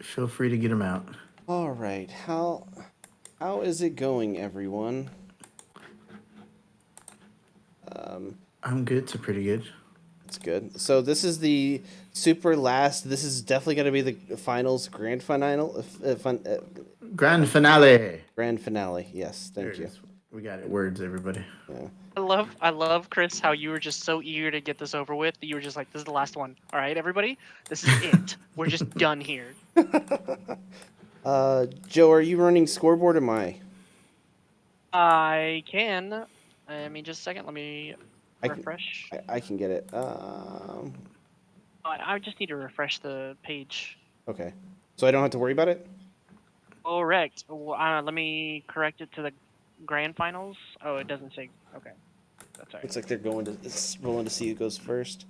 Feel free to get them out. All right. How is it going, everyone? I'm good to pretty good. It's good. So this is the super last. This is definitely going to be the finals, grand finale. Grand finale. Grand finale. Yes, There thank it you. is. We got it. Words, everybody. Yeah. I love, Chris, how you were just so eager to get this over with that you were just like, this is the last one. All right, everybody, this is it. We're just done here. Joe, are you running scoreboard or am I? I can. I mean, just a second. Let me I refresh. I can get it. I just need to refresh the page. Okay. So I don't have to worry about it? Correct. Well, let me correct it to the grand finals. Oh, it doesn't say. Okay, that's all right. Looks like they're rolling to see who goes first.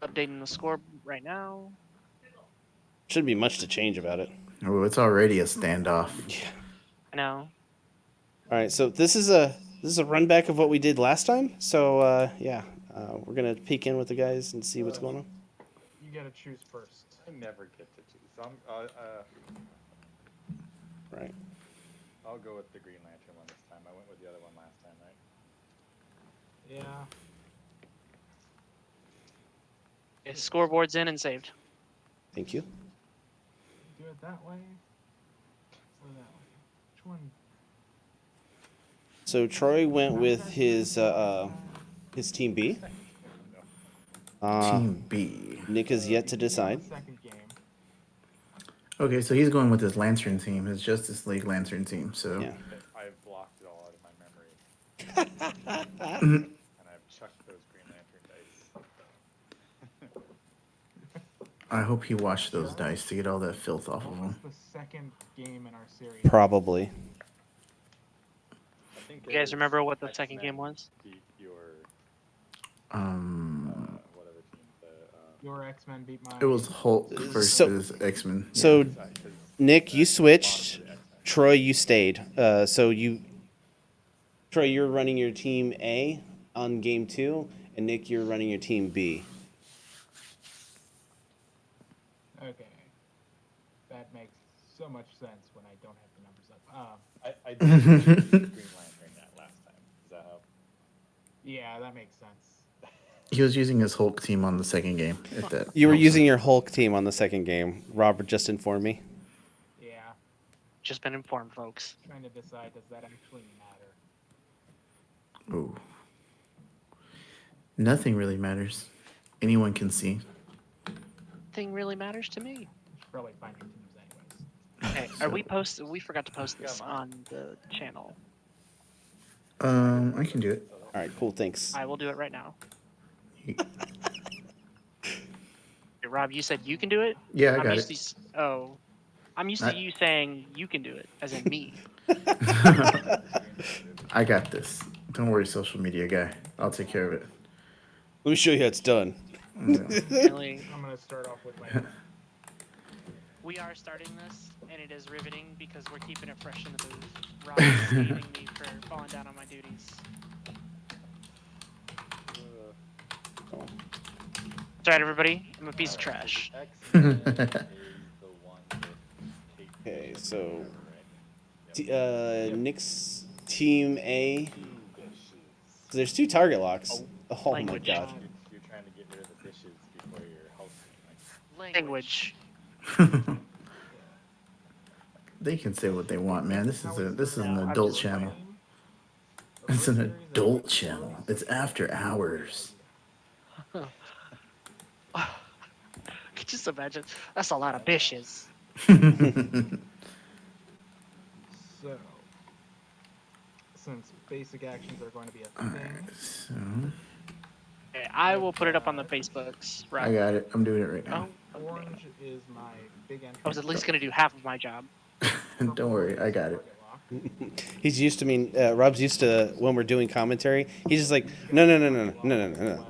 Updating the score right now. Shouldn't be much to change about it. Oh, it's already a standoff. Yeah. I know. All right, so this is a run back of what we did last time. So we're gonna peek in with the guys and see what's going on. You gotta choose first. I never get to choose. So Right. I'll go with the Green Lantern one this time. I went with the other one last time, right? Yeah. Okay, scoreboard's in and saved. Thank you. Do it that way or that way. Which one? So Troy went with his team B. Team B. Nick is yet to decide. Second game. Okay, so he's going with his Lantern team, his Justice League Lantern team. So Yeah. I've blocked it all out of my memory. And I've chucked those Green Lantern dice. I hope he washed those dice to get all that filth off of What them. was the second game in our series? Probably. I think You guys remember what the second game was? Beat your whatever team. Your X-Men beat mine. It was Hulk versus X-Men. So Sorry, 'cause Nick, you switched. Troy, you stayed. Troy, you're running your team A on game 2, and Nick, you're running your team B. Okay. That makes so much sense when I don't have the numbers up. I did use Green Lantern that last time. Does that help? Yeah, that makes sense. He was using his Hulk team on the second game. If that You were helps using him. your Hulk team on the second game. Robert just informed me. Yeah. Just been informed, folks. Trying to decide, does that actually matter? Ooh. Nothing really matters. Anyone can see. Thing really matters to me. You should probably find your teams anyways. Okay, are we post? We forgot to post this on the channel. I can do it. All right, cool. Thanks. I will do it right now. Hey, Rob, you said you can do it? Yeah, I I'm got used it. to, I'm used to you saying you can do it, as in me. I got this. Don't worry, social media guy. I'll take care of it. Let me show you how it's done. Really, I'm gonna start off with my. we are starting this, and it is riveting because we're keeping it fresh in the booth. Rob is hating me for falling down on my duties. That's right, everybody. I'm a piece of trash. X-Men is the one with Kate Okay, so right? Nick's team A. Two dishes. So there's 2 target locks. Oh my Language. god. You're trying to get rid of the dishes before your Hulk team. Language. They can say what they want, man. This is an No, I'm adult just channel. It's an adult channel. It's after hours. Could just imagine. That's a lot of dishes. So, since basic actions are going to be a thing, So Okay, I will put it up on the Facebooks. Rob. I got it. I'm doing it right now. Oh, okay. orange is my big entry. I was at least gonna do half of my job. Don't worry, I got it. Target lock. He's used to Rob's used to when we're doing commentary. He's just like, no.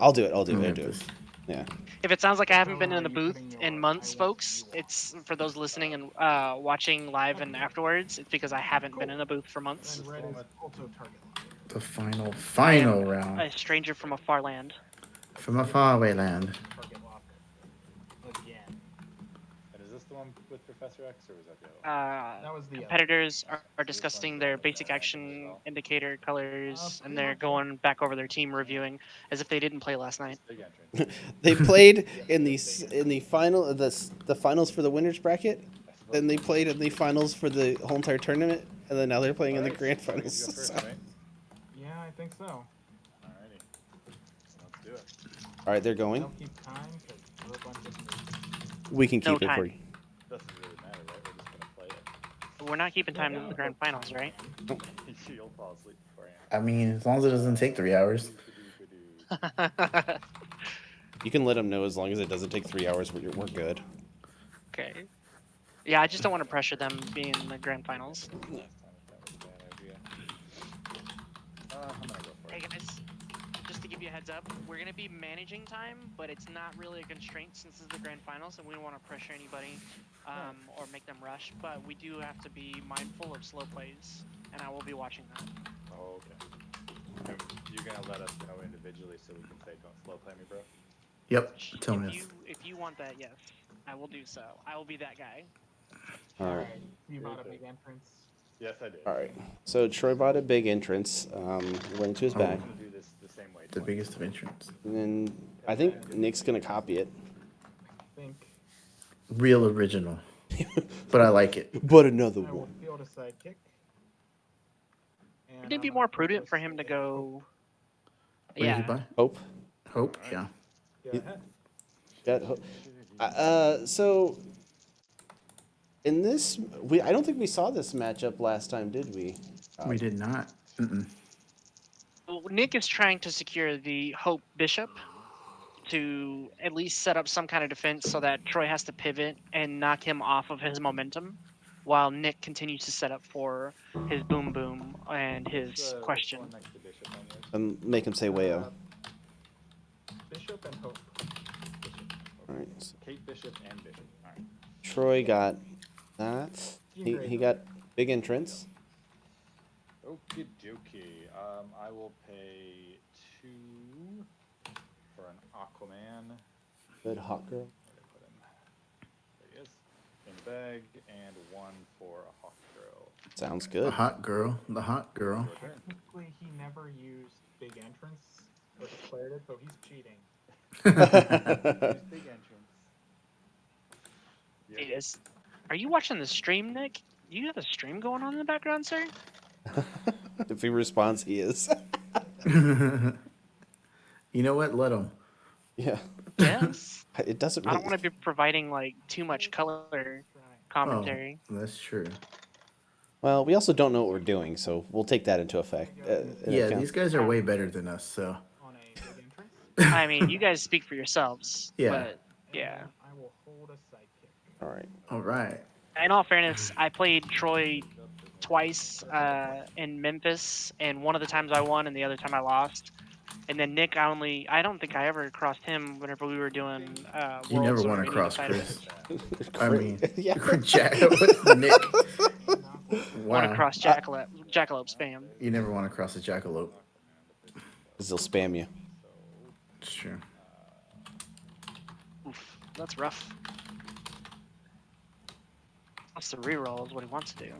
I'll do it. I'll do it. Yeah. If it sounds like I haven't been in the booth in months, folks, it's for those listening and watching live and afterwards. It's because I haven't been in the booth for months. And red is also target lock. The final A round stranger from a far land. from a faraway land. Target lock again. one with Professor X, or was that the other one? That was the other. Competitors are one's discussing the their one with basic the action randoms as well. indicator colors, and pretty they're much. going back over their team reviewing as if they didn't play last night. Big entrance. They played in the final the finals for the winners bracket. Then they played in the finals for the whole entire tournament, and then now they're playing in the Alright, grand so we finals. go first, So- right? Yeah, I think so. Alrighty. Let's do it. All right, they're going. Don't keep time because we're a bunch of moves. We can No keep it time. for you. Doesn't really matter, right? We're just gonna play it. We're not keeping time in the grand finals, right? You'll fall asleep beforehand. I mean, as long as it doesn't take 3 hours. You can let them know as long as it doesn't take 3 hours. We're good. Okay. Yeah, I just don't want to pressure them being in the grand finals. Last time that was a bad idea. I'm gonna go for Hey it. guys, just to give you a heads up, we're gonna be managing time, but it's not really a constraint since this is the grand finals, and we don't want to pressure anybody or make them rush. But we do have to be mindful of slow plays, and I will be watching that. Oh, okay. You're gonna let us know individually so we can say, don't slow play me, bro? Yep. Tell me. If you want that, yes, I will do so. I will be that guy. All right. Alright, you bought a big entrance. Yes, I did. All right. So Troy bought a big entrance. Went to his back, I'm gonna do this the same way. The twice. biggest of entrants. and then I think Nick's gonna copy it. I think Real original. But I like it. But another I will one. field a sidekick. And Wouldn't it be I'm more gonna prudent focus for him to a- go? What did he Yeah. buy? Hope. Hope? Yeah. Go ahead. Got hope. So in this, I don't think we saw this matchup last time, did we? We did not. Mm-mm. Well, Nick is trying to secure the Hope Bishop to at least set up some kind of defense so that Troy has to pivot and knock him off of his momentum, while Nick continues to set up for his boom boom and his What's the question. one next to Bishop on yours? Make him say wayo. Bishop and Hope. All right. So Kate Bishop and Bishop. Alright. Troy got that. He got big entrance. Okie dokie. I will pay 2 for an Aquaman. Good hot girl. Where did I put him? There he is. In the bag, and 1 for a Hawk Girl. Sounds The good. hot girl. The hot girl. Your turn. Technically, he never used big entrance or declared it, so he's cheating. Use big entrance. It is. Are you watching the stream, Nick? Do you have a stream going on in the background, sir? If he responds, he is. You know what? Let him. Yeah. Yes. It doesn't I really. don't want to be providing like too much color Try. commentary. That's true. Well, we also don't know what we're doing, so we'll take that into effect. Yeah, account. these guys are way better than us, so. On a big entrance. I mean, you guys speak for yourselves. Yeah. But yeah. And I will hold a sidekick. All right. All right. In all fairness, I played Troy twice in Memphis, and one of the times I won, and the other time I lost. And then Nick, I don't think I ever crossed him whenever we were doing You never Worlds or want to any cross of the titles. Chris. I mean, yeah. Jack, Nick. Want to Wow. cross Jackalope spam. You never want to cross a jackalope. 'Cause they'll spam you. It's true. Oof, that's rough. Wants to reroll is what he wants to do.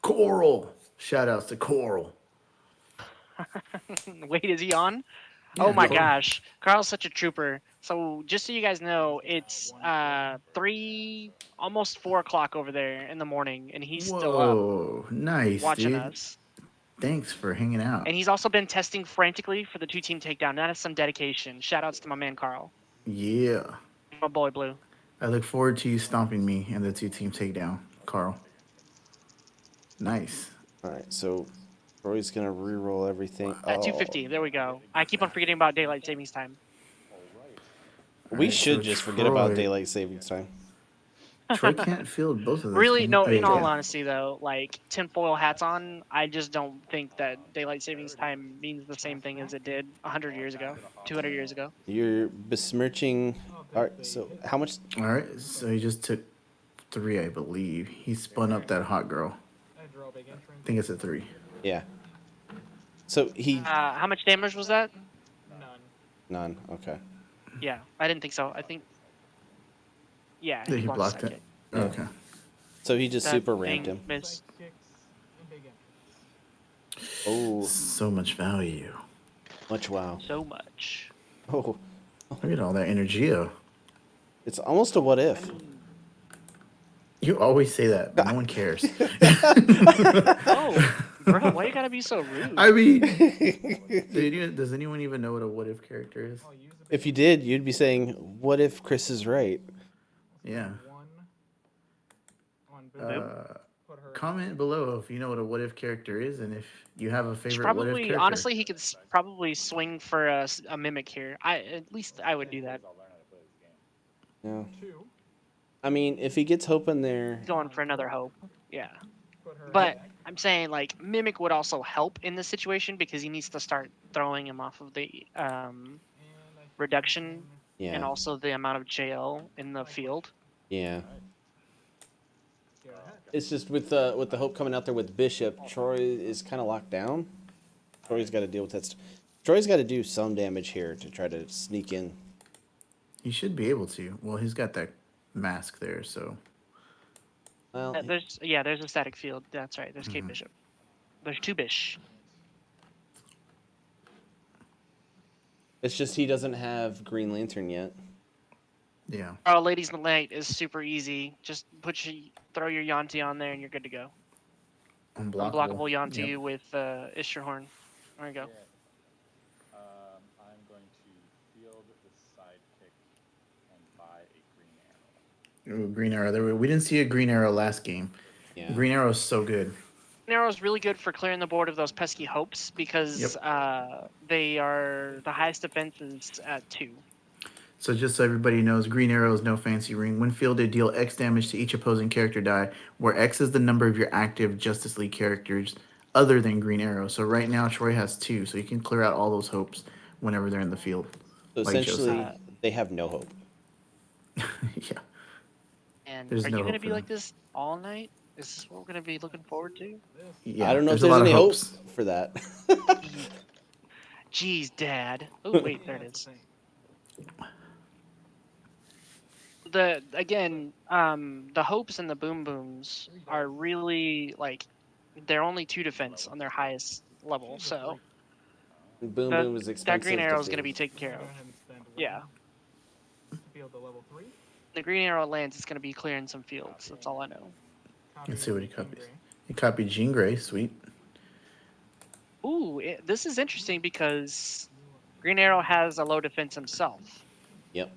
Coral. Shout outs to Coral. Wait, is he on? Yeah, Oh my Coral. gosh, Carl's such a trooper. So just so you guys know, it's 3, almost 4 o'clock over there in the morning, and he's still up Whoa, nice, watching dude. us. Thanks for hanging out. And he's also been testing frantically for the 2-team takedown. That is some dedication. Shout outs to my man Carl. Yeah. My boy Blue. I look forward to you stomping me in the 2-team takedown, Carl. Nice. All right. So Troy's gonna re-roll everything. At Oh, 2:50, there we go. I keep on forgetting about daylight savings time. we Alright, should so just forget about Troy- daylight savings time. Troy can't field both of those. Really, can he? no. Oh, yeah, In all yeah. honesty, though, like tinfoil hats on, I just don't think that daylight savings time means the same thing as it did 100 years ago, 200 years ago. You're besmirching. All right. So how much? All right, so he just took 3, I believe. He spun up that hot girl. I draw a big entrance. I think it's a 3. Yeah. So he How much damage was that? None. none. Okay. Yeah, I didn't think so. I think. Yeah, Yeah, he he blocked, blocked the it. sidekick. Yeah. Okay. So he just That super ramped thing him. missed. Sidekicks and big entrance. Oh, So much value. much wow. So much. Oh, Look at all that Energia. it's almost a what I if. mean, You always say that, but no one cares. oh, bro, why you gotta be so rude? I mean, does anyone even know what a what if character is? I'll use a big If you did, you'd be saying, "What if Chris is right?" Yeah. one on Boom. Put her Comment below if you know what a what if character is and if you have a He's favorite what if probably, character. honestly, he could probably swing for a mimic here. At least I would do that. I'll learn how to play this game. Yeah. 2. I mean, if he gets Hope in there, Going for another hope. Yeah. Put her But back. I'm saying like mimic would also help in this situation because he needs to start throwing him off of the And I think reduction and yeah, also the amount of JL in the field. yeah. Go ahead. It's just with the Hope coming out there with Bishop, Troy is kind of locked down. Troy's got to deal with that. Troy's got to do some damage here to try to sneak in. He should be able to. Well, he's got that mask there, so Well, There's a static field. That's right. There's Kate Bishop. There's 2 Bish. it's just he doesn't have Green Lantern yet. yeah. Oh, Ladies in the Light is super easy. Just throw your Yanti on there and you're good to go. Unblockable Yanti Yep. with Isherhorn. There you go. I'm going to field the sidekick and buy a green arrow. Ooh, Green Arrow. We didn't see a Green Arrow last game. Yeah. Green Arrow is so good. Arrow is really good for clearing the board of those pesky hopes because they are the highest defenses at 2. So just so everybody knows, Green Arrow is no fancy ring. When fielded, deal X damage to each opposing character die, where X is the number of your active Justice League characters other than Green Arrow. So right now, Troy has 2, so you can clear out all those hopes whenever they're in the field. So Like Joe essentially, said. they have no hope. Yeah. And There's are no you going to hope be for like this all night? Is this what we're going to be looking forward to? Yeah. I don't know if a there's lot of any hope hopes. for that. Jeez, Dad. Oh, wait, there it is. The hopes and the boom booms are really like they're only 2 defense on their highest level, so Boom that, Boom is that expensive. green arrow is to going to be field. taken care Go of. ahead and spend one Yeah, to field the level 3. the green arrow lands, it's going to be clearing some fields. That's all I know. Let's see what he Jean copies. Grey. He copied Jean Grey. Sweet. Ooh, this is interesting because Green Arrow has a low defense himself. Yep.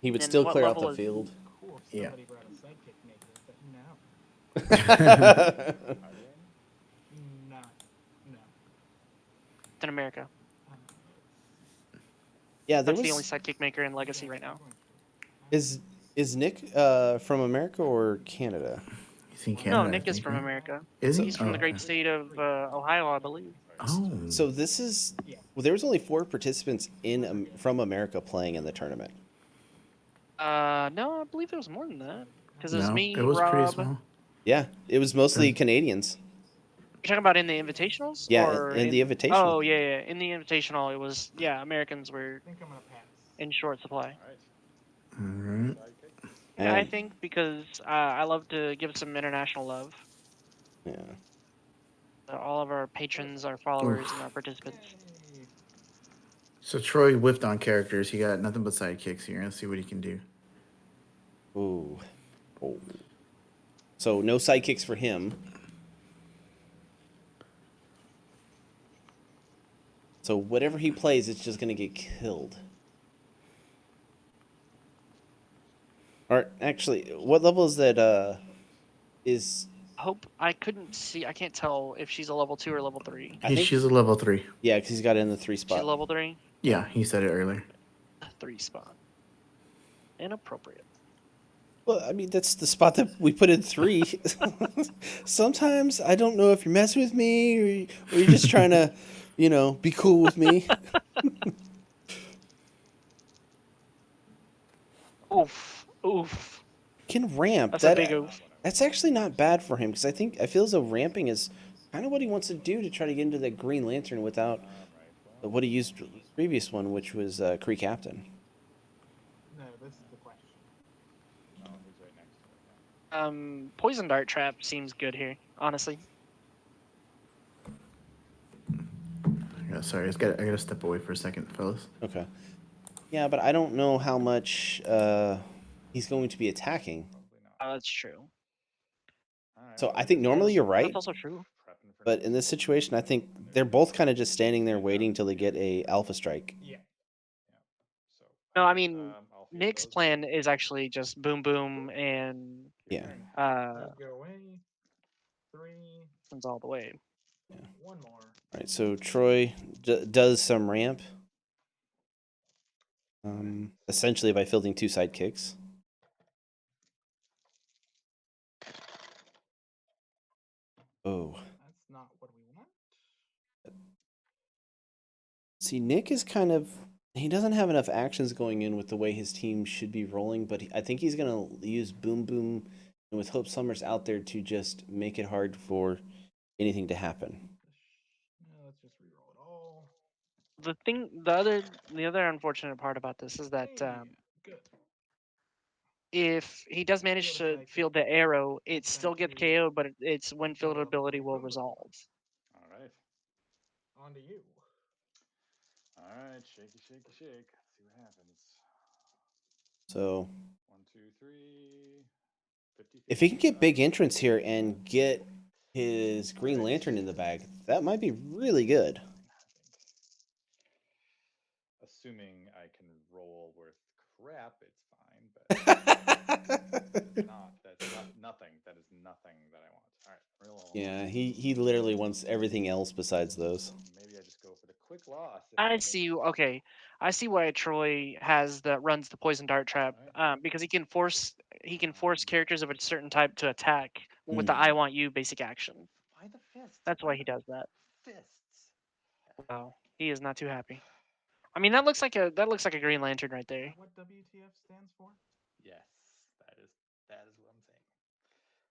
He would And still what clear out level the is- field. Cool if Yeah. somebody brought a sidekick maker, but no. Not. No. In America. Yeah, there That's the only was. sidekick maker in Legacy right now. Is Nick from America or Canada? He's in No, Canada. Nick I is think, from right? America. Is he? He's from Oh, the great okay. state of Ohio, I believe. Oh. So this is. Well, there was only 4 participants from America playing in the tournament. No, I believe it was more than that. Because it was no, me, it was pretty Rob. small. Yeah, it was mostly Canadians. You're talking about in the invitationals? Yeah, or in the invitational. Oh, yeah. In the invitational, it was, Americans were I think I'm gonna pass. in short supply. All right. Yeah, I And- think because I love to give some international love. Yeah. All of our patrons, our followers, and our participants. Yay. So Troy whiffed on characters. He got nothing but sidekicks here. Let's see what he can do. Ooh. Oh. So no sidekicks for him. So whatever he plays, it's just gonna get killed. Or actually, what level is that? Is Hope I couldn't see. I can't tell if she's a level 2 or level 3. I think She's a level 3. yeah, because he's got it in the 3 She's a spot. level 3. Yeah, he said it earlier. 3 spot. Inappropriate. Well, I mean that's the spot that we put in 3. Sometimes I don't know if you're messing with me or you're just trying to, be cool with me. Oof. Can ramp. That's a big oof. That's actually not bad for him because I feel as though ramping is kind of what he wants to do to try to get into that Green Lantern without Right. Well, what he used the previous one, which was Kree Captain. No, this is the question. oh, he's right next to it. Yeah. Poison dart trap seems good here, honestly. Yeah, sorry, I gotta step away for a second, fellas. Okay. Yeah, but I don't know how much he's going to be attacking. Probably not. That's true. All right. So Well, I think normally you're That's right, also true. prepping for but in this situation, I think they're both kind of just standing there waiting till they get a alpha strike. Yeah. So. No, all I right, mean, I'll field Nick's those. plan is actually just boom boom and Your Yeah. turn. Those go away. 3. sends all the way. One more. All right, so Troy does some ramp, essentially by fielding 2 sidekicks. Oh, That's not what we want. see, Nick is he doesn't have enough actions going in with the way his team should be rolling, but I think he's gonna use Boom Boom and with Hope Summers out there to just make it hard for anything to happen. No, let's just reroll it all. The other unfortunate part about this is that Hey, good. if he does manage Field a to sidekick. field the arrow, it That's still that gets too. KO'd, but its when Field fielded up ability three. will Boom, boom, boom. resolve. All right. On to you. All right. Shaky, shaky, shake. Let's see what happens. So 1, 2, 3. 50, if he can get big up. entrance here and get his Green Lantern in the bag, that might be really good. Assuming I can roll worth crap, it's fine. But that's nothing. That is nothing that I want. All right, real. Yeah, he literally wants everything else besides those. Maybe I just go for the quick loss. I see. Okay, I see why Troy runs the poison dart trap. Because he can force characters of a certain type to attack with the I want you basic action. Why the fist? That's why he does that. Fists. Wow, he is not too happy. I mean, that looks like a Green Lantern right Is there. that what WTF stands for? Yes, that is what I'm saying.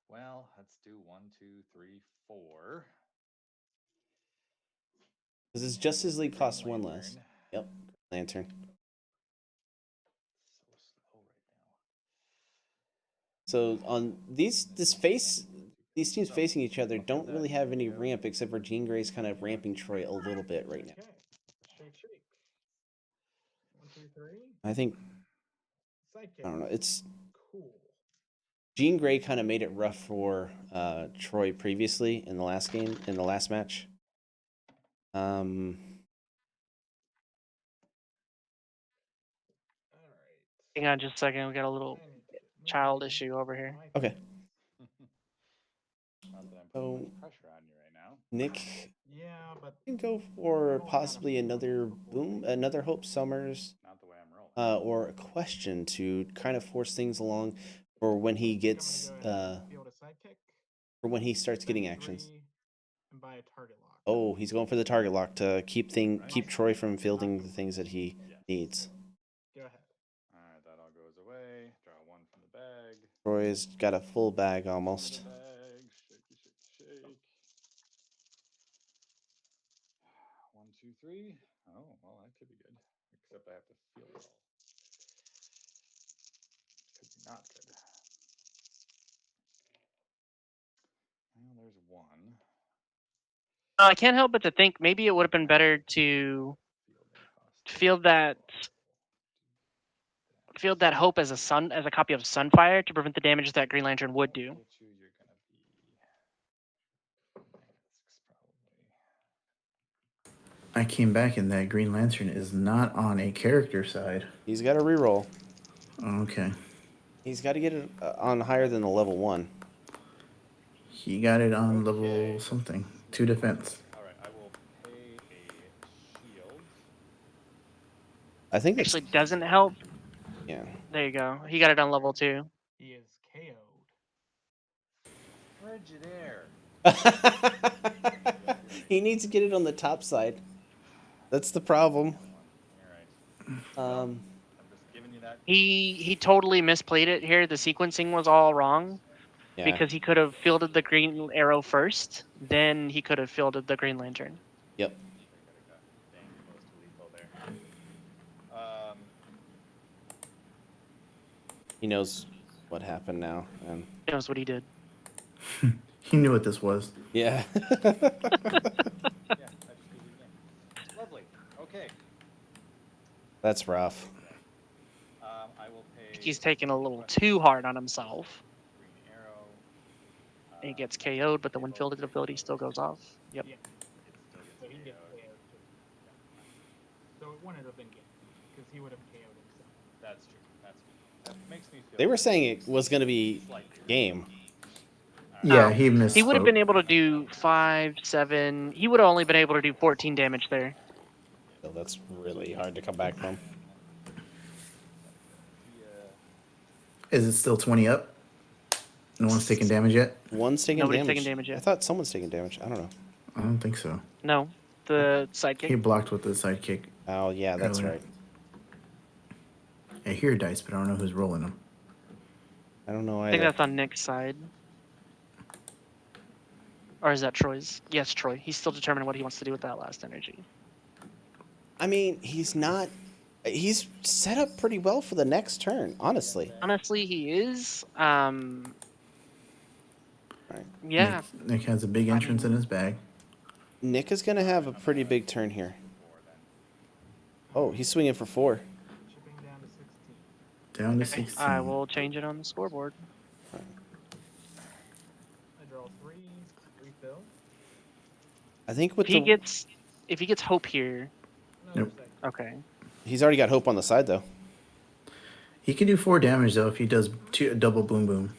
Well, let's do 1, 2, 3, 4. Because his Justice League costs Green 1 Lantern. less. Yep, Lantern. So slow right now. So on these teams facing each other don't really have any ramp except for Jean Grey's kind of ramping Troy a little bit right now. Okay. Shake, shake. 1, 2, 3. I think Sidekick. I don't know. It's Cool. Jean Grey kind of made it rough for Troy previously in the last match. All right. Hang on just a second. We got a little I need to get child moving. issue over here. My Okay. Not that I'm putting So much pressure on you right now. Nick Yeah, but can go for possibly another Hope Summers, Not the way I'm rolling. or a question to kind of force things along for when he gets I'm gonna go ahead and field a sidekick. for when he starts getting Spend actions. 3 and buy a target lock. Oh, he's going for the target lock to keep Right. Troy from fielding the things that he Yes. needs. Go ahead. All right, that all goes away. Draw 1 from the bag. Troy's got a full bag From almost. the bag. Shaky, shaky, shake. 1, 2, 3. Oh, well, that could be good. Except I have to field it all. Could be not good. Well, there's 1. I can't help but to think maybe it would have been better to field that hope as a copy of Sunfire to prevent the damage that Green Lantern would do. You're gonna be probably. I came back and that Green Lantern is not on a character side. He's got to reroll. Okay. He's got to get it on higher than the level 1. He got it on Okay, level this something. is 2 defense. All right, I will pay a shield. I think that's Actually, doesn't help. yeah. There you go. He got it on level 2. He is KO'd. Frigid air. He needs to get it on the top side. That's the problem. All right. Um, I'm just giving you that. He totally misplayed it here. The sequencing was all wrong. Yeah. because he could have fielded the green arrow first, then he could have fielded the green lantern. Yep. I could have got dang close to lethal there. He knows what happened now. And He knows what he did. He knew what this was. yeah. Yeah, I just beat it again. Lovely. Okay. That's rough. I will pay. He's taking a little too hard on himself. Green arrow. And he gets KO'd, but the when fielded ability still goes off. Yep. Yeah. It still So gets he gets KO'd. KO'd too. So it wouldn't have been game because he would have KO'd himself. That's true. That's true. That makes me feel. They were saying it was going to be game. Yeah, Oh, he missed. He would have been able to do 5, 7. He would have only been able to do 14 damage there. So that's really hard to come back from. Is it still 20 up? No one's taking damage yet? One's taking Nobody's damage. taking damage yet. I thought someone's taking damage. I don't know. I don't think so. No, the He sidekick. blocked with the sidekick. Oh, yeah, that's Earlier. right. I hear dice, but I don't know who's rolling them. I don't know I think either. that's on Nick's side. Or is that Troy's? Yes, Troy. He's still determining what he wants to do with that last energy. I mean, he's not. He's set up pretty well for the next turn, honestly. Honestly, he is. Right. Yeah. Nick has a big entrance in his bag. Nick is going to have a pretty big turn here. Oh, he's swinging for 4. Chipping down to 16. Down to Okay, 16. I will change it on the scoreboard. I draw 3, refill. I think with If he gets hope here, Another Nope. second. okay. he's already got hope on the side though. He can do 4 damage, though, if he does double boom boom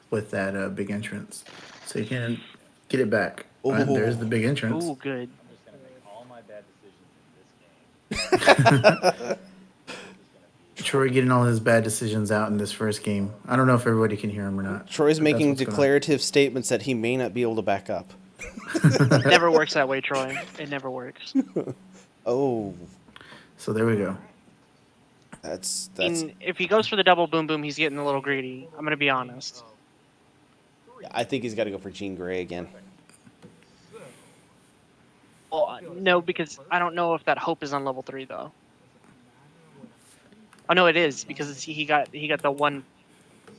with that big entrance. So he can get it back. There's the big entrance. Ooh, good. I'm just gonna make all my bad decisions in this game. Troy getting all his bad decisions out in this first game. I don't know if everybody can hear him or not. Troy's but that's making what's going on. declarative statements that he may not be able to back up. It never works that way, Troy. It never works. Oh, So there we go. that's And if he goes for the double boom boom, he's getting a little greedy. I'm gonna be honest. I think he's got to go for Jean Grey again. So, Well, no, because I don't know if that hope is on level 3 though. does it matter what Oh no, it is because he got the one.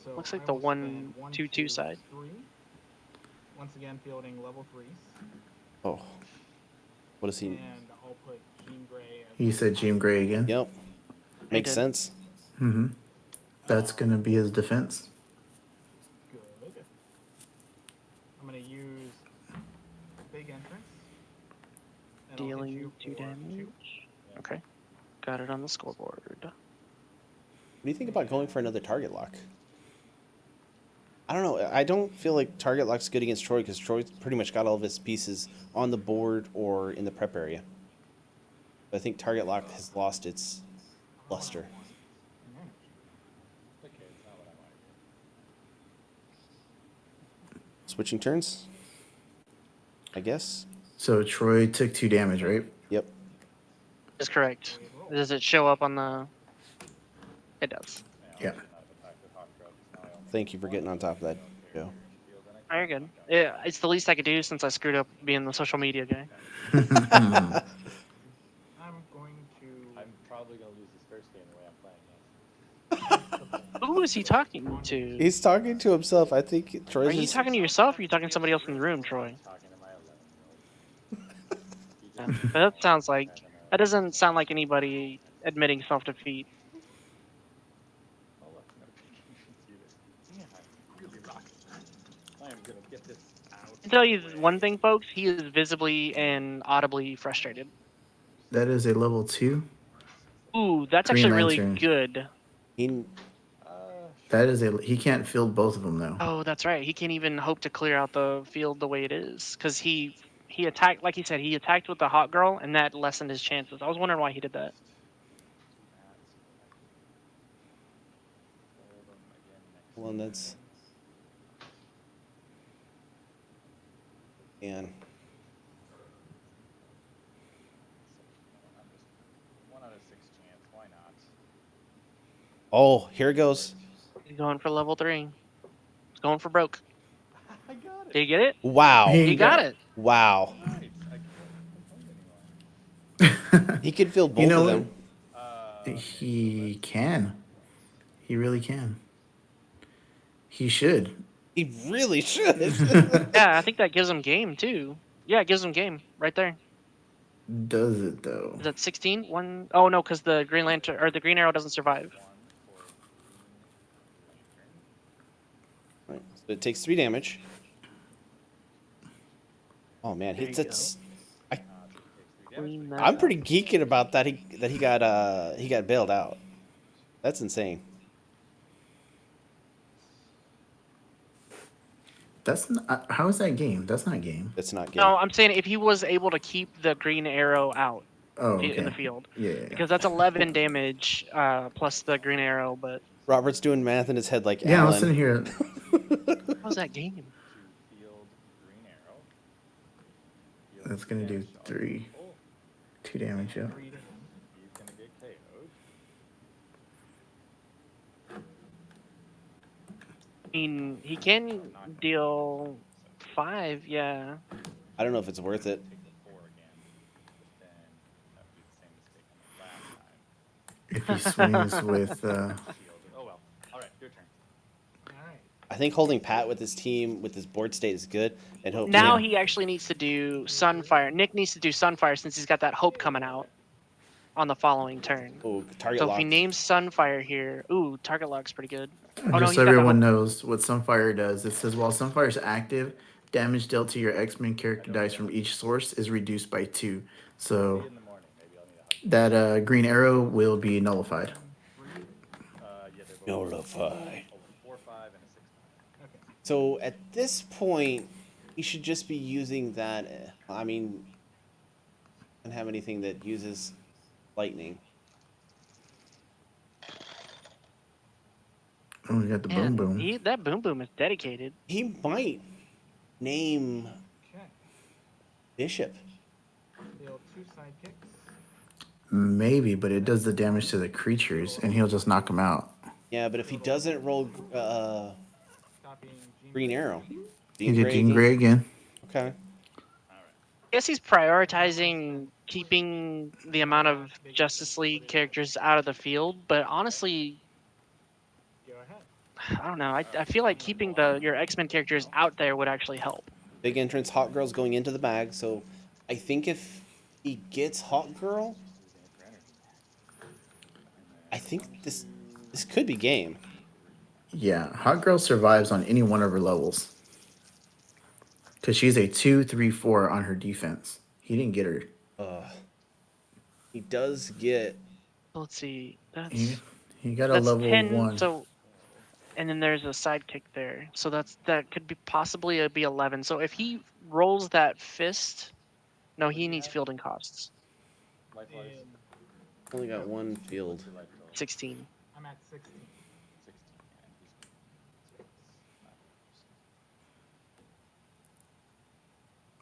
So Looks like I the will spend 1, 2, 2 side. 3. Once again, fielding level 3s. Oh, what is he? And I'll put Jean Grey as He said Jean Grey again. Yep, makes did. sense. Mm-hmm. That's going to be his defense. good. I'm going to use big entrance. And I'll hit Dealing you 2 for damage. Okay, got it on the scoreboard. What do you think about going for another target lock? I don't know. I don't feel like target lock's good against Troy because Troy's pretty much got all of his pieces on the board or in the prep area. But I think target lock has lost its luster. an energy. Okay, it's not what I want to do. Switching turns, I guess. So Troy took 2 damage, right? Yep. Is correct. Does it show up on the? It does. Yeah. Thank you for getting on top of that, Joe. Oh, you're good. It's the least I could do since I screwed up being the social media guy. I'm going to. I'm probably gonna lose this first game the way I'm playing this. Who is he talking to? He's talking to himself. I think Are Troy's you just... talking to yourself or are you talking to somebody else in the room, Troy? Talking to my 11-year-old. Yeah, that doesn't sound like anybody admitting self-defeat. Oh, look, no peeking computer. Man, I'm really rocking. I am gonna get this out. I can tell you one thing, folks. He is visibly and audibly frustrated. That is a level 2. Ooh, that's Green actually really Lantern. good. He, That is he can't field both of them, though. Oh, that's right. He can't even hope to clear out the field the way it is because he attacked, like he said, he attacked with the hot girl and that lessened his chances. I was wondering why he did that. well, that's... And 1 out of 6 chance. Why not? oh, here it goes. He's going for level 3. going for broke. I got Did it. you get it? Wow. He- You got it. Wow. Right. I can't complain anymore. He could field both You know of what? them. Okay, so He let's can. He really can. He should. He really should. Yeah, I think that gives him game too. Yeah, it gives him game right there. Does it though? Is that 16? One oh no, because the Green Lantern or the Green Arrow doesn't survive. one for Green Lantern. Right, so it takes 3 damage. Oh man, There you that's. So it takes 3 damage. Green but I'm pretty geeking about that. He got bailed out. That's insane. That's not, how is that game? That's not game. That's not good. No, I'm saying if he was able to keep the Green Arrow out Oh, in the okay. field, Yeah. because that's 11 damage plus the Green Arrow. But Robert's doing math in his head like Yeah, I was Alan. sitting here. how's that game? to field Green Arrow. Field That's gonna do damage to all 3. people. 2 damage. Yeah. 3 to him. He's gonna get KO'd. I mean, he can deal 5. Yeah. I don't know if it's worth it. Take the 4 again, but then that would be the same mistake I made last time. If he swings with. Shielded. Oh well. All right, your turn. All right. I think holding Pat with his team with his board state is good, and hope. Now Yeah. he actually needs to do Sunfire. Nick needs to do Sunfire since he's got that hope coming out on the following turn. Oh, target So lock. if he names Sunfire here, ooh, target lock's pretty good. Oh, no, Just he's so got the everyone hope. knows what Sunfire does, it says while Sunfire is active, damage dealt to your X-Men character dice from each source is reduced by 2. So See you in the morning. Maybe I'll need a hug. that green arrow will be nullified. Yeah, they're both Nullify. a 4-5 and a 6-9. Okay. So at this point, he should just be using that. I mean, doesn't have anything that uses lightning. Oh, we got the Man, boom boom. that boom boom is dedicated. He might name Okay. Bishop. Deal 2 sidekicks. Maybe, but it does the damage to the creatures, and he'll just knock them out. Yeah, but if he doesn't roll Copying Jean Green Grey. Arrow, He did Jean again? Grey again. Okay. All right. I guess he's prioritizing keeping the amount of Justice League characters out of the field, but honestly, Go ahead. I don't know. I feel like keeping your X-Men characters out there would actually help. Big entrance, Hawk Girl's going into the bag, so I think if he gets Hawk Girl, Using it for energy. I think this could be game. Yeah, Hot Girl survives on any one of her levels. Because she's a 2, 3, 4 on her defense. He didn't get her. He does get Let's see. He got a That's level 10. 1. So, and then there's a sidekick there. So that could be possibly be 11. So if he rolls that fist, no, he needs fielding costs. Life-wise, And only got one field. what's your life total? 16. I'm at 16. 16.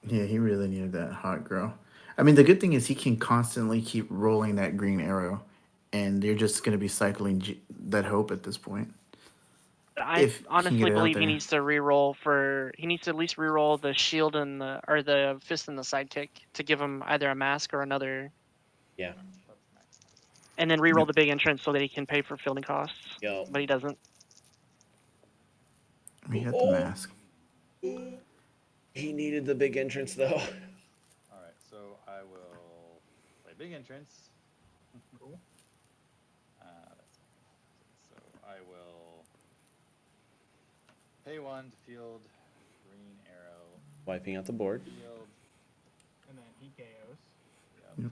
And he's Yeah, he really needed that Hot Girl. I mean, the good thing is he can constantly keep rolling that green arrow, and they're just going to be cycling that hope at this point. I If he can honestly get it out believe he there. needs to re-roll he needs to at least re-roll the shield and the fist and the sidekick to give him either a mask or another, Yeah. That's nice. and then re-roll the big entrance so that he can pay for fielding costs. Yo. But he doesn't. He got the Oh. mask. He needed the big entrance though. All right, so I will play big entrance. Cool. So I will pay 1 to field Green Arrow. Wiping out the board. Field. And then he KOs. Yep.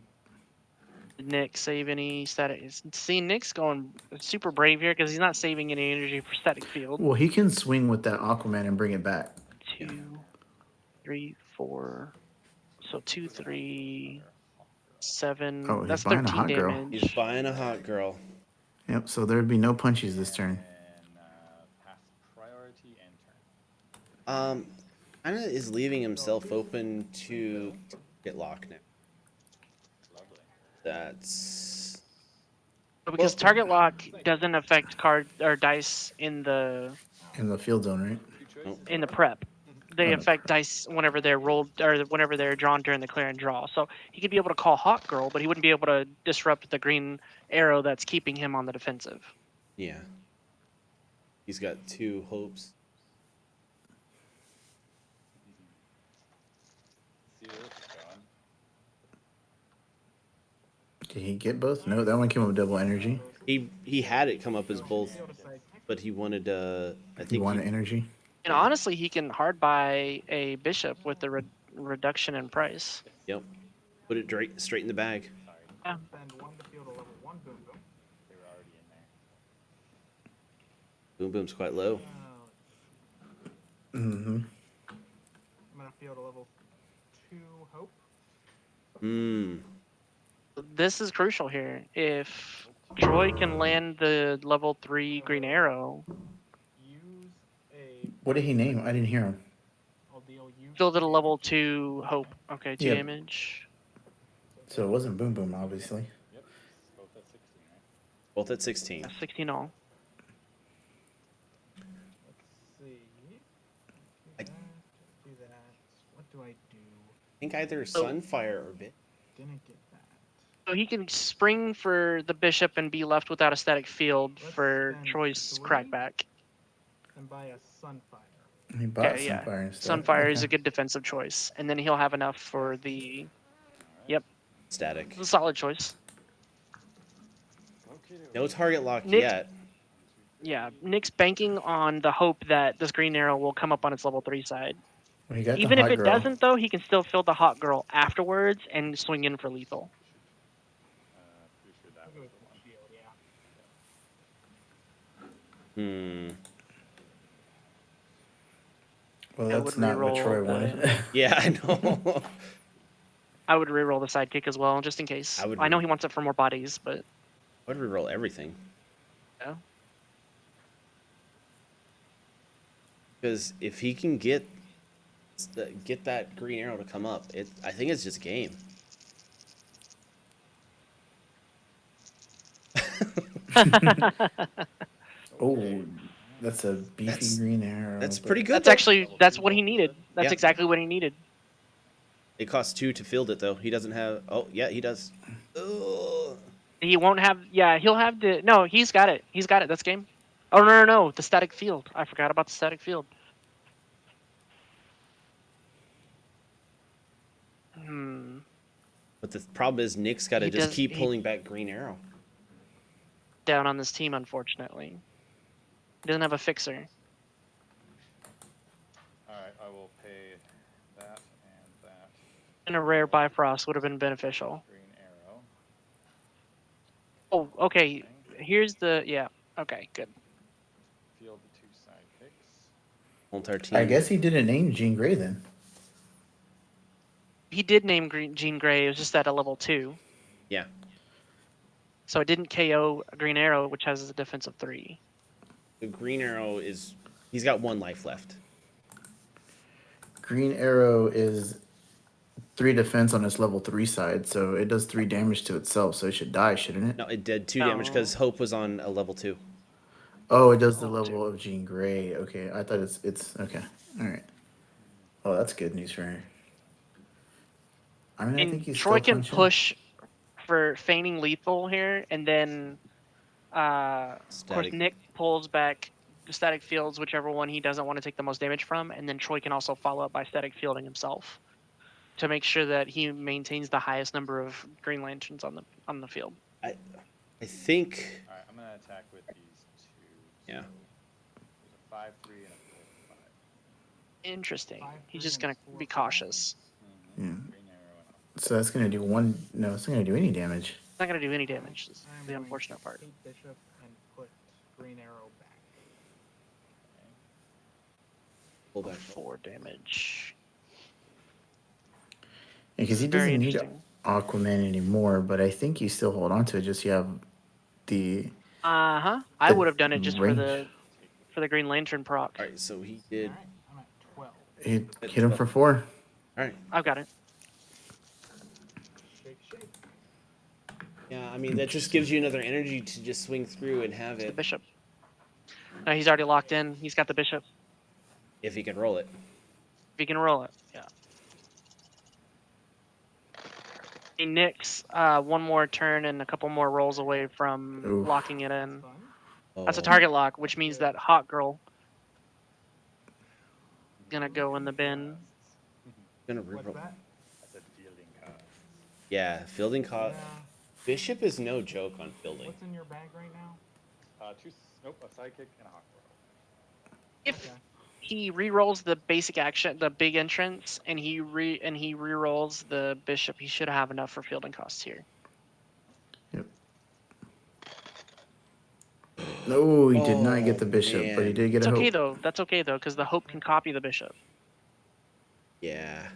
Did Nick save any static? See, Nick's going super brave here because he's not saving any energy for static field. Well, he can swing with that Aquaman and bring it back. 2, 3, 4. So 2, 3, 7. Oh, he's That's buying a 13 hot girl. damage. He's buying a Hot Girl. Yep, so there'd be no punchies this turn. And pass priority and turn. Anna is leaving himself open to get lock now. Lovely. That's Because Well- target lock doesn't affect card or dice in the In the field zone, right? in the prep. They Oh, affect dice whenever they're rolled or whenever they're drawn during the clear and draw. So he could be able to call Hawk Girl, but he wouldn't be able to disrupt the green arrow that's keeping him on the defensive. Yeah. He's got 2 hopes. See where this is going. Did he get both? No, that one came up with double energy. He had it come up as both, Field a sidekick. but he wanted I He think wanted energy. And honestly, he can hard buy a bishop with the reduction in price. Yep. Put it straight in the bag. Sorry, Yeah. Spend 1 to field a level 1 boom boom. they were already in there. Boom Boom's quite low. Mm-hmm. I'm gonna field a level 2 hope. Hmm. This is crucial here. If Troy can land the level 3 green arrow, Use a. What did he name? I didn't hear him. I'll deal you. build it a 2 level damage. 2 hope. Okay, 2 Yeah. damage. So it wasn't Boom Boom, obviously. Yep, both at 16, right? Both at 16. 16 all. Let's see. I- Do that. What do I do? I think either Sunfire or Bit. Didn't get that. So he can spring for the bishop and be left without a static field Let's for spend Troy's 3. crackback. And buy a Sunfire. He bought Okay, yeah. Sunfire instead. Sunfire is Okay. a good defensive choice, and then he'll have enough for the. Yep, Static. it's a solid choice. No target lock Nick- yet. Yeah, Nick's banking on the hope that this green arrow will come up on its level 3 side. Well, he got Even the if hot it girl. doesn't, though, he can still fill the hot girl afterwards and swing in for lethal. Pretty sure that I'll go was with the one. the shield, yeah. Well, I that's would not what reroll Troy the- wanted. Yeah, I know. I would reroll the sidekick as well, just in case. I would I know re- he wants it for more bodies, but I'd reroll everything. yeah. Because if he can get that green arrow to come up, I think it's just game. Oh, that's a beefy That's- green arrow. That's but- pretty good. That's though. actually what he needed. That's Yeah. exactly what he needed. It costs 2 to field it though. He doesn't have. Oh yeah, he does. Ugh. He won't have. Yeah, he'll have the. No, he's got it. He's got it. That's game. Oh no, the static field. I forgot about the static field. But the problem is Nick's got to He just does- keep he- pulling back green arrow. Down on this team, unfortunately. He doesn't have a fixer. Alright, I will pay that and that. And a rare Bifrost would have been beneficial. Green arrow. Oh, okay. Here's the. Yeah. Okay, good. Field the 2 sidekicks. Whole entire team. I guess he didn't name Jean Grey then. He did name Jean Grey. It was just at a level 2. Yeah. So it didn't KO a Green Arrow, which has a defense of 3. The green arrow is. He's got 1 life left. Green arrow is 3 defense on its level 3 side, so it does 3 damage to itself, so it should die, shouldn't it? No, it did 2 damage because No. Hope was on a level 2. Oh, it does the Level level of Jean Grey. Okay, I thought it's okay. All right. Oh, that's good news for her. I mean, I think And he's Troy still can punching. push for feigning lethal here, and then of course Static. Nick pulls back the static fields, whichever one he doesn't want to take the most damage from, and then Troy can also follow up by static fielding himself to make sure that he maintains the highest number of Green Lanterns on the field. I think. Alright, I'm gonna attack with these 2. Yeah. So there's a 5-3 and a 4-5. Interesting. 5, He's 3, just and gonna be 4, 5. cautious. Yeah. Green arrow and So that's gonna do 1. No, it's not gonna do any damage. It's not gonna do any damage. Is I'm the going unfortunate to part. hate Bishop and put Green Arrow back. Pull back. 4 damage. Because he Very doesn't need interesting. Aquaman anymore, but I think you still hold on to it. Just you have the. I The would have done it just range. for the Green Lantern proc. All right, so he did. Alright, I'm at 12. Hit him for 4. All right. I've got it. Shake, shake. Yeah, I mean that just gives you another energy to just swing through and have The it. bishop. No, he's already locked in. He's got the bishop. If he can roll it. If he can roll it, yeah. He nicks one more turn and a couple more rolls away from Oof. locking it in. Fun. That's a Oh. target lock, which means that hot girl gonna go in the bin. Gonna What's reroll. that? I said fielding costs. Yeah, fielding cost. Yeah. Bishop is no joke on fielding. What's in your bag right now? Nope, a sidekick and a hawk girl. If Okay. he re-rolls the basic action, the big entrance, and he re-rolls the bishop, he should have enough for fielding costs here. Yep. No, he did not get Oh, the bishop, but he man. did get It's a okay hope. though. That's okay though, because the hope can copy the bishop. Yeah.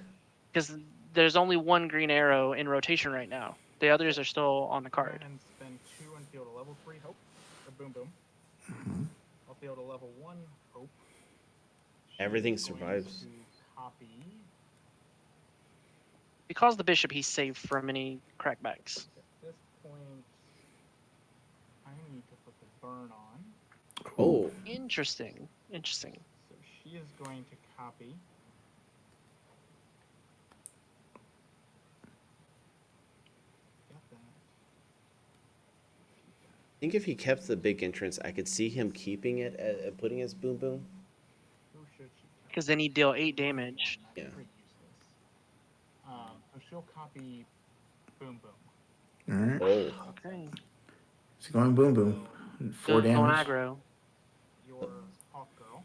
Because there's only one green arrow in rotation right now. The others are still on the Go card. ahead and spend 2 and field a level 3 hope. Or boom boom. Mhm. I'll field a level 1 hope. She Everything is going survives. To copy. Because the bishop, he's safe from any crackbacks. At this point, I need to put the burn on. Oh. Interesting. Interesting. So she is going to copy. Got that. I think if he kept the big entrance, I could see him keeping it, putting his boom boom. Who should she copy? Because then he'd deal 8 damage. That's Yeah. pretty useless. So she'll copy boom boom. All right. Oh. Okay. He's going boom boom. 4 Going damage. aggro. Your hawk girl.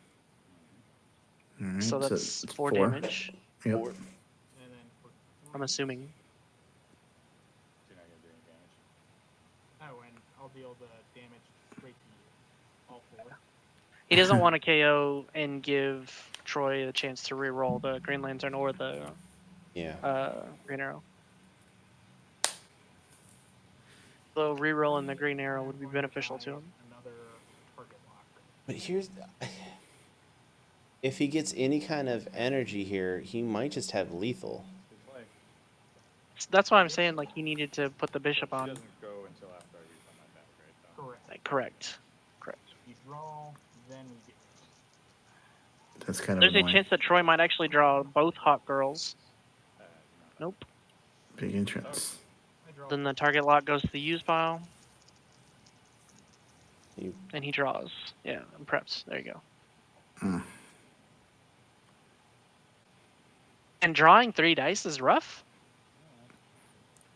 All right. So that's it's 4 damage, Yep. Four. And then for 3. I'm assuming. So you're not gonna do any damage. Oh, and I'll deal the damage straight to you. All 4. He doesn't want to KO and give Troy the chance to re-roll the Green Lantern or the Yeah. Green Arrow. So re-rolling the Green Arrow would be beneficial to him. Another target lock. But here's. If he gets any kind of energy here, he might just have lethal. Good play. That's why I'm saying like he needed to put the bishop She on. doesn't go until after I refund my bag, right? Though. Correct. Correct. Correct. You draw, then we get. That's kind of There's a annoying. chance that Troy might actually draw both hot girls. No. Nope. Big entrance. I draw. Then the target lock goes to the use pile, You- and he draws. Yeah, and preps. There you go. Mm. And drawing 3 dice is rough.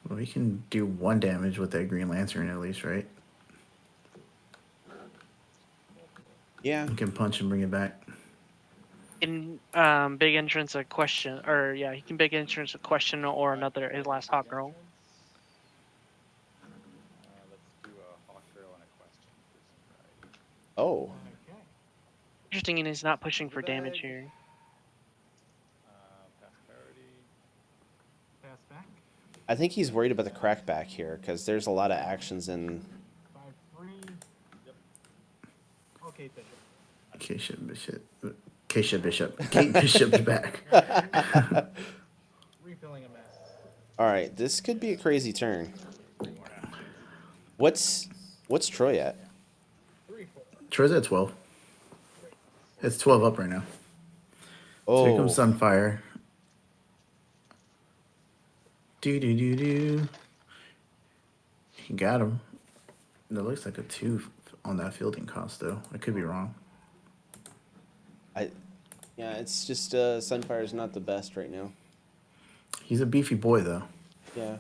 Well, he can do 1 damage with that Green Lantern at least, right? Yeah. He can punch and bring it back. In big entrance a question, or yeah, he can big entrance a question or another his last hot girl. Let's do a hawk girl and a question for some variety. Oh. Okay. Interesting, and he's not pushing for damage here. Pass parity. Pass back. I think he's worried about the crackback here because there's a lot of actions in. 5-3. Yep. Okay, Bishop. Keisha Bishop. Kate Bishop's back. Refilling a mess. All right, this could be a crazy turn. 3 more actions. What's Troy at? 3-4. Troy's at 12. It's 12 up right now. Oh. So here comes Sunfire. Do. He got him. That looks like a 2 on that fielding cost, though. I could be wrong. Yeah, it's just Sunfire's not the best right now. He's a beefy boy, though. Yeah.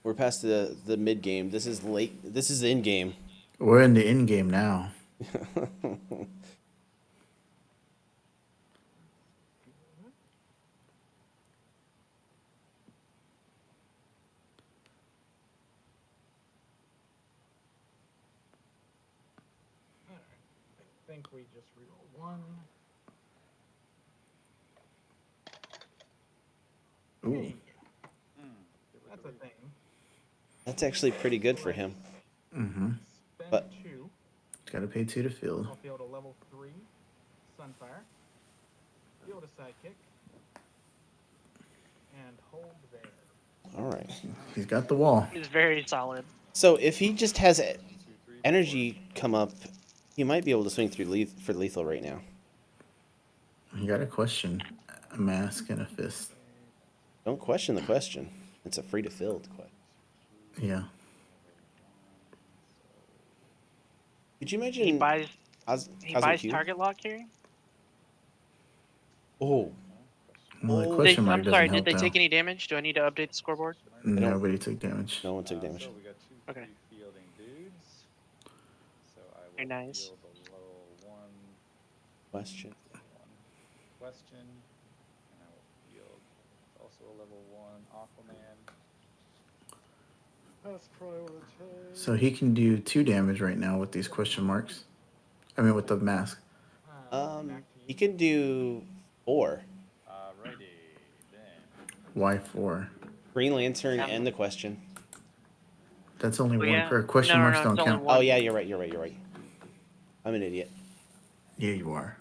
We're past the mid game. This is late. This is the end game. We're in the end game now. Alright. I think we just reroll 1. Ooh. Hey, that's a thing. That's actually pretty good for him. Mm-hmm. Spend But- 2. Gotta pay 2 to field. I'll field a level 3 Sunfire. Field a sidekick. And hold there. All right. He's got the wall. He's very solid. So if he just has 2, 3, energy come up He might be able to swing through for lethal right now. You got a question, a mask, and a fist. Don't question the question. It's a free to field question. Yeah. Could you He imagine buys Cosmic Cube? target lock here. Oh, Well, the Oh. question mark I'm doesn't sorry. help Did they though. take any damage? Do I need to update the scoreboard? Nobody took damage. no one took damage. So we got two Okay. free fielding dudes. So I Very will nice. field a level 1 Question. question, and I will field also a level 1 Aquaman. That's priority. So he can do 2 damage right now with these question marks. I mean, with the mask. Back to He you. can do 4. Alrighty, then. Why 4? Green Lantern Yeah. and the question. That's only Oh, one yeah. per question No, marks it's don't only count. one. Oh yeah, you're right. I'm an idiot. Yeah, you are.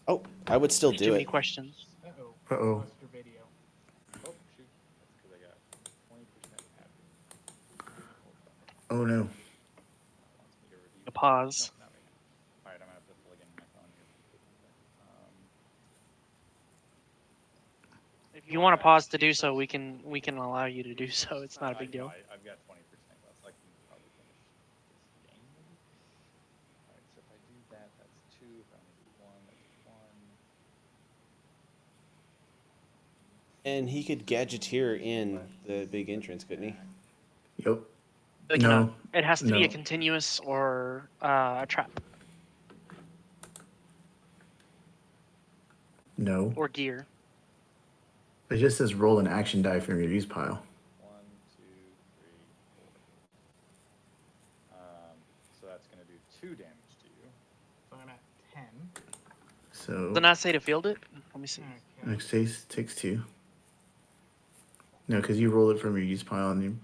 Oh, I would still There's do too it. many questions. Uh-oh. Uh-oh. Lost your video. Oh, shoot. That's because I got 20% happy. Oh no. Wants me to review. A pause. No, not right now. Alright, I'm going to have to plug in my phone here. If you want to pause to do so, we can allow you to do so. It's not a big deal. I've got 20% left, so I can probably finish this game, maybe? Alright, so if I do that, that's 2. If I only do 1, that's 1. And he could gadgeteer in the big entrance, couldn't he? Yep. Like, No. it has to be a No. continuous or a trap No. or gear. It just says roll an action die from your use pile. 1, 2, 3, 4. So that's going to do 2 damage to you. So I'm at 10. So Does it not say to field it? Let me see. Okay. next phase takes 2. No, because you roll it from your use pile and you.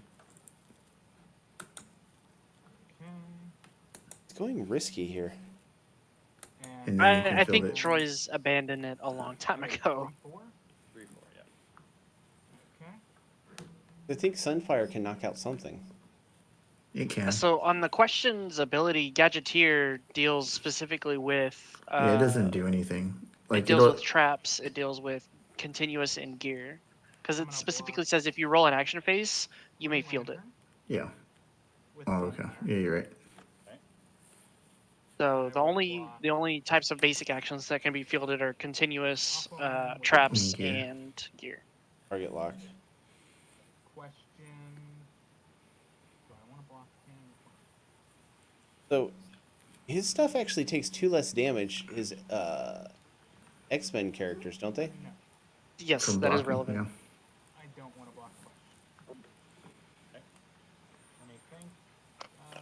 Okay. It's going risky here. And now you can I field think it. Troy's abandoned it a long time ago. 4. 3, 4, yeah. Okay. I think Sunfire can knock out something. It can. So on the question's ability, Gadgeteer deals specifically with. Yeah, it doesn't do anything. It Like deals with traps. It deals with continuous and gear, because I'm it gonna specifically block says if you roll an action phase, you may Green field it. Lantern Yeah. with Oh, okay. Sunfire. Yeah, you're right. So I the will only block types of basic actions that can be fielded are continuous, Aquaman with traps, gear. and gear. Target lock. question. Do I want to block him? So his stuff actually takes 2 less damage. His X-Men characters, don't they? No, Yes, From that is blocking, relevant. yeah. I don't want to block question. Okay. Let me think. So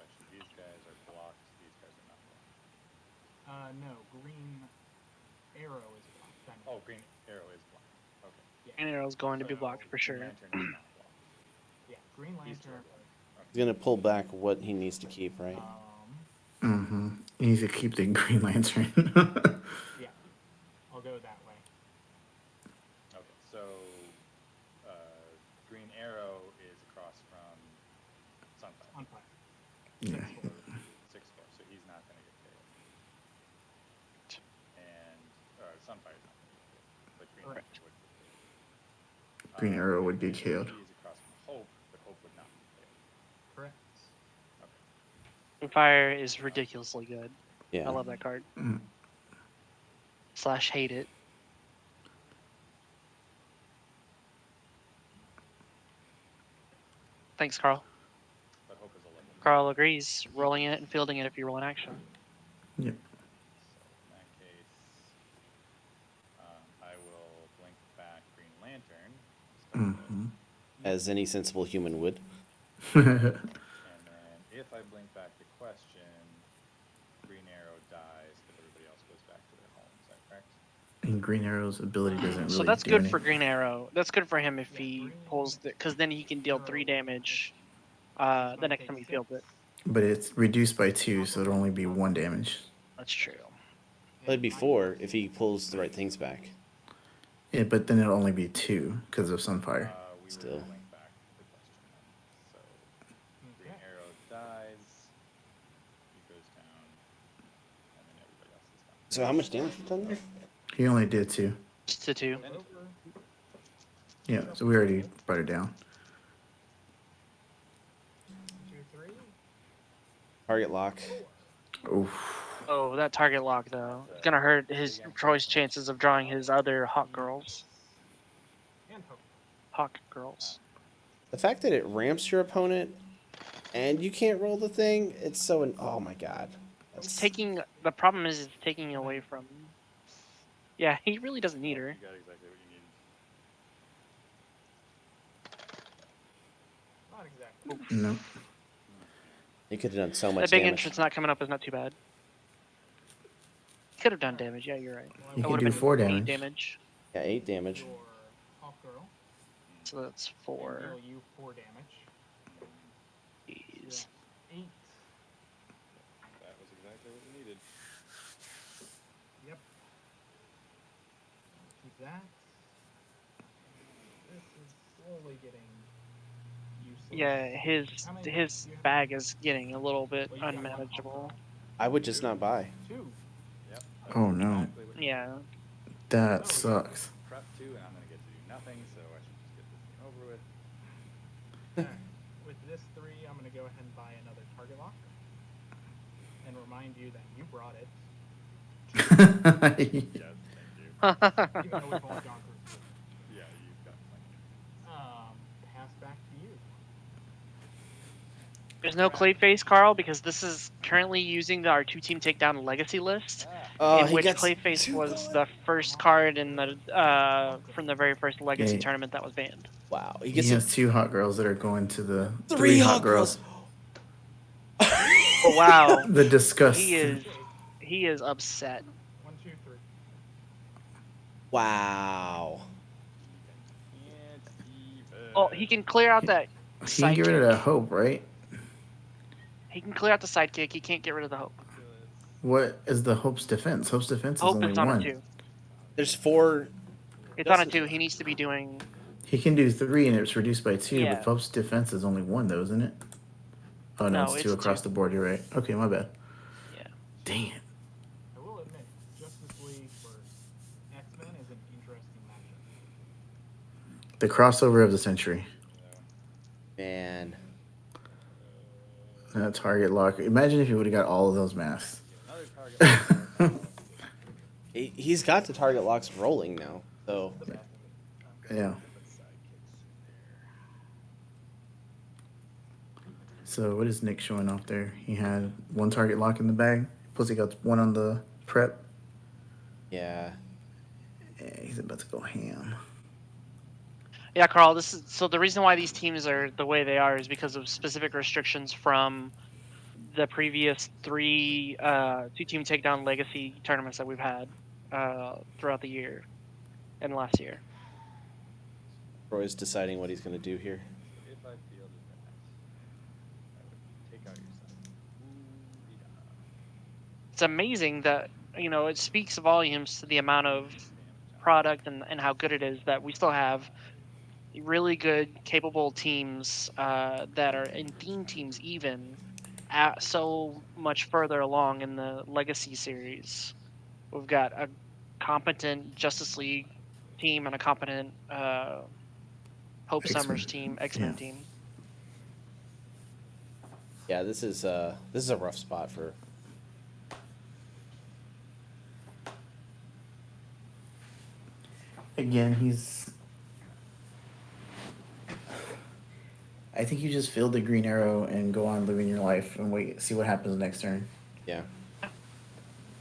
actually, these guys are blocked. These guys are not blocked. No, Green Arrow is blocked. I mean, Oh, Green Arrow is blocked. Okay. yeah, And arrow's going to be So blocked for Green sure. Lantern is not blocked. yeah. Green These two are Lantern. blocked. He's gonna pull back what he needs to keep, right? Mm-hmm. You need to keep the Green Lantern. Yeah, I'll go that way. Okay, so Green Arrow is across from Sunfire. On fire. yeah. 6-4, so he's not going to get KO'd. And Sunfire's not going to get KO'd, but Green Lantern Correct. would get KO'd. Green Arrow would get He's KO'd. across from Hope, but Hope would not be KO'd. Correct. Fire is ridiculously good. Yeah. I love that card. Mm. / hate it. Thanks, Carl. But Hope is a level. Carl agrees. Rolling it and fielding it if you roll an action. Yep. So in that case, I will blink back Green Lantern. Mm-hmm. As any sensible human would. And then if I blink back the question, Green Arrow dies, but everybody else goes back to their home. Is that correct? And Green Arrow's ability doesn't really So that's do good anything. for Green Arrow. That's good for him if Yeah, he Green pulls the, because then he can deal Arrow 3 damage is the gonna next take time he 6. fields it. But it's reduced by 2, so it'll only be 1 damage. That's true. It'd be 4 if he pulls the right things back. Yeah, but then it'll only be 2 because of Sunfire. We Still. will blink back the question then. So Green Okay. Arrow dies. He goes down. So how much damage was done there? He only did 2. Just to 2. Over. Yeah, so we already brought it down. 2, 3, Target lock. 4. Oof. Oh, that target lock though. It's gonna hurt his Troy's chances of drawing his other hawk girls. And hope. Hawk girls. The fact that it ramps your opponent and you can't roll the thing, it's so... oh my god. It's taking the problem is it's taking away from. Yeah, he really doesn't need her. You got exactly what you needed. Not exactly. No. You could have done so much The big damage. entrance not coming up is not too bad. Could have done damage. Yeah, you're right. You It can would do have been 4 8 damage. damage. Yeah, 8 damage. Your Hawk Girl. So that's And 4. deal you 4 damage. Jeez. Yeah. 8. That was exactly what you needed. Yep. Keep that. This is slowly getting useless. Yeah, How many his do you have? bag is getting a little bit Well, you got one Hawk unmanageable. Girl. I would just not buy. 2. Yep. Oh, no. Exactly what you Yeah. That Oh, sucks. prep 2, and I'm gonna get to do nothing, so I should just get this game over with. Alright. With this 3, I'm going to go ahead and buy another target lock. And remind you that you brought it. Yes, thank you. Even though we've only gone through 4. Yeah, you've got plenty. Pass back to you. There's no Clayface, Carl, because this is currently using our 2-team takedown legacy list, Oh, in which Clayface was the first card in the from the very first legacy Yeah. tournament that was banned. Wow. He He gets has 2 hot girls that are going to the 3 hot girls. Oh wow, The disgust. he is upset. 1, 2, 3. Wow. Can't even. Oh, he can clear out that He can get rid of sidekick. that hope, right? He can clear out the sidekick. He can't get rid of the hope. What is the hope's defense? Hope's defense is Hope only is on a 1. 2. There's 4. It's on a 2. He needs to be doing. He can do 3 and it's reduced by 2, Yeah. but Hope's defense is only 1 though, isn't it? Oh no, No, it's 2 it's across 2. the board, you're right. Okay, my bad. Yeah. Dang it. I will admit, Justice League versus X-Men is an interesting matchup. The crossover of the century. Man. That target lock. Imagine if you would have got all of those masks. Another target. He's got the target locks rolling now. So Yeah. So what is Nick showing off there? He had 1 target lock in the bag. Plus he got 1 on the prep. yeah. Yeah, he's about to go ham. Yeah, Carl. This is so the reason why these teams are the way they are is because of specific restrictions from the previous 3 2-team takedown legacy tournaments that we've had throughout the year and last year. Roy's deciding what he's gonna do here. If I fielded that, I would take out your side. It's amazing that it speaks volumes to the amount of product and how good it is that we still have really good, capable teams that are in theme teams even so much further along in the Legacy series. We've got a competent Justice League team and a competent Hope X-Men. Summers team, X-Men Yeah. team. Yeah, this is a rough spot for. Again, he's. I think you just field the green arrow and go on living your life and wait, see what happens next turn. Yeah. Are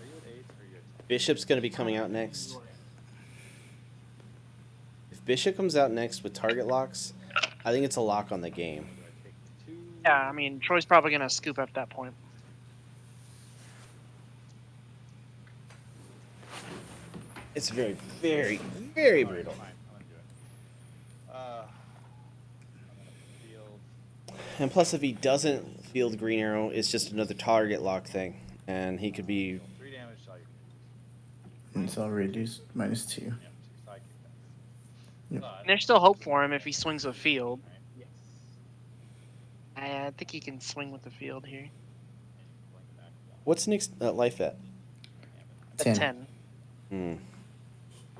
you at 8 or are you at 10? Bishop's gonna be coming out next. If Bishop comes out next with target locks, I think it's a lock on the game. Do I take the 2? Yeah, I mean, Troy's probably going to scoop up that point. It's very, very, very Alright, brutal. fine. I'm gonna do it. I'm gonna field. And plus, if he doesn't field green arrow, it's just another target lock thing, and he could be. 3 damage to all your And it's all reduced -2. Yep, 2 sidekick Yep. But, And there's still hope for him if he swings with field. Yes. I think he can swing with the field here. What's Nick's life at? at 10. 10. Hmm.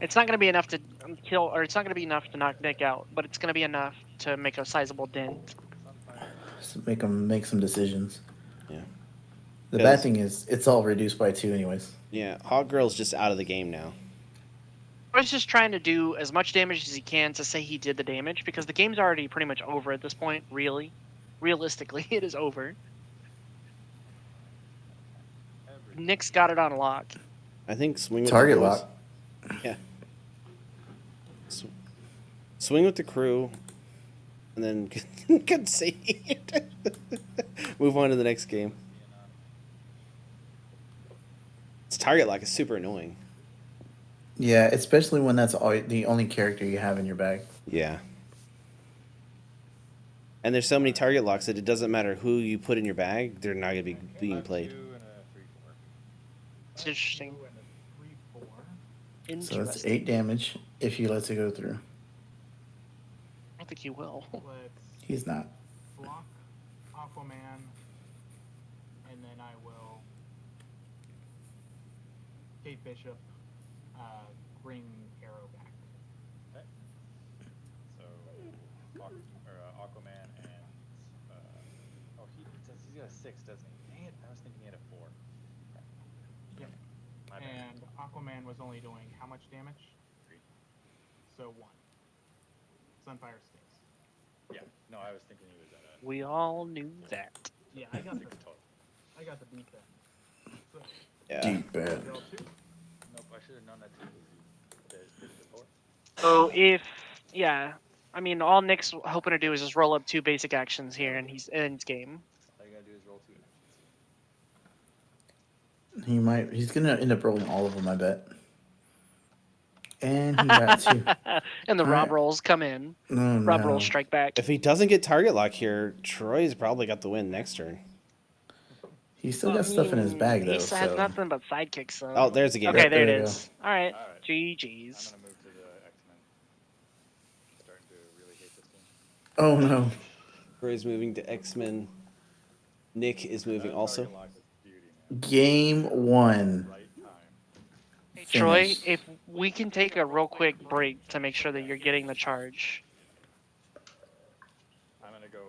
It's not going to be enough to kill, or it's not going to be enough to knock Nick out, but it's going to be enough to make a sizable dent. Sunfire. So make them make some decisions. Yeah. The 'Cause- bad thing is it's all reduced by 2 anyways. Yeah. Hog Girl's just out of the game now. I was just trying to do as much damage as he can to say he did the damage, because the game's already pretty much over at this point, really. Realistically, it is over. Every Nick's got it on lock. I think swing with Target the boys. lock. Yeah. Swing with the crew, and then concede. Move on to the next game. It's target lock is super annoying. Yeah, especially when that's all, the only character you have in your bag. Yeah. And there's so many target locks that it doesn't matter who you put in your bag, they're not going to be being played. 2 and a 3/4. It's interesting. 2 and a 3/4. Interesting. So it's 8 damage if he lets it go through. I don't think he will. Let's He's not. block Aquaman, and then I will Kate Bishop, bring Arrow back. So Aquaman and he's got a 6, doesn't he? Dang it! I was thinking he had a 4. Yep. My bad. And Aquaman was only doing how much damage? 3. So 1. Sunfire stays. Yeah. No, I was thinking he was at a We all knew that. Yeah, I got 6 the total. beat then. So, Yeah. Deep bad. Del 2. Nope, I should have known that too. There's 3 before. So I mean, all Nick's hoping to do is just roll up 2 basic actions here, and he's ends game. All you gotta do is roll 2 actions. He's gonna end up rolling all of them, I bet. And he got 2. And the All Rob right. rolls come in. Oh, Rob no. rolls strike back. If he doesn't get target lock here, Troy's probably got the win next turn. He's still got stuff in his bag though. He has So nothing but sidekicks, though. Oh, there's the game. Okay, Yep, there it there you is. All right. All right. GG's. I'm gonna move to the X-Men. Starting to really hate this team. oh no. Troy's moving to X-Men. Nick is moving That also. target lock is beauty, man. Game 1. Right time. Hey, Troy, Finish. if we can take a real quick break to make sure that you're getting the charge. I'm gonna go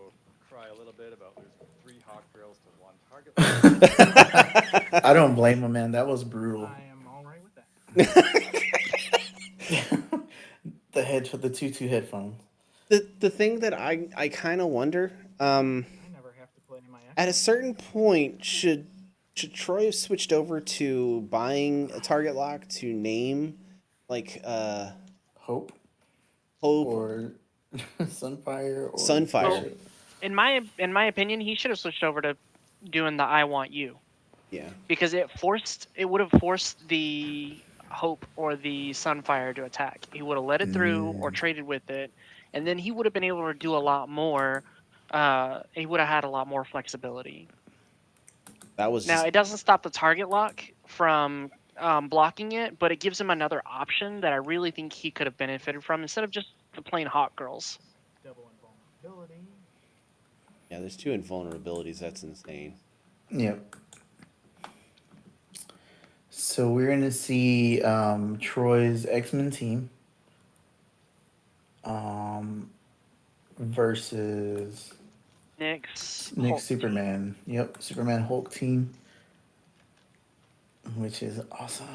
cry a little bit about losing 3 Hawk Girls to 1 target. I don't blame him, man. That was brutal. I am alright with that. The 2 headphones. The thing that I kind of wonder, I never have to play my at a certain point, should Troy have switched over to buying a target lock to name, like Hope Hope? or Sunfire or Sunfire. In my opinion, he should have switched over to doing the I want you, Yeah. because it would have forced the Hope or the Sunfire to attack. He would have let it through or traded with it, and then he would have been able to do a lot more. He would have had a lot more flexibility. That was Now, just, it doesn't stop the target lock from blocking it, but it gives him another option that I really think he could have benefited from instead of just the plain Hawk Girls. double invulnerability. yeah. There's 2 invulnerabilities. That's insane. Yep. So we're gonna see Troy's X-Men team versus Nick's Nick Hulk. Superman. Yep, Superman Hulk team, which is awesome.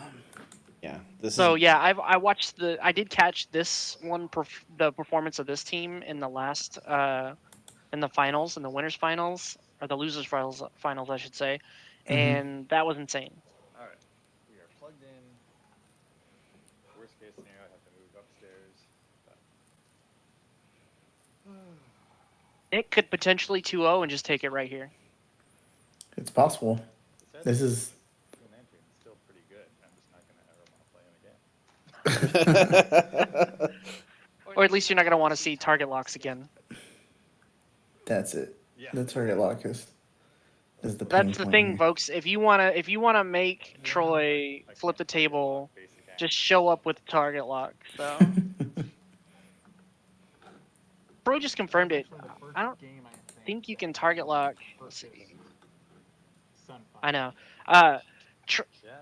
Yeah. This So is yeah, I watched I did catch this one the performance of this team in the last in the finals, in the winners finals, or the losers finals I should say, and that was insane. All right, we are plugged in. Worst case scenario, I have to move upstairs. But... Nick could potentially 2-0 and just take it right here. It's possible. This is 2-man team is still pretty good. I'm just not gonna ever want to play him again. Or at least you're not gonna want to see target locks again. that's it. Yeah. The target lock is the pain That's the point thing, here. folks. If you wanna make Troy flip the table, just show up with target lock. So Troy just confirmed it. Actually, the first I don't game, think you can target lock. Let's versus see. Sunfire. I know.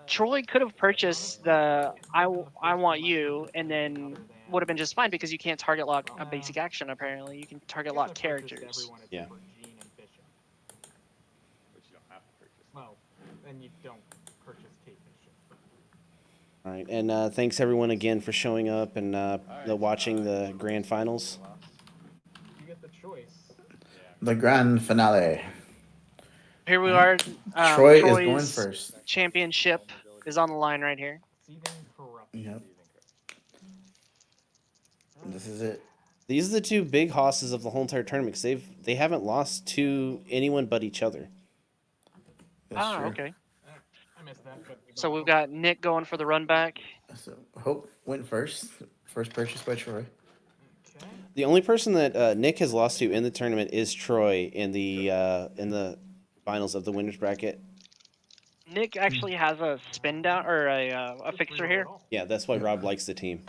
Troy could have purchased the I want you, and then would have been just fine because you can't target lock a basic action. Apparently, you can target lock characters. Yeah. For Gene and Bishop. Which you don't have to purchase. Well, then you don't purchase Kate Bishop. But... All right, and thanks everyone again for showing up and watching the grand finals. You get the choice. The grand finale. Here we are. Troy is Troy's going first. championship is on the line right here. Seething corruption. Yep. This is it. These are the two big hosses of the whole entire tournament because they haven't lost to anyone but each other. That's true. Okay. I missed that. But So we've got Nick going for the run back. So Hope went first. First purchase by Troy. Okay. The only person that Nick has lost to in the tournament is Troy in the finals of the winners bracket. Nick actually has a spin down or a fixer here. Yeah, that's why Rob likes the team.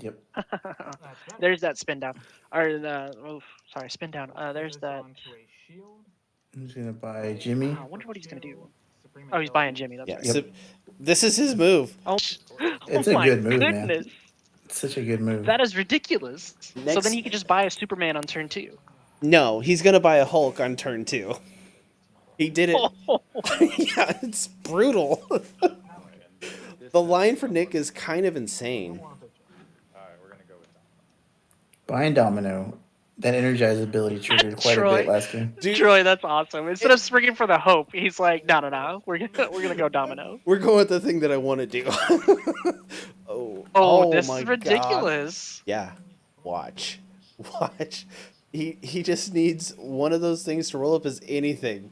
Yep. There's that spin down. Or sorry, spin down. There's that. I'm just gonna buy Jimmy. I wonder what he's gonna do. Oh, he's buying Jimmy. That's Yeah, right. so this is his move. Oh, It's oh a my good move, goodness. man. It's such a good move. That is ridiculous. So Next- then he could just buy a Superman on turn 2. No, he's gonna buy a Hulk on turn 2. He did it. Yeah, it's brutal. The line for Nick is kind of insane. Alright, we're gonna go with that. Buying Domino. That energized ability triggered quite a Troy. bit last game. Dude, Troy, that's awesome. Instead of springing for the hope, he's like, no. We're gonna go domino. we're going with the thing that I want to do. Oh, this my is God. ridiculous. Yeah, watch. He just needs one of those things to roll up as anything.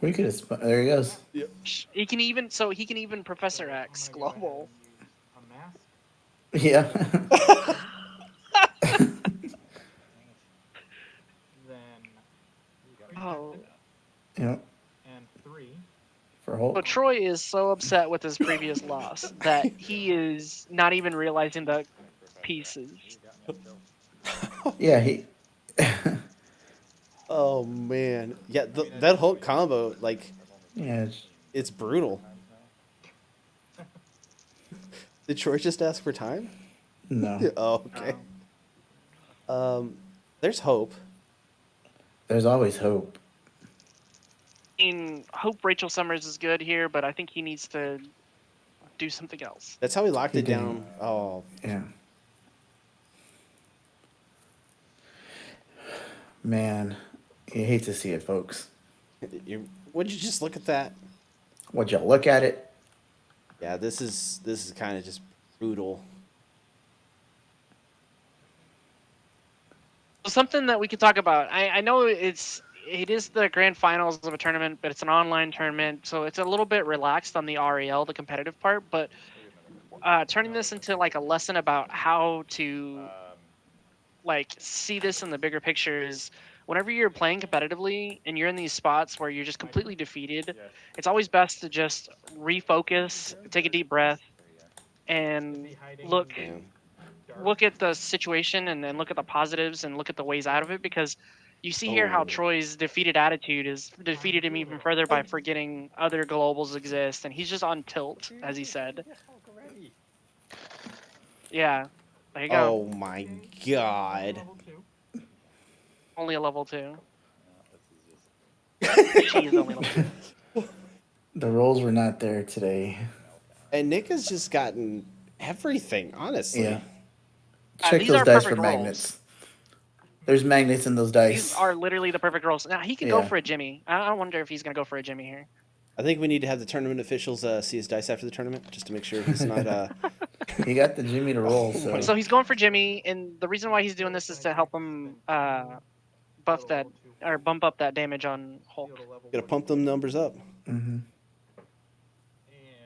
We could have. There he goes. He can even Professor X global. A mask. Yeah. Then. Oh. Yep. And 3. For Hulk. But Troy is so upset with his previous loss that he is not even realizing the pieces. Yeah, he. Oh man, yeah, that Hulk combo, like, Yeah. it's brutal. Did Troy just ask for time? No. Oh, okay. There's hope. There's always hope. I mean, hope Rachel Summers is good here, but I think he needs to do something else. That's how he locked He it did. down. Oh, Yeah. Man, you hate to see it, folks. would you just look at that? Would you look at it? Yeah, this is kind of just brutal. Something that we could talk about. I know it is the grand finals of a tournament, but it's an online tournament, so it's a little bit relaxed on the REL, the competitive part. But turning this into like a lesson about how to like see this in the bigger picture is whenever you're playing competitively and you're in these spots where you're just completely defeated, it's always best to just refocus, take a deep breath, and look at the situation and then look at the positives and look at the ways out of it, because you see here how Troy's defeated attitude has defeated him even further by forgetting other globals exist, and he's just on tilt, as he said. Yeah, there you go. Oh my God. Level 2. Only a level 2. She is only level 2. The rolls were not there today. And Nick has just gotten everything, honestly. Yeah. Check these those are dice for perfect rolls. magnets. There's magnets in those dice. These are literally the perfect rolls. Now he could go Yeah. for a Jimmy. I wonder if he's gonna go for a Jimmy here. I think we need to have the tournament officials see his dice after the tournament, just to make sure he's not. He got the Jimmy to roll, so. So he's going for Jimmy, and the reason why he's doing this is to help him buff that or bump up that damage on Hulk. Gotta pump them numbers up. Mhm.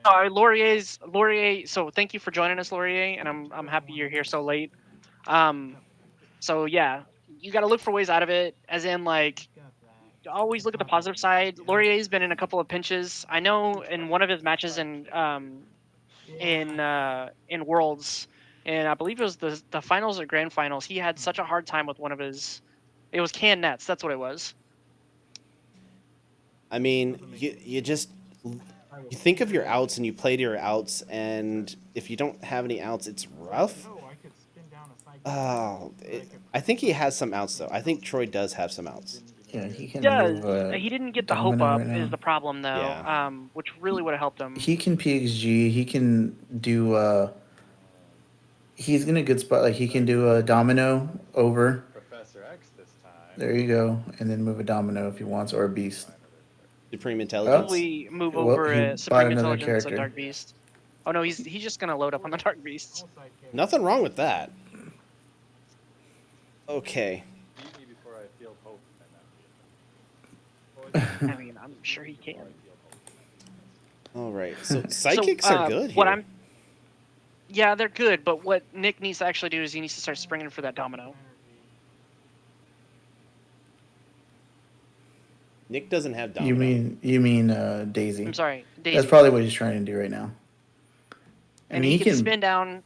Laurier. So thank you for joining us, Laurier, and I'm happy you're here so late. So yeah, you got to look for ways out of it, as in like always look at the positive side. Laurier's been in a couple of pinches. I know in one of his matches in Worlds, and I believe it was the finals or grand finals, he had such a hard time with one of his. It was canned nets. That's what it was. I mean, you just I will You think of your spin outs and you play to your outs, and if you don't have any outs, it's rough. Oh, I could spin down a side. Oh, But I could I think he has some outs though. I think Troy does have some outs. Yeah, he can Does move he didn't get the hope domino up right is now. the problem though, Yeah. which really would have helped him. He can PXG. He can do. He's in a good spot. Like he can do a domino over. Professor X this time. There you go, and then move a domino if he wants, or a beast. Buy another character. Supreme Oh, Intelligence. Probably move well, over he a bought Supreme another Intelligence, a character. Dark Beast. Oh no, he's just gonna load up on the Dark Beast. all sidekick. Nothing wrong with that. Okay. Beat me before I field hope, and I mean, I'm sure he can. All right. So sidekicks are good here. What I'm, yeah, they're good, but what Nick needs to actually do is he needs to start springing for that domino. Nick doesn't have domino. You mean Daisy? I'm sorry, Daisy. That's probably what he's trying to do right now. I And mean, he can spin down.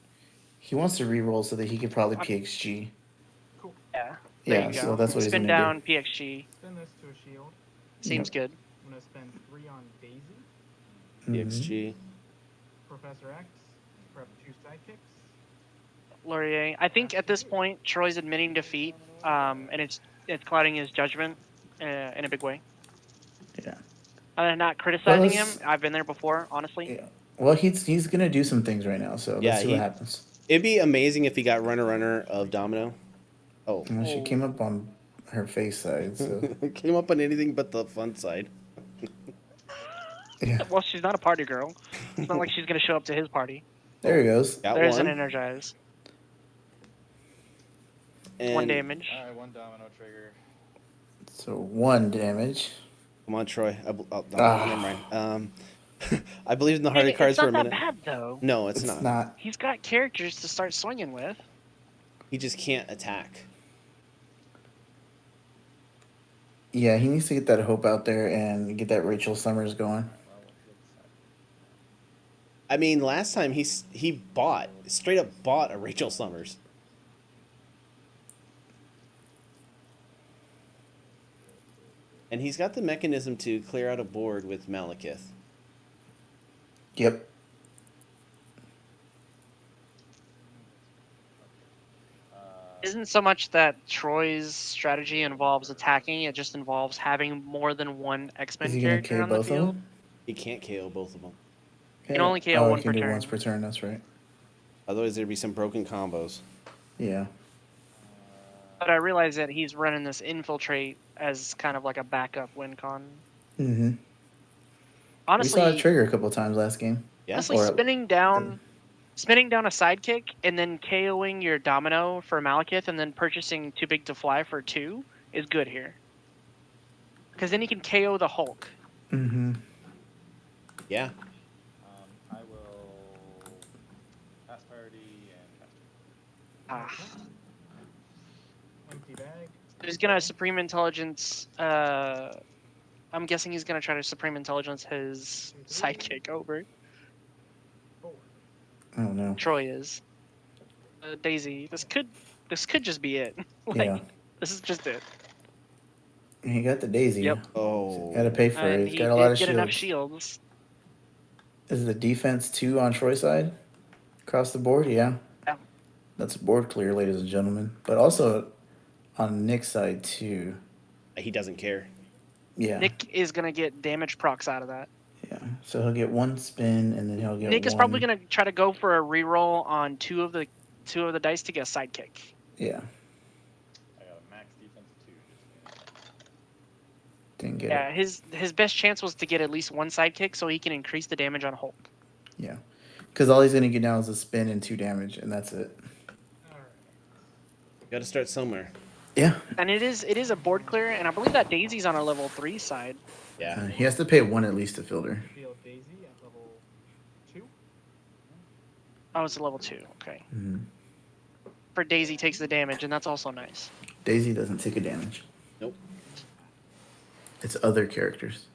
He wants to re-roll so that he could probably PXG. Cool. Yeah. There Yeah, you go. so that's what he's spin gonna down PXG. Spin this to a shield. Seems good. I'm gonna spend 3 on Daisy. do. PXG. Professor X. Prep 2 sidekicks. Laurier. I think at this point Troy's admitting defeat, and it's clouding his judgment in a big way. Yeah. I'm not criticizing Well, him. I've been there before, honestly. Yeah. Well, he's gonna do some things right now, so Yeah, let's see what happens. It'd be amazing if he got runner of domino. Oh. Well, she came up on her face side, so Came up on anything but the fun side. yeah. Well, she's not a party girl. It's not like she's gonna show up to his party. There he goes. Got There's one. an energize. And 1 damage. Alright, 1 domino trigger. So 1 damage. Come on, Troy. Never Ah. mind. I believed in the hardy cards It's for a not minute. that bad though. No, it's, It's not. not. He's got characters to start swinging with. He just can't attack. Yeah, he needs to get that hope out there and get that Rachel Summers going. I mean, last time he straight up bought a Rachel Summers. And he's got the mechanism to clear out a board with Malekith. Yep. Isn't so much that Troy's strategy involves attacking; it just involves having more than one Is X-Men he gonna character KO on the both of field. them? He can't KO both of them. can only KO one he can per do turn. once per turn. That's right. Otherwise, there'd be some broken combos. Yeah. But I realize that he's running this infiltrate as kind of like a backup win con. Mm-hmm. Honestly, we saw it trigger a couple times last game. Yeah. honestly, Or- spinning down a sidekick and then KOing your domino for Malekith and then purchasing Too Big to Fly for 2 is good here. Because then he can KO the Hulk. Mm-hmm. Yeah. I will pass priority and cast. Ah. Empty bag. He's gonna Supreme Intelligence. I'm guessing he's gonna try to Supreme Intelligence his sidekick over. 4. I don't know. Troy is. Daisy. This could just be it. Like, Yeah. this is just it. He got the Daisy. Yep. Oh. Got to pay for And it. He's he got a lot did of get enough shields. shields. Is the defense 2 on Troy's side? Across the board? Yeah. Yeah. That's a board clear, ladies and gentlemen. But also on Nick's side, too. He doesn't care. Yeah. Nick is gonna get damage procs out of that. Yeah. So he'll get 1 spin, and then he'll get Nick is one- probably gonna try to go for a reroll on two of the dice to get a sidekick. Yeah. I got a max defense 2. Didn't get Yeah, it. his best chance was to get at least one sidekick so he can increase the damage on Hulk. Yeah. Because all he's going to get now is a spin and 2 damage, and that's it. Alright. Got to start somewhere. Yeah. And it is a board clear, and I believe that Daisy's on a level 3 side. Yeah. He has to pay 1 at least to fielder. Field Daisy at level 2. Oh, it's a level 2. Okay. Mm-hmm. For Daisy takes the damage, and that's also nice. Daisy doesn't take a damage. Nope. It's other characters.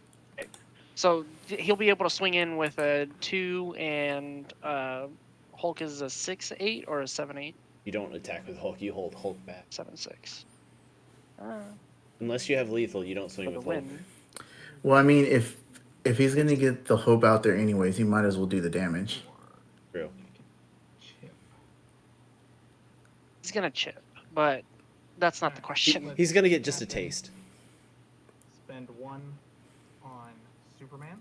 So he'll be able to swing in with a 2, and Hulk is a 6/8 or a 7/8, You don't attack with Hulk. You hold Hulk back. 7/6. Unless you have lethal, you don't swing For the with Hulk. win. Well, I mean, if If he's gonna get the hope out there anyways, he might as well do the damage. True. Chip. He's gonna chip, but that's not the Alright, question. He's gonna get just a Captain, taste. Spend 1 on Superman.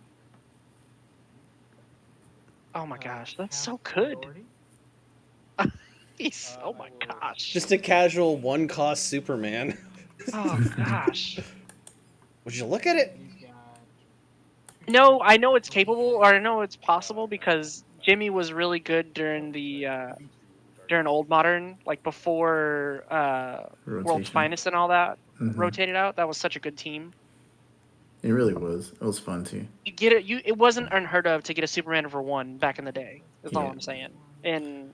Oh my gosh, that's Cast so good. Authority. He's. Oh I my will- gosh. Just a casual 1-cost Superman. Oh gosh. Would you look at it? He's got No, I know it's capable, or I know it's possible because Jimmy was really good during the during old modern, like before World's Rotation. Finest and all that Mhm. rotated out. That was such a good team. It really was. It was fun too. You get it. It wasn't unheard of to get a Superman for 1 back in the day. That's all Yeah. I'm saying. In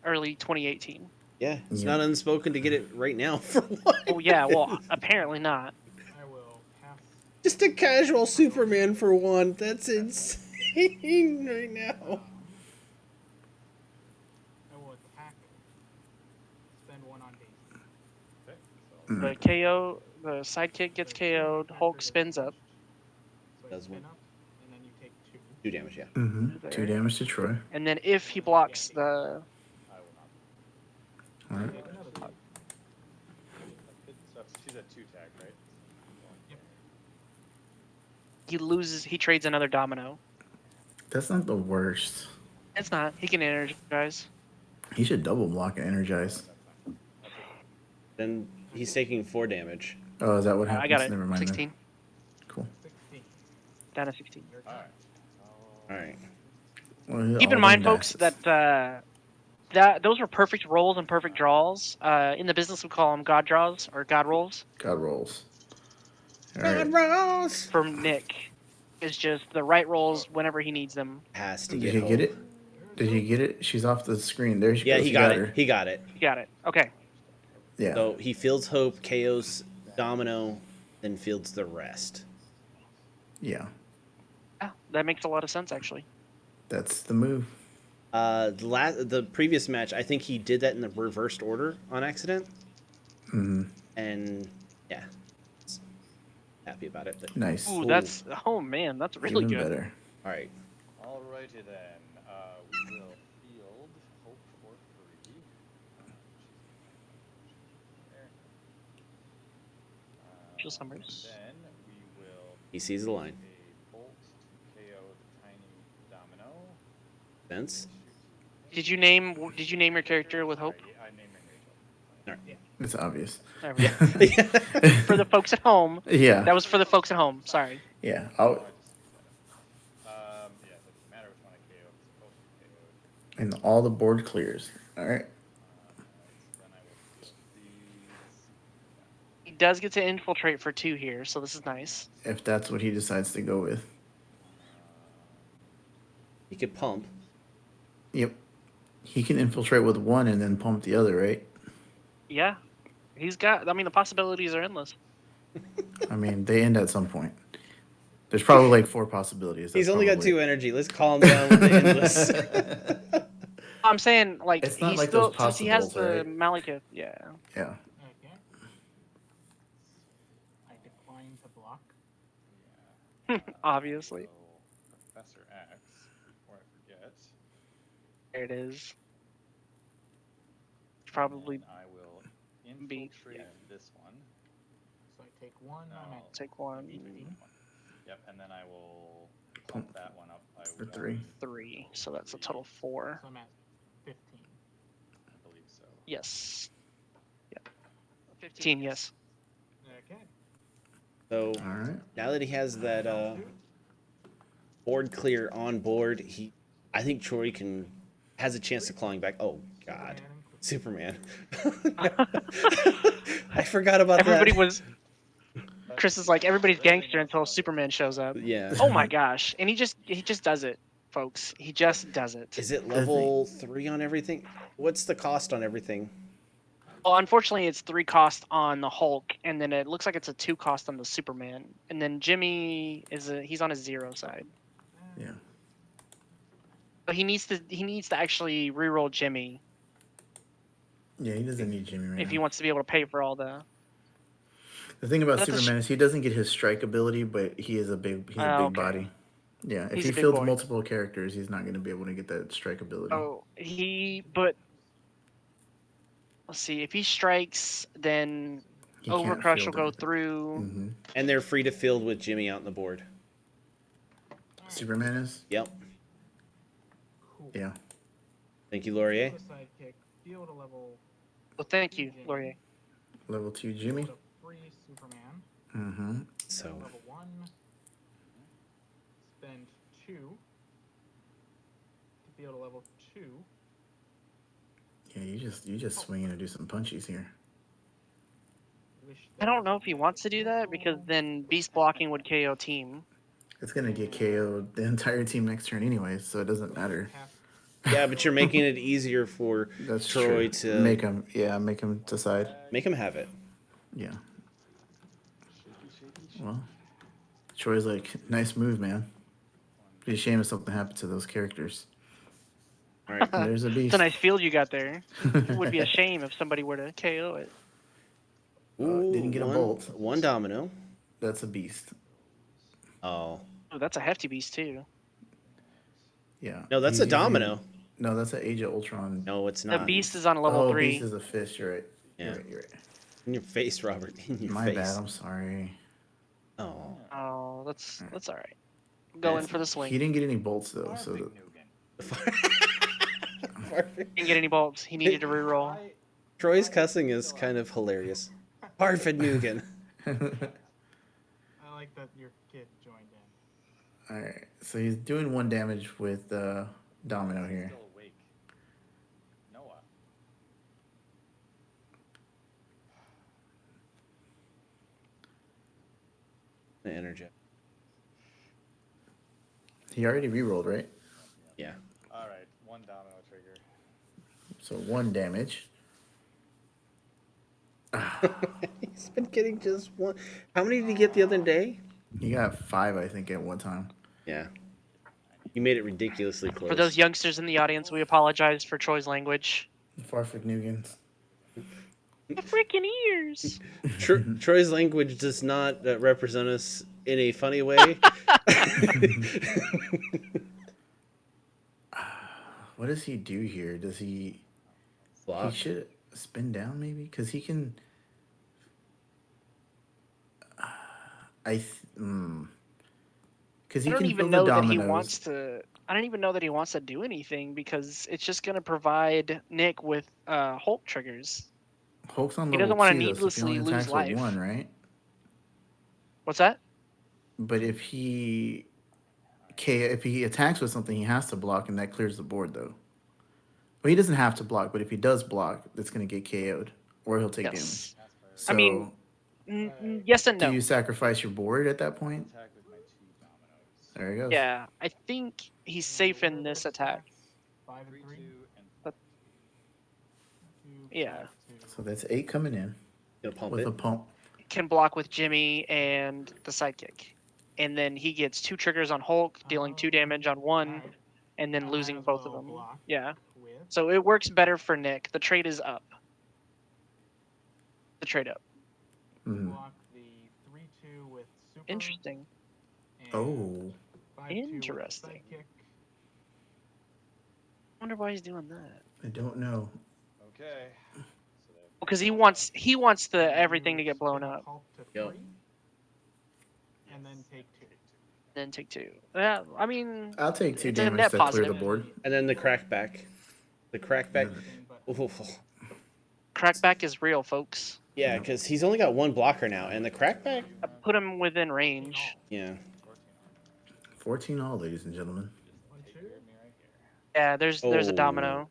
early 2018. Yeah, it's Yeah. not unspoken to get it right now for one. Oh yeah, well apparently not. I will pass. Just a casual Superman for 1. That's insane right now. I will attack. Spend 1 on Daisy. Okay, so Mm. The KO, the sidekick gets KO'd. Hulk spins up. So Does I spin one. up, and then you take 2. 2 damage, yeah. Mm-hmm. 2 damage to Troy. And then if he blocks the, I will not. All right. Take another 2. She's at 2 tag, right? he trades another domino. That's not the worst. It's not. He can energize. He should double block and energize. Then he's taking 4 damage. Oh, is that what happens? I got it. Never mind. 16. Then. Cool. 16. Down to 16. Your turn. Alright. Alright. Well, Keep all in mind, them folks, dice. that those were perfect rolls and perfect draws. In the business, we call them God draws or God rolls. God rolls. All God right. rolls! From Nick, is just the right rolls whenever he needs them. Has to Did get he hope. get it? Did he get it? She's off the screen. There she Yeah, goes. he You got it. her. He got it. You got it. Okay. Yeah. So he fields hope, KOs domino, then fields the rest. Yeah. Yeah, that makes a lot of sense actually. That's the move. The previous match, I think he did that in the reversed order on accident, Mm-hmm. and yeah, happy about it. But, Nice. Ooh, that's man, that's really Even good. better. all right. Alrighty then. We will field Hope for 3. There. Chill Summers. Then we will He sees the line. a bolt to KO the tiny domino. Sense. Did you name your character with hope? Sorry, I named him Rachel. It's obvious. There we go. For the folks at home. Yeah. That was for the folks at home. Sorry. Yeah. Oh, I'll, I just screwed that up. Yeah, it doesn't matter which one I KO. It's supposed to be KO'd. and all the board clears. All right. So then I will field these. He does get to infiltrate for 2 here, so this is nice. If that's what he decides to go with. He could pump. Yep. He can infiltrate with 1 and then pump the other, right? Yeah. The possibilities are endless. I mean, they end at some point. There's probably like 4 possibilities. He's That's only got probably- 2 energy. Let's calm down with the endless. I'm saying, like, It's not he's like still, those since he has possibles, the right? Malekith, yeah. Yeah. Okay. I decline to block. Obviously. So, Professor X, before I forget. There it is. Probably And I will be- infiltrate yeah. this one. So I take 1. No. I'm at take 1, 18. Yep, and then I will Pump pump that one up by for 1. 3. 3. So that's a total 4. So I'm at 15. I believe so. Yes. Yep. 15, yes. Okay. So All right. now that he has that board clear on board, I think Troy has a chance to clawing back. Oh God, Superman! I forgot about Everybody that. was. Chris is like, everybody's gangster until Superman shows up. Yeah. Oh my gosh. And he just does it, folks. He just does it. Is it level 3 on everything? What's the cost on everything? Well, unfortunately, it's 3 cost on the Hulk, and then it looks like it's a 2 cost on the Superman. And then Jimmy he's on his 0 side. Yeah. But he needs to actually reroll Jimmy Yeah, he doesn't need Jimmy right if now. he wants to be able to pay for all the. The thing about That's a Superman is he doesn't get his strike ability, but he's a big Okay. body. Yeah, if He's he a big fields boy. multiple characters, he's not going to be able to get that strike ability. Oh, but let's see. If he strikes, then He can't Overcrush will field go it. through. Hmm. And they're free to field with Jimmy out on the board. Superman is? Yep. Cool. Yeah. Thank you, Laurier. Field a sidekick. Field a level. Well, thank two you, Jimmy, Laurier. Level 2 Jimmy. Field a free Superman. Mm-hmm. So Level 1. Spend 2 to field a level 2. Yeah, you just swing in and do some punchies here. Wish I there don't was know a if he wants to do that because missile. then beast blocking would KO team. It's going to get KO'd the entire team next turn anyway, so it doesn't matter. yeah, but you're making it easier for That's Troy true. to Make him decide. make him have it. Yeah. Shaky, shaky, shaky. Well, Troy's like, nice move, man. Be a shame if something happened to those characters. All right. And there's a beast. It's a nice field you got there. It would be a shame if somebody were to KO it. Didn't get a one, bolt. One domino. That's a beast. Oh. Oh, that's a hefty beast too. Yeah. No, that's He's a domino. No, that's an Age of Ultron. No, it's The not. beast is on level 3. Beast is a fist. You're right. Yeah. You're right. You're right. In your face, Robert. In your My face. bad. I'm sorry. Oh. Oh, that's all right. Go in for the He swing. didn't get any bolts though, so Perfect the, Nugan. Didn't get any bolts. He needed to reroll. Troy's cussing is kind of hilarious. Harford Nugan. I like that your kid joined in. all right. So he's doing 1 damage with Domino here. Still awake. Noah. Energy. He already rerolled, right? Yeah. All right, 1 domino trigger. So 1 damage. He's been getting just one. How many did he get the other day? He got 5, I think, at one time. Yeah. You made it ridiculously close. For those youngsters in the audience, we apologize for Troy's language. Farfig Nugans. The freaking ears. Troy's language does not represent us in a funny way. What does he do here? Does he? Block. He should spin down maybe because he can. Because I he don't can even fill know the that he dominoes. wants to. I don't even know that he wants to do anything because it's just going to provide Nick with Hulk triggers. Hulk's on He level doesn't wanna 2 though, so he only needlessly lose attacks life. with 1, right? What's that? But if he attacks with something, he has to block, and that clears the board though. Well, he doesn't have to block, but if he does block, that's going to get KO'd, or he'll take damage. Yes. So, I mean, yes and do no. you sacrifice your board at that point? Attack with my 2 dominoes. There he goes. Yeah, I think he's safe in this attack. 5 3, and 3. 2, and But- 2, Yeah. 5, 2. So that's 8 coming in Gonna pump with it. a pump. Can block with Jimmy and the sidekick. And then he gets 2 triggers on Hulk, dealing 2 damage on one, Alright. and then I losing as both of well them. block Yeah. with So it works better for Nick. The trade is up. The trade up. Mhm. block the 3-2 with super. Interesting. and Oh, 5-2 with Interesting. sidekick. I wonder why he's doing that. I don't know. okay. So that Because he wants the everything to get blown Spin up. Hulk to Yep. 3, and then take 2. Then take 2. Yeah, I mean, I'll take 2 It's a damage net to clear the positive. board. And then the crackback. The crackback. Everything but Oof. crackback is real, folks. Yeah, because he's only got 1 blocker now, and the crackback. I put him within range. Yeah. 14 all, ladies and gentlemen. 1, take 2. care of me right here. Yeah, there's a Oh. domino.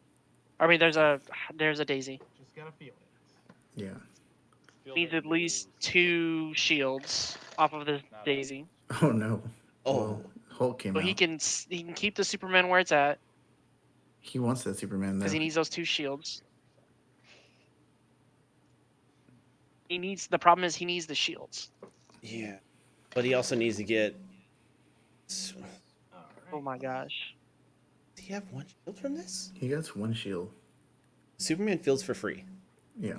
I mean, there's a daisy. Just gotta feel it. Yeah. Feel Needs that at least move. 2 shields off of this Not a- daisy, Oh no. Oh. Well, Hulk came so out. he can keep the Superman where it's at He wants that Superman though. because he needs those 2 shields. The problem is he needs the shields. Yeah. But he also needs to get. Alright. Oh my gosh. Does he have 1 shield from this? He gets 1 shield. Superman fields for free. Yeah.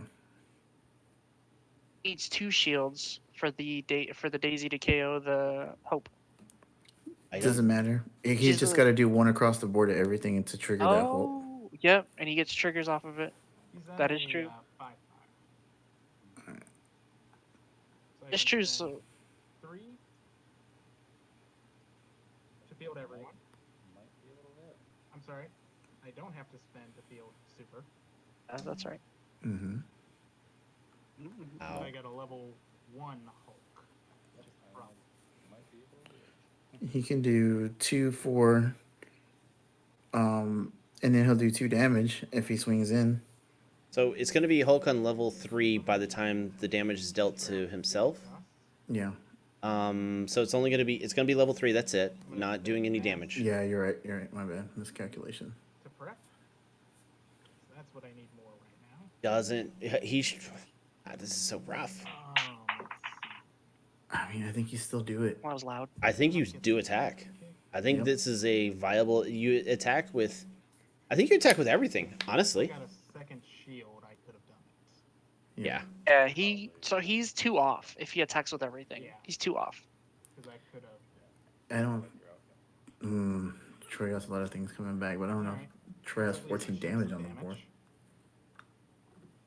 Needs 2 shields for the Daisy to KO the Hope. I It don't. doesn't matter. He's She's just a- got to do one across the board of everything and to trigger that whole. Oh, yep, and he gets triggers off of it. He's on That is a, true. 5/5. So I It's can true. spend So 3 to field everyone. Might be a little bit. I'm sorry. I don't have to spend to field super. that's right. Mm-hmm. But Ow. I got a level 1 Hulk. Which is I problem. might be able to do it. He can do 2, 4, and then he'll do 2 damage if he swings in. So it's going to be Hulk on level 3 by the time the damage is dealt to himself. Yeah. So it's only going to be level 3. That's it. Not doing any damage. Yeah, you're right. You're right. My bad. Miscalculation. To prep. So that's what I need more right now. Doesn't this is so rough. Let's see. I mean, I think you still do it. That was loud. I think you do attack. I think Yep. this is a viable. You attack with. I think you attack with everything. If I Honestly. got a second shield, I could have done it. Yeah. Yeah, he's 2 off if he attacks with everything. Yeah. He's 2 off. Because I could have. I don't. You're okay. Troy has a lot of things coming back, but I don't know. Alright. Troy has At least 14 I shoot damage some on the board. damage.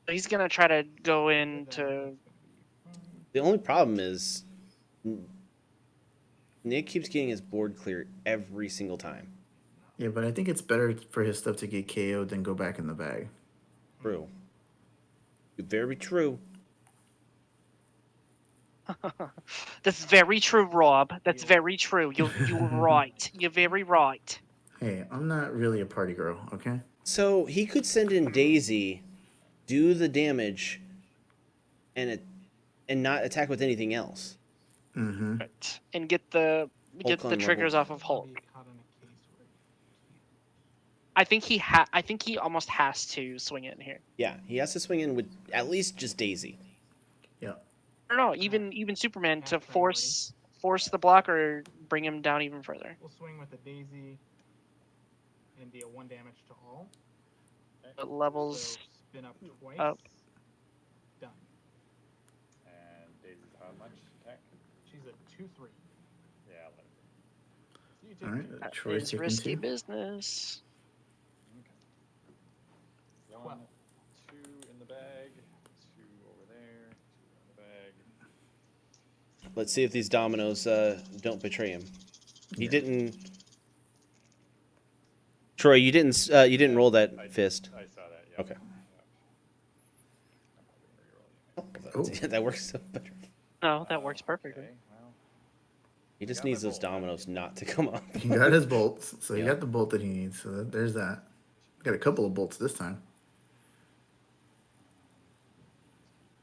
So he's gonna try to go Then into. that's gonna be fine. The only problem is Nick keeps getting his board clear every single time. Yeah, but I think it's better for his stuff to get KO'd than go back in the bag. True. Very true. That's very true, Rob. That's Yeah. very true. You're right. You're very right. Hey, I'm not really a party girl, okay? So he could send in Daisy, do the damage, and not attack with anything else. Mm-hmm. Right. And get the Hulk on triggers level. off of Hulk. Be caught in a case where I think he almost has to swing it in here. Yeah, he has to swing in with at least just Daisy. Yeah. I don't know, even Superman to Half priority. force the block or bring him down even further. We'll swing with the Daisy and deal 1 damage to all. But levels So spin up twice. up. Done. And Daisy's how much attack? She's a 2/3. Yeah, let it So you take All right. 2. That Troy's is taking risky 2. business. be. 12. 2 in the bag. 2 over there. 2 in the bag. Let's see if these dominoes don't betray him. He Yeah. didn't. Troy, you didn't roll that fist. I saw that. Yep. Okay. I'm probably gonna reroll it. Oh, that works so better. No, that works perfectly. Okay, well, He just got my needs those bolt, haven't dominoes you? not to come up. He got his bolts, so he Yeah. got the bolt that he needs. So there's that. Got a couple of bolts this time.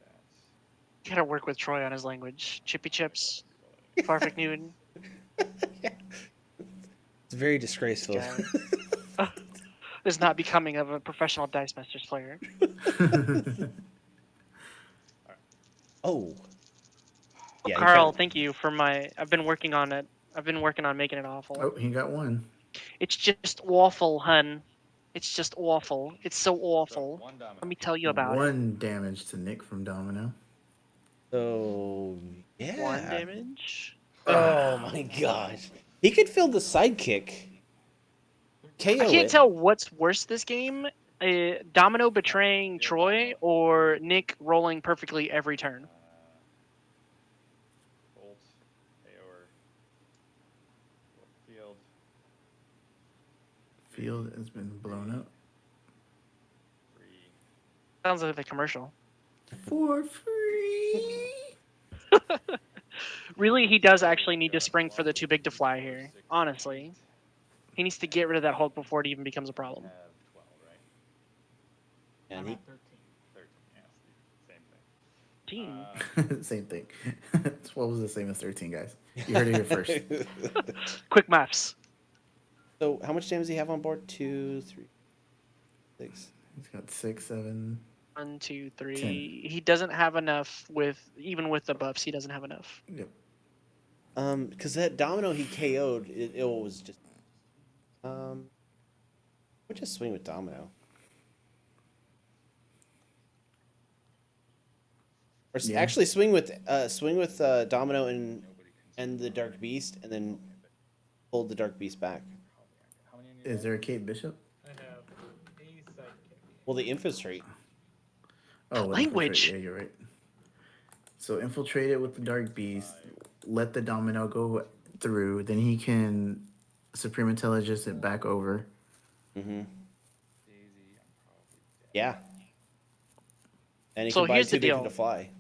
that's You gotta work with Troy on his language. Chippy chips, Farfik Newton. It's very disgraceful. Yeah. Is not becoming of a professional Dice Masters player. Oh. Yeah, he Carl, kinda- thank you for my. I've been working on it. I've been working on making it awful. Oh, he got 1. It's just awful, hun. It's just awful. It's so so awful. 1 domino. Let me tell you about it. 1 damage to Nick from Domino. So yeah. 1 damage. Oh my gosh. He could fill the sidekick. KO I can't it. tell what's worse this game: Domino betraying Troy or Nick rolling perfectly every turn. Bolt. Aor. Field. Field has been blown up. 3. Sounds like a commercial. For free. Really, he does actually need to spring for the too big to fly here. Honestly, he needs to get rid of that Hulk before it even becomes a problem. Have 12, right? And I'm he, at 13. 13. Yeah, same thing. Same thing. 12 was the same as 13, guys. You heard it here first. Quick maths. So how much damage does he have on board? 2, 3, 6. He's got 6, 7. 1, 2, 3. He doesn't have enough even with the buffs. He doesn't have enough. Yep. Because that domino he KO'd, it was just. We'll just swing with domino. Or Yeah. actually swing with Domino and the Dark Beast, and then hold the Dark Beast back. How many on your Is deck? there a Cape Bishop? I have a sidekick. Well, the infiltrate. Oh, with Language. infiltrate. Yeah, you're right. So infiltrate it with the Dark Beast. Let the Domino go through. Then he can Supreme Intelligence it back over. Mm-hmm. Daisy, I'm probably dead. Yeah. And he So can buy here's the 2 bacon deal. to fly.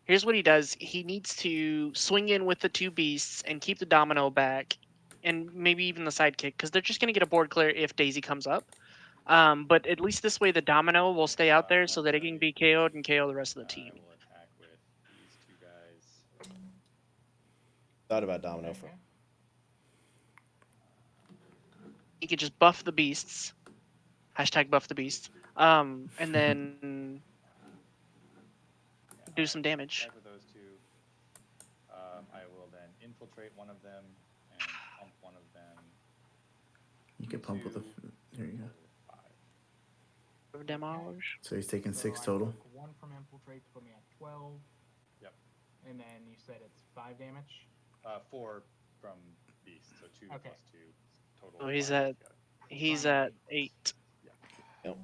Here's what he does. He needs to swing in with the 2 beasts and keep the Domino back, and maybe even the sidekick, because they're just gonna get a board clear if Daisy comes up. But at least this way the Domino will stay out there so that it can be KO'd and KO the rest of the team. I will attack with these 2 guys. Thought about Domino for. Okay. He could just buff the beasts. Hashtag buff the beasts. And then Yeah, do alright, some damage. attack with those 2. I will then infiltrate one of them and pump one of them. You can pump with the. 2, There you go. total of 5. Damage. So he's taking So 6 I total. took 1 from infiltrate to put me at 12. Yep. And then you said it's 5 damage. 4 from beast, so 2 Okay. plus 2 total. So he's 5 at altogether. he's Fine. at 8. Yep.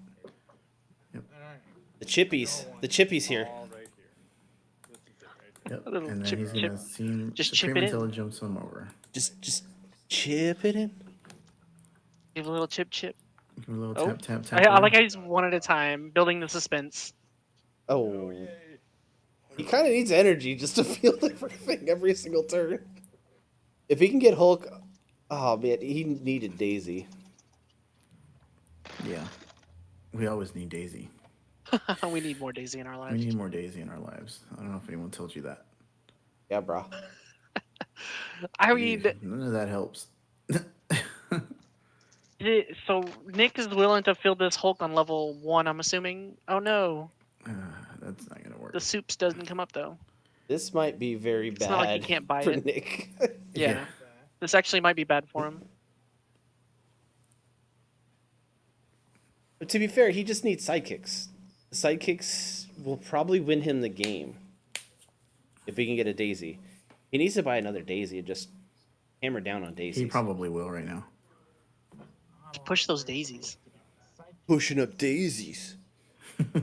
Alright. The chippies. The chippies here. All right here. This is it right there. Yep. A little And then chip- he's chip- gonna see just chip Supreme it in. Intelligence him over. Just chip it in. Give a little chip. Give him a little Oh, tap tap tap. I there. like how he's one at a time, building the suspense. Oh. Yay. He kind of needs energy just to feel everything every single turn. If he can get Hulk, oh man, he needed Daisy. Yeah. We always need Daisy. We need more Daisy in our We lives. need more Daisy in our lives. I don't know if anyone told you that. Yeah, brah. I mean, None of that helps. so Nick is willing to fill this Hulk on level 1, I'm assuming. Oh no, That's not gonna work. the soups doesn't come up though. This might be very It's not like he bad can't buy for it. Nick. Yeah, this actually might be bad for him. But to be fair, he just needs sidekicks. Sidekicks will probably win him the game if he can get a Daisy. He needs to buy another Daisy and just hammer down on Daisies. He probably will right now. Push those daisies. pushing up daisies. Feel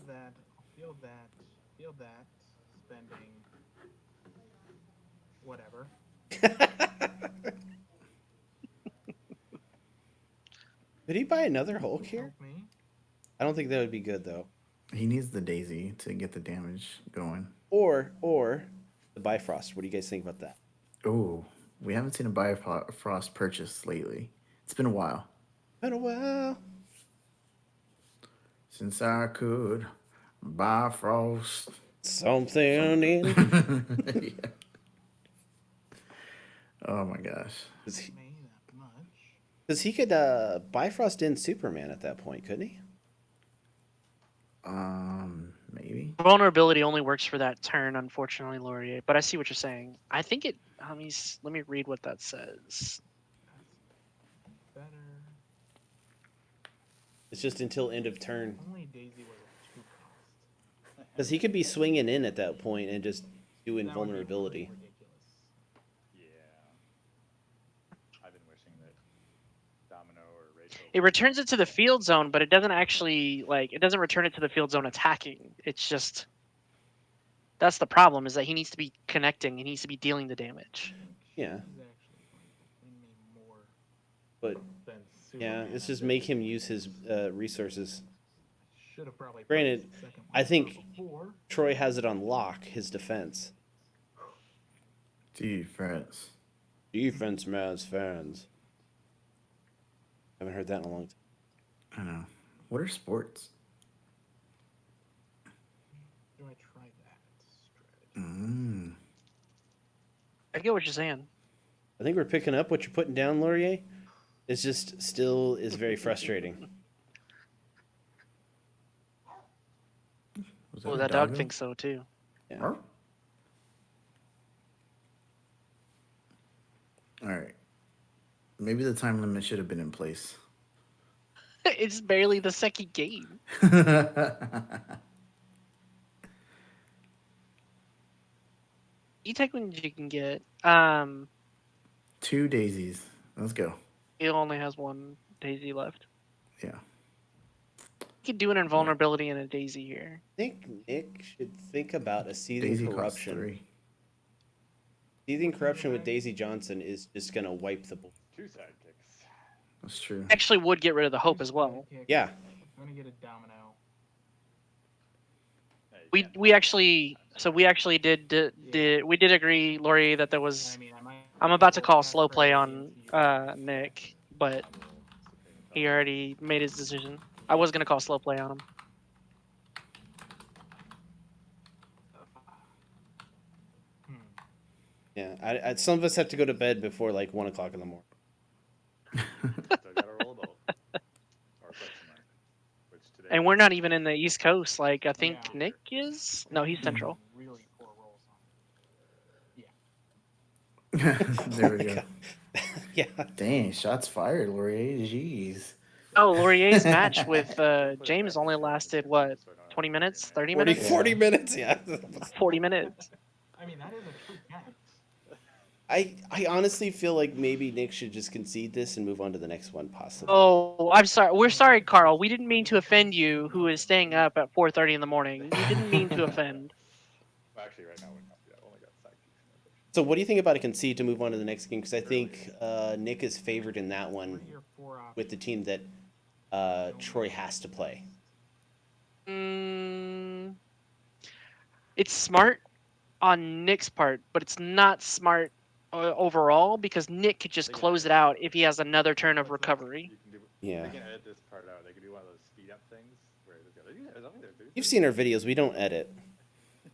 that. Feel that. Feel that. Spending. Whatever. Could he buy another Hulk here? Help me. I don't think that would be good though. He needs the Daisy to get the damage going. Or the Bifrost. What do you guys think about that? Oh, we haven't seen a Bifrost purchase lately. It's been a while Been a while. since I could Bifrost. Something in. Yeah. Oh my gosh. Because Me that much. he could Bifrost in Superman at that point, couldn't he? Maybe. Vulnerability only works for that turn, unfortunately, Laurier. But I see what you're saying. I think it. Let me read what that says. That's better. It's just until end of turn. Only Daisy was at 2 cost. Because he could be swinging in at that point and just do That would be invulnerability. ridiculous. Yeah. I've been wishing that Domino or Rachel. It returns it to the field zone, but it doesn't actually it doesn't return it to the field zone attacking. It's just that's the problem, is that he needs to be connecting. He needs to be dealing the damage. Yeah. She's actually going to win me more But than yeah, Superman it's at just this make him point. use his resources. Should have probably. Granted, purchased the second I one think before. Troy has it on lock, his defense. Defense. Defense man's fans. Haven't heard that in a long time. I know. What are sports? Do I try that strategy? I get what you're saying. I think we're picking up what you're putting down, Laurier. It's just still is very frustrating. Was Oh, a that dog doggo? thinks so too. Yeah. All right. Maybe the time limit should have been in place. It's barely the second game. You take what you can get. 2 daisies. Let's go. He only has one daisy left. Yeah. You could do an invulnerability and a daisy here. I think Nick should think about a seething Daisy costs corruption. 3. Seething corruption with Daisy Johnson is just gonna wipe the board. 2 sidekicks. That's true. Actually, would get rid of the hope as well. Yeah. I'm gonna get a domino. Yeah, you We can't we have actually we actually did agree, Lori, that there was. I mean, I might I'm about to go call fast slow for play a on into you. Nick, but double flipping he double. already made his decision. I was gonna call slow play on him. Hmm. Yeah. Some of us have to go to bed before like 1 o'clock in the morning. Still gotta roll a boat. Or question mark. Which today And we're not even in the East Coast. Like I think Yeah. Nick is. No, he's Central. Really poor rolls on it. There Oh we my go. God. Yeah. Dang, shots fired, Laurier. Jeez. Oh, Laurier's match with Put it James back only in the lasted chat what? so I don't have 20 to minutes? look in 30 there. 40, minutes? 40 minutes. Yeah. 40 minutes. I mean, that is a true fact. I honestly feel like maybe Nick should just concede this and move on to the next one, possibly. Oh, I'm sorry. We're sorry, Carl. We didn't mean to offend you, who is staying up at 4:30 in the morning. We didn't mean to offend. Well, actually, right now we have to. I've only got sidekicks in addition. So what do you think about a concede to move on to the next game? Because I think Nick is favored in that one What are your 4 options? with the team that Troy has to play. It's smart on Nick's part, but it's not smart overall because Nick could just close it out if he has another turn of recovery. You can do. Yeah. They can edit this part out. They can do one of those speed up things where they go. You've seen our videos. We don't edit.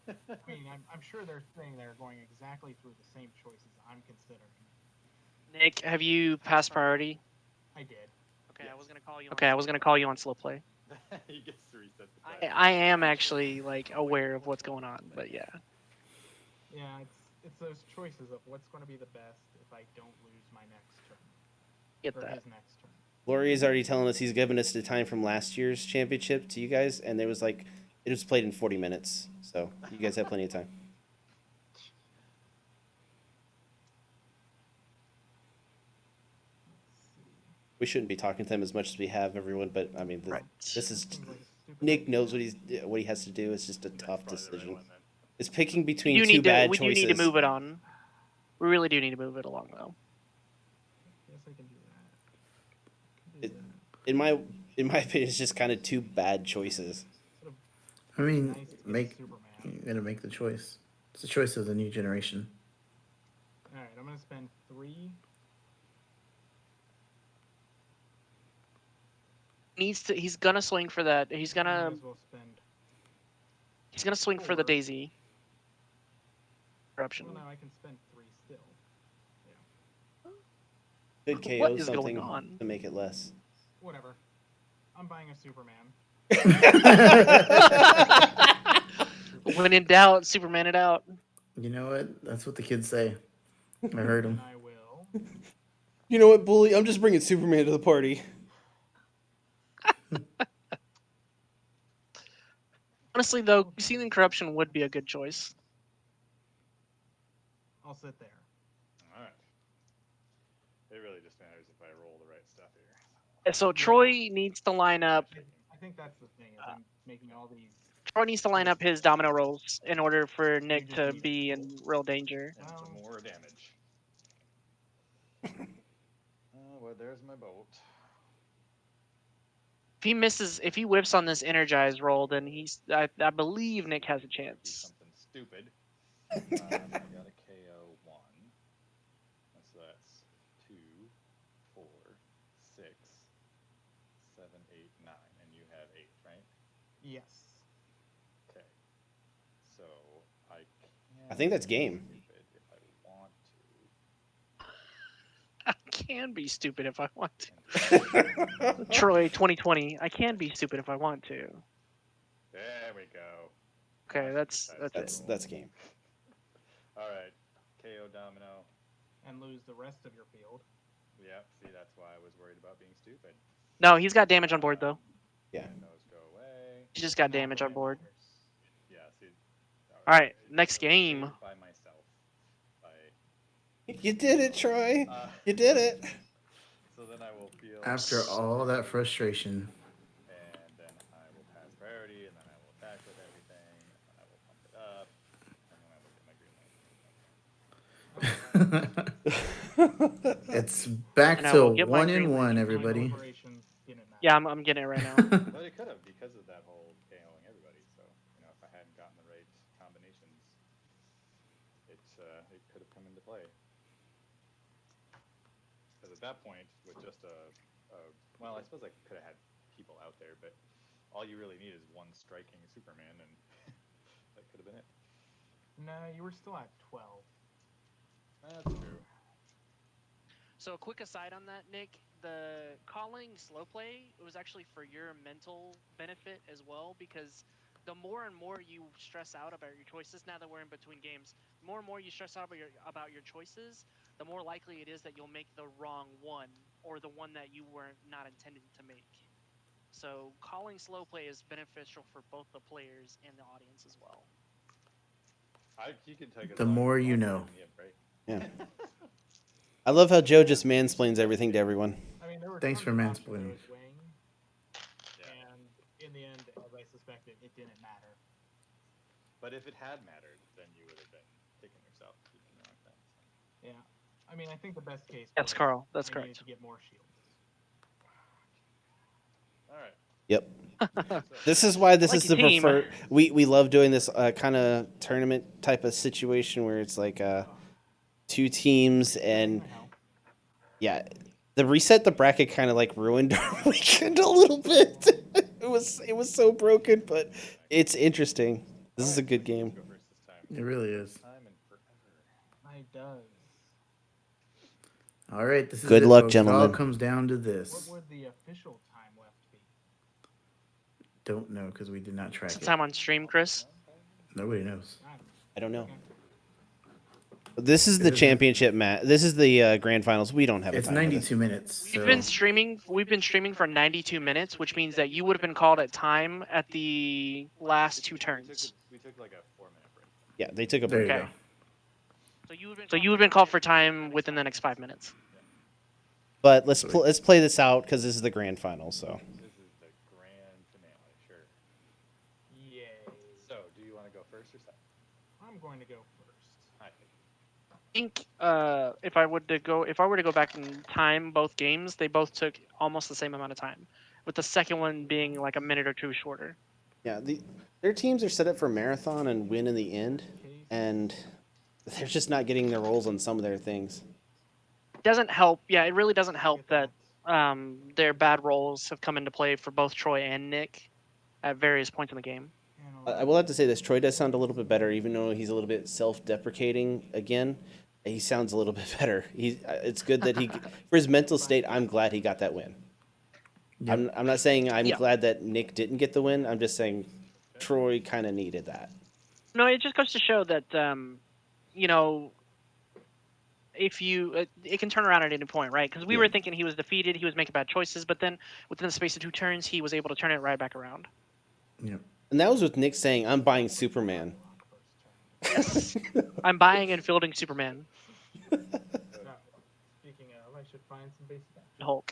I mean, I'm sure they're saying they're going exactly through the same choices I'm considering. Nick, have you passed priority? I did. Okay, Yes. I was gonna call you on slow play. He gets to reset the I am actually like aware of what's going on, but yeah. Yeah, it's those choices of what's going to be the best if I don't lose my next turn. Get Or that. his next turn. Laurie is already telling us he's given us the time from last year's championship to you guys, and it was played in 40 minutes. So you guys have plenty of time. We shouldn't be talking to him as much as we have, everyone. But I mean, this is Seems like a stupid Nick idea. knows what he has to do. It's just a tough Probably the right decision. one, then. It's picking between You two need to. bad We choices. do need to move it on. We really do need to move it along, though. Yes, I can do that. In my opinion, it's just kind of two bad choices. I mean, Nice to get make Superman. you gotta make the choice. It's the choice of the new generation. All right, I'm gonna spend 3. Needs to. He's gonna swing for that. He's Might gonna. as well spend. He's gonna swing for the 4. daisy. Corruption. Well, no, I can spend 3 still. Could KO What is something going on? to make it less. Whatever. I'm buying a Superman. When in doubt, Superman it out. You know what? That's what the kids say. I heard And them. I will. You know what, bully? I'm just bringing Superman to the party. Honestly, though, seething corruption would be a good choice. I'll sit there. All right. It really just matters if I roll the right stuff here. So Troy needs to line up. I think that's the thing. Is I'm making all these. Troy needs to line up his domino rolls in order for Nick to be in real danger. And for more damage. Well, there's my boat. If he whiffs on this energized roll, then I believe Nick has a Do chance. something stupid. I got a KO 1. So that's 2, 4, 6, 7, 8, 9. And you have 8, right? Yes. Okay. So I can. I think that's game. Stupid if I want to. I can be stupid if I want to. Troy 2020. I can be stupid if I want to. There we go. Okay, that's That's game. All right. KO domino. And lose the rest of your field. Yep. See, that's why I was worried about being stupid. No, he's got damage on board though. Yeah. And those go away. He just got Not damage on really board. matters. Yeah, see. All right, I next was game. saved by myself. By, You did it, Troy. uh, You did it. so then I will feel. After all that frustration. And then I will pass priority, and then I will attack with everything, and then I will pump it up, and then I will get my green light. It's back And I to will get my 1 and green 1, light. everybody. Deliberations didn't matter. Yeah, I'm getting it right now. But it could have, because of that whole KOing everybody. So, if I hadn't gotten the right combinations, it could have come into play. Because at that point, with just well, I suppose I could have had people out there, but all you really need is one striking Superman, and that could have been it. No, you were still at 12. That's true. So a quick aside on that, Nick, the calling slow play was actually for your mental benefit as well, because the more and more you stress out about your choices, now that we're in between games, the more and more you stress out about your choices, the more likely it is that you'll make the wrong one, or the one that you were not intended to make. So calling slow play is beneficial for both the players and the audience as well. You can take it The as long more as you want, know. right? Yeah. I love how Joe just mansplains everything to everyone. I mean, there were Thanks tons for of options I mansplaining. was weighing, Yeah. and in the end, as I suspected, it didn't matter. But if it had mattered, then you would have been kicking yourself for keeping it like that. So. Yeah. I mean, I think the best case That's was Carl. That's I needed correct. to get more shields. All right. Yep. So, This is why this Like is your the team. preferred. We love doing this kind of tournament type of situation where it's like two teams, and What the hell? yeah, the reset the bracket kind of like ruined our weekend a little bit. It was so broken, but it's interesting. This is a good game. Go first this time. It really is. Time and forever. I does. All right, this is Good it, luck, folks. It all gentlemen. comes down to What this. would the official time left be? Don't know because we did not track Some it. time on stream, Chris. Nobody knows. I don't know. Okay. This is the It isn't. championship match. This is the grand finals. We don't have a It's time for this. 92 minutes. We've So been streaming. We've been streaming for 92 minutes, which means that you would have been called at time at the last two turns. We took like a 4-minute break. Yeah, they took a there break. you Okay. go. So you would have been called for time within the next 5 minutes. But let's play this out because this is the grand final. So This is the grand finale, sure. Yay. So, do you want to go first or second? I'm going to go first. I think. I think if I were to go back in time, both games they both took almost the same amount of time, with the second one being like a minute or two shorter. yeah, their teams are set up for marathon and win in the end, Case. and they're just not getting their roles on some of their things. It doesn't help. Yeah, it really doesn't help Get that their bad roles have come into play for both Troy and Nick at various points in the game. And I will have to say this: Troy does sound a little bit better, even though he's a little bit self-deprecating. Again, he sounds a little bit better. It's good that he, for his mental state, I'm glad he got that win. Yep. I'm not saying I'm Yeah. glad that Nick didn't get the win. I'm just saying Troy kind of needed that. No, it just goes to show that you know, if you it can turn around at any point, right? Because we Yeah. were thinking he was defeated, he was making bad choices, but then within the space of two turns, he was able to turn it right back around. Yep. And that was with Nick saying, "I'm buying Superman." Yes, I'm buying and fielding Superman, So, speaking of, I should find some basic action. Hulk.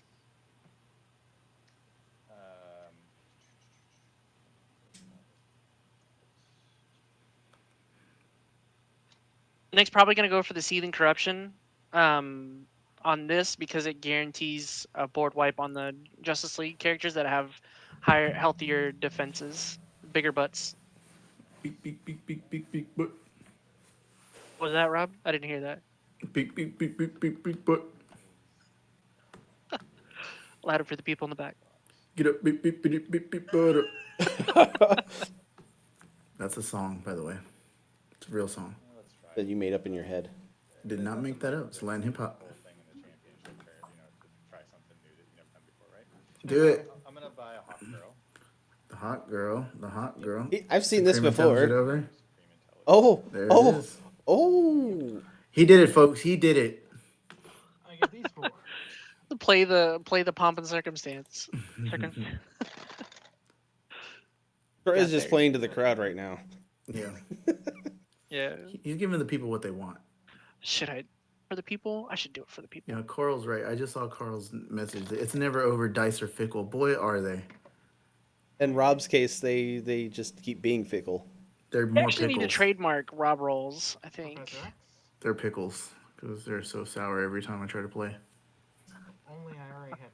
Nick's probably gonna go for the Seething Corruption on this because it guarantees a board wipe on the Justice League characters that have higher, healthier defenses, bigger butts. Beep, beep, beep, beep, beep, beep, but. Was that Rob? I didn't hear that. Beep, beep, beep, beep, beep, beep, but. Louder for the people in the back. Get up, beep, beep, beep, beep, beep, but. That's a song, by the way. It's a real song. Let's try That you made up in your head. Did not make that up. It's Latin hip hop. whole thing in the championship fair, to try something new that you've never done before, right? Do it. I'm gonna buy a hot girl. The hot girl. The hot girl. I've seen this Supreme Intelligence before. Over. Supreme Intelligence. Oh, There oh, it is. oh! He did it, folks. He did it. I get these four. The play the pomp and circumstance. Troy is Got just there. playing to the crowd right now. Yeah. Yeah. He's giving the people what they want. Should I for the people? I should do it for the people. You know, Carl's right. I just saw Carl's message. It's never over. Dice are fickle. Boy, are they. In Rob's case, they just keep being fickle. They're I more actually need to pickles. trademark Rob rolls. I think. Professor X, They're pickles because they're so sour every time I try to play. only I already had.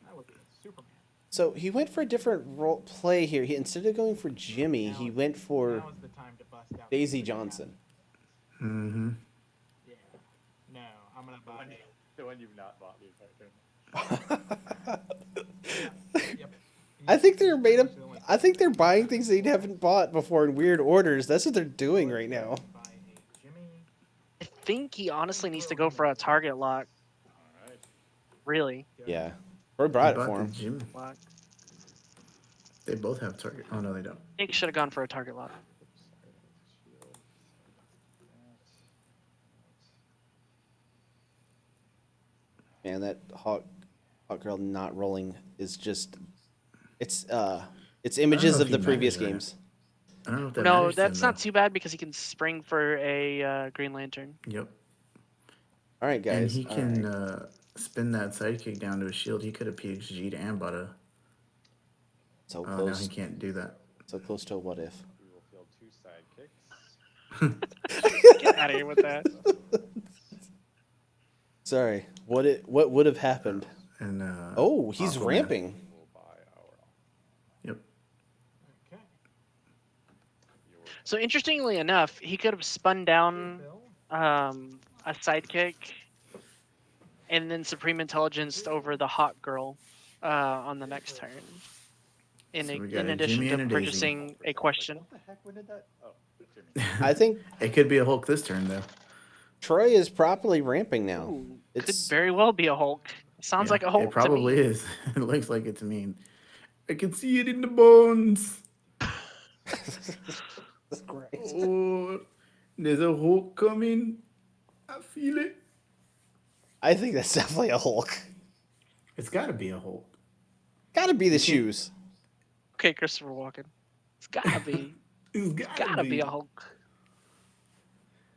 That was Superman. So he went for a different role play here. He instead of going for Jimmy, he went for Now is the time to bust out Daisy the Johnson. Mm-hmm. Yeah. No, I'm gonna buy. The one you've not bought the entire thing. Yep. I think they're made up. He's the one I think they're buying things they haven't bought before in weird orders. That's what they're doing right now. buy a Jimmy. I think he honestly needs to go for a target lock. Alright. Really, Yeah, Troy brought it for him. Jim. lock. They both have target. Oh no, they don't. Nick should have gone for a target lock. Man, that Hawk Girl not rolling is just it's images if of the he previous matters, games. I don't know if that No, matters to that's him, not too bad because he can spring for a Green Lantern. though. Yep. All right, And guys. he all can right. spin that sidekick down to a shield. He could have PXG'd and bought a. So Oh, now close. he can't do that. So close to a what if. We will field 2 sidekicks. Get out of here with that. Sorry. What would have happened? And Oh, he's Aquaman. ramping. We'll buy our Yep. Okay. So interestingly enough, he could have spun down Bill. a sidekick and then Supreme Intelligence over the Hawk Girl on the next turn. So we got In a addition Jimmy and to a Daisy. purchasing a question. What the heck? When did that? Oh, Jimmy. I think It could be a Hulk this turn though. Troy is properly ramping now. Ooh, could It's very well be a Hulk. Sounds Yeah, like a Hulk. It probably to me. is. It looks like it to me. I can see it in the bones. That's great. Oh, there's a Hulk coming. I feel it. I think that's definitely a Hulk. It's got to be a Hulk. Gotta be the shoes. Okay, Christopher Walken. It's gotta be. It's Gotta be a Hulk.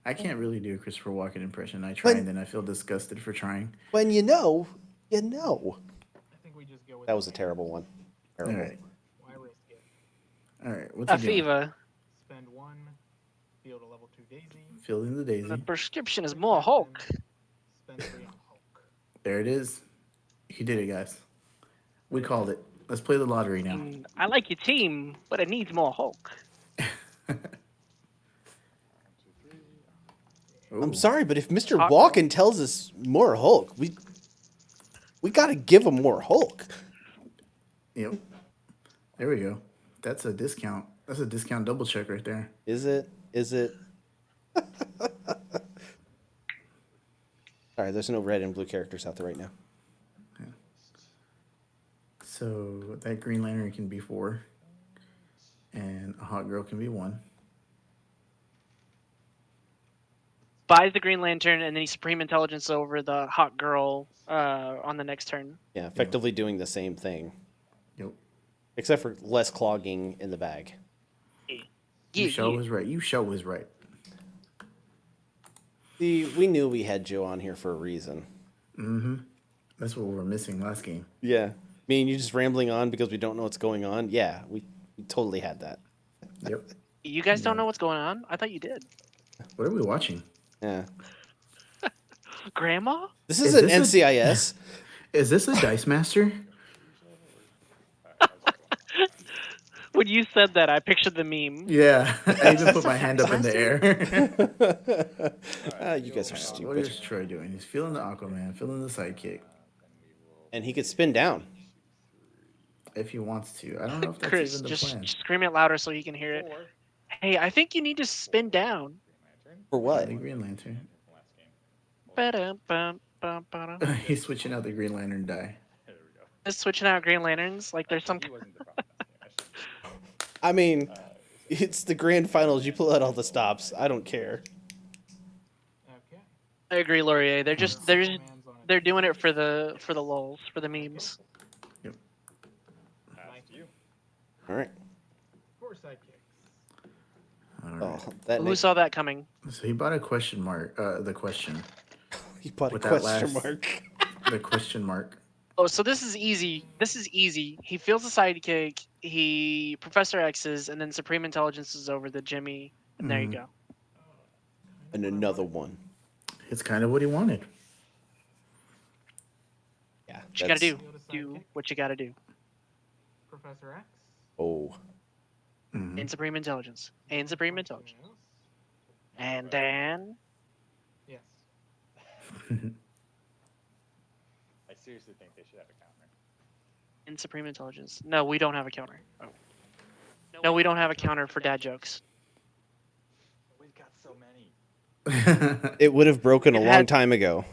I can't really do a Christopher Walken impression. I try But- and then I feel disgusted for trying. When you know, you know. I think we just go with That was a terrible one. All Terrible. right. Why risk it? All right. What's he doing? Afiva. Spend 1, field a level 2 Daisy. Fielding the Daisy. The prescription is more Hulk. Spend 3 on Hulk. There it is. He did it, guys. We called it. Let's play the lottery now. I like your team, but it needs more Hulk. Ooh. I'm sorry, but if Mr. Hawk Walken tells us more Hulk, we gotta give him more Hulk. Yep. There we go. That's a discount. That's a discount double check right there. Is it? Is it? Sorry, there's no red and blue characters out there right now. So that Green Lantern can be 4. And a Hot Girl can be 1. Buys the Green Lantern and then he Supreme Intelligence over the Hawk Girl on the next turn. Yeah, effectively doing the same thing, Yep. except for less clogging in the bag. You show was right. You show was right. See, we knew we had Joe on here for a reason. Mm-hmm. That's what we were missing last game. Yeah. Me and you just rambling on because we don't know what's going on. Yeah, we totally had that. Yep. You guys don't know what's going on? I thought you did. What are we watching? Yeah. Grandma? This is Is an this NCIS. Is this a Dice Master? When you said that, I pictured the meme. Yeah. I even put my hand up in the air. You guys are What stupid. is Troy doing? He's feeling the Aquaman, feeling the sidekick. And he could spin down. If he wants to. I don't know if that's Chris, even the just plan. scream it louder so he can hear it. Hey, I think you need to spin down. For what? The Green Lantern. Ba-dum-bum-bum-ba-dum. He's switching out the Green Lantern die. Just switching out Green Lanterns. Like there's some. He wasn't the problem. I mean, it's the grand finals. You pull out all the stops. I don't care. Okay. I agree, Laurier. They're just Superman's on They're doing it for the lulz, for the memes. Yep. Past you. All right. 4 sidekicks. All right. Oh, that Who Nick, saw that coming? So he bought a question mark. The question. he bought a with that question last- mark. The question mark. Oh, so this is easy. This is easy. He feels the sidekick. He Professor X's, and then Supreme Intelligence is over the Jimmy, and there you Mhm. go. And another one. It's kind of what he wanted. Yeah. What you gotta do? Field a Do sidekick. what you gotta do. Professor X. Oh. Mhm. And Supreme Intelligence. And Supreme Intelligence. Yes. And then Yes. I seriously think they should have a counter. and Supreme Intelligence. No, we don't have a counter. Oh. No, we don't have a counter for dad jokes. We've got so many. It would have broken a We've long had- time ago.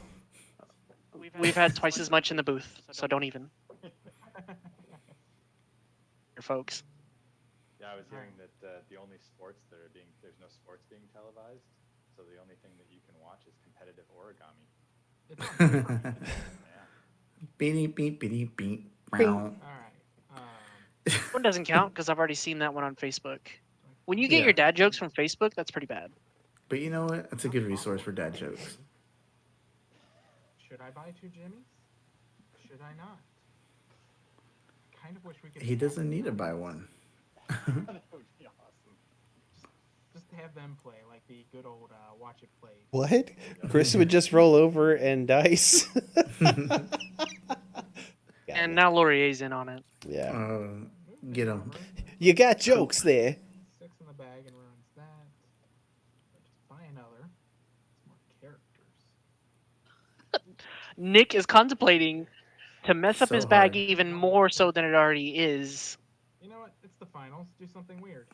We've had twice as much in the booth, so don't even. Your folks. Yeah, I was hearing that the only sports that are there's no sports being televised, so the only thing that you can watch is competitive origami. It's on Prime. Yeah. Beep beep beep beep. Bing. Meow. All right. One doesn't count because I've already seen that one on Facebook. When you get Yeah. your dad jokes from Facebook, that's pretty bad. But you know what? It's a good resource for dad jokes. Should I buy 2 Jimmys? Should I not? Kind of wish we could. He doesn't need to buy one. That would be awesome. Just have them play like the good old watch it play. What? Chris would just roll over and dice. And now Laurier's in on it. Yeah. Get him. You got jokes there. 6 in the bag and ruins that. Just buy another. It's more characters. Nick is contemplating to mess up So his bag hard. even more so than it already is. You know what? It's the finals. Do something weird.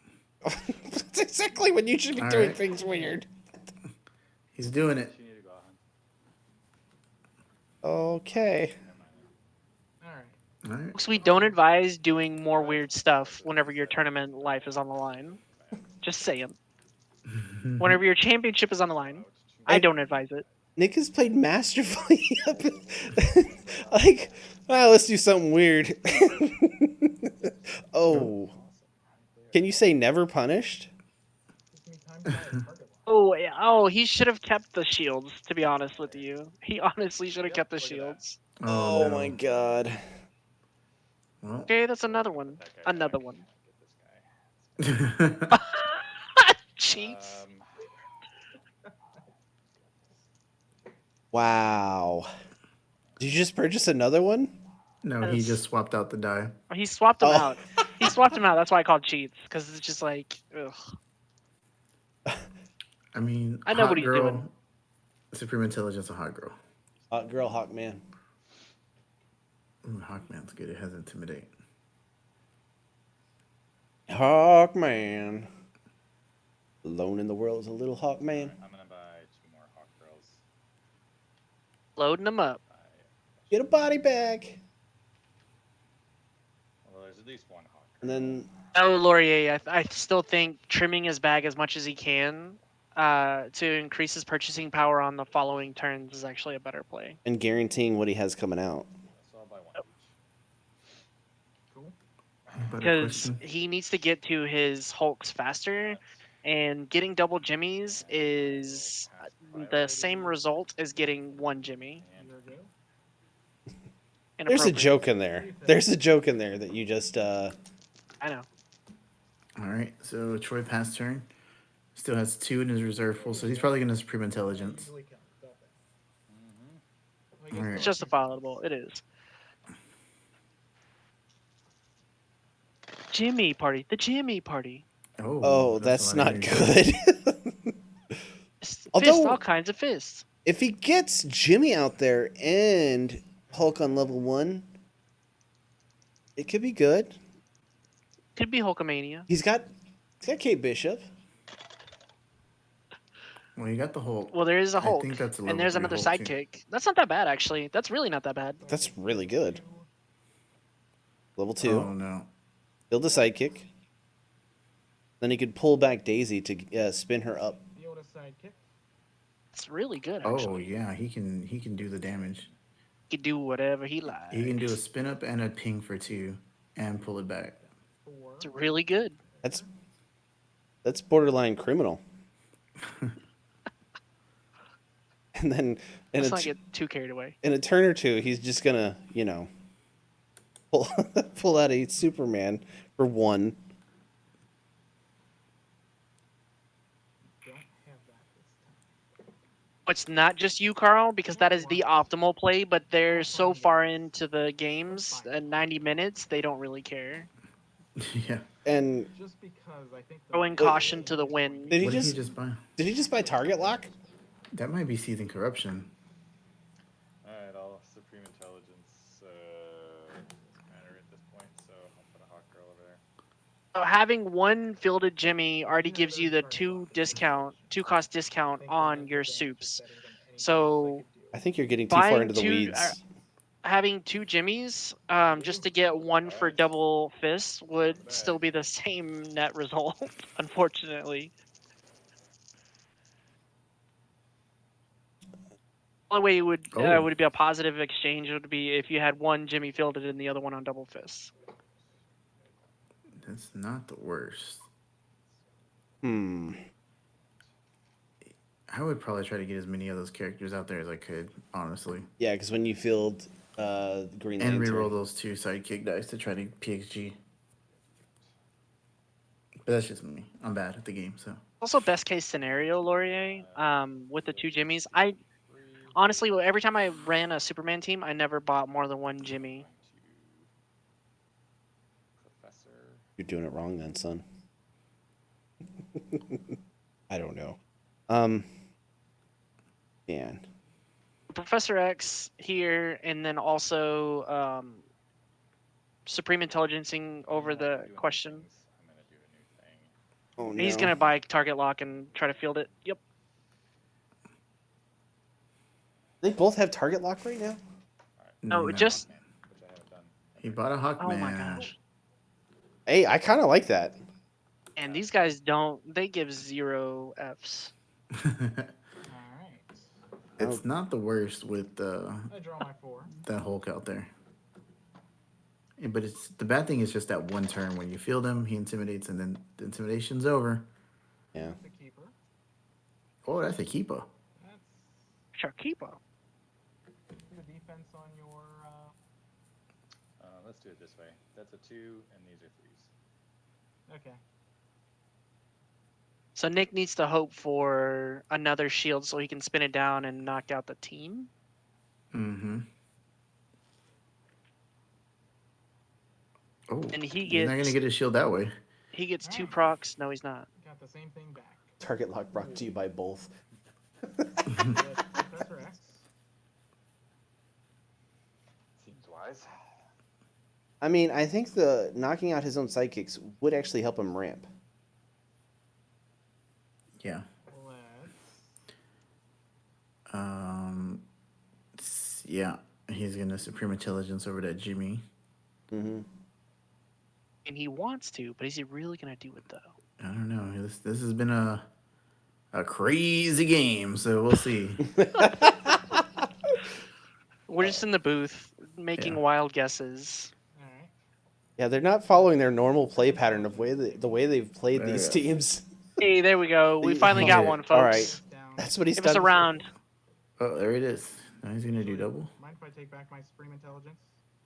That's exactly when you should be All doing right. things weird. He's doing it. You need to go out. Okay. All right. All right. Folks, we don't advise doing more weird stuff whenever your tournament life is on the line. Just saying. Whenever your championship is on the line, I don't advise it. Nick has played masterfully. Like, well, let's do something weird. Oh. Can you say never punished? Gives me time to buy a target lock. Oh, yeah. Oh, he should have kept the shields, to be honest with you. He honestly should have kept the look at that. shields. Oh, no. my god. Well. Okay, that's another one. That guy Another back. one. Get this guy. Cheats. Wow. Did you just purchase another one? No, he just swapped out the die. He swapped them Oh. out. He swapped them out. That's why I called cheats, because it's just like, ugh. I mean, I know hot what he's girl, doing. Supreme Intelligence, a hot girl. Hot girl, hawk man. Ooh, Hawkman's good. It has Intimidate. Hawk man. Alone in the world is a little hawk man. I'm gonna buy 2 more hawk girls. Loading them up. Get a body bag. Well, there's at least 1 hawk girl. And then Oh, Laurier, I still think trimming his bag as much as he can to increase his purchasing power on the following turns is actually a better play. and guaranteeing what he has coming out. So I'll buy 1 each. Cool. Better Because question. he needs to get to his Hulks faster, and getting double Jimmies is the same result as getting 1 Jimmy. Here we go. There's a Inappropriate. joke in there. There's a joke in there that you just I know. All right, so Troy passed turn. Still has 2 in his reserve pool, so he's probably going to Supreme Intelligence. Easily count. Got that. Well, I guess Alright. we'll It's see. justifiable. It is. Jimmy party. The Jimmy party. Oh, that's a lot not of energy. good. Fist, Although- all kinds of fists. If he gets Jimmy out there and Hulk on level 1, it could be good. Could be Hulkamania. He's got Kate Bishop. Well, you got the Hulk. Well, there is a I Hulk, think that's a and level there's 3 another Hulk, too. sidekick. That's not that bad, actually. That's really not that bad. That's really good. Level 2. Oh, no. Build a sidekick. Then he could pull back Daisy to spin her up. Field a sidekick. It's really good, Oh, actually. yeah, he can do the damage. can do whatever he likes. He can do a spin up and a ping for 2 and pull it back. 4. It's really good. That's borderline criminal. And then Let's not get too carried away. in a turn or two, he's just gonna, pull, pull out a Superman for 1. Don't have that this time. It's not just you, Carl, because that is the optimal play, but they're so far into the games, 90 minutes, they don't really care. Yeah. And just because I think Throwing caution to the wind. Did he What did he just just buy? Did he just buy Target Lock? That might be Seething Corruption. Alright, I'll Supreme Intelligence matter at this point, so I'll put a Hawk Girl over there. So having one fielded Jimmy already gives you the 2 cost discount on your soups. So I think you're getting too far buying into the 2 weeds. having 2 Jimmys just to get 1 for double fists would still be the same net result, unfortunately. The only way it would be a positive exchange would be if you had 1 Jimmy fielded and the other one on double fists. That's not the worst. Hmm. I would probably try to get as many of those characters out there as I could, honestly. Yeah, because when you field Green And Lantern, reroll those 2 sidekick dice to try to PXG. But that's just me. I'm bad at the game, so. Also, best case scenario, Laurier, with the 2 Jimmys. I honestly, every time I ran a Superman team, I never bought more than 1 Jimmy. Professor. you're doing it wrong then, son. I don't know. Man. Professor X here, and then also Supreme Intelligencing over the question. I'm gonna do a new thing. Oh no. He's gonna buy Target Lock and try to field it. Yep. They both have Target Lock right now? No, just. Which I haven't done. He bought a Hawkman. Oh my gosh. Hey, I kind of like that. And these guys don't. They give 0 Fs. Alright. It's not the worst with I draw my 4. that Hulk out there. Yeah, but it's the bad thing is just that one turn when you field him, he intimidates, and then the intimidation's over. Yeah. The keeper. Oh, that's a keeper. That's Sharkeepo. the defense on your. Let's do it this way. That's a 2, and these are 3s. Okay. So Nick needs to hope for another shield so he can spin it down and knock out the team. Mm-hmm. Oh, And he he's not gets gonna get his shield that way. he gets 2 Alright. procs. No, he's not. Got the same thing back. Target Lock brought to you by both. With Professor X. Seems wise. I mean, I think the knocking out his own sidekicks would actually help him ramp. Yeah. Let's. Yeah. He's gonna Supreme Intelligence over that Jimmy. Mm-hmm. And he wants to, but is he really gonna do it though? I don't know. This has been a crazy game, so we'll see. We're just in the booth making Yeah. wild guesses. Alright. Yeah, they're not following their normal play pattern of the way they've played There these it is. teams. Hey, there we go. We finally got Yeah. one, folks. All right. Down. That's what he's Give us done. a round. Oh, there it is. Now he's gonna do double. Mind if I take back my Supreme Intelligence?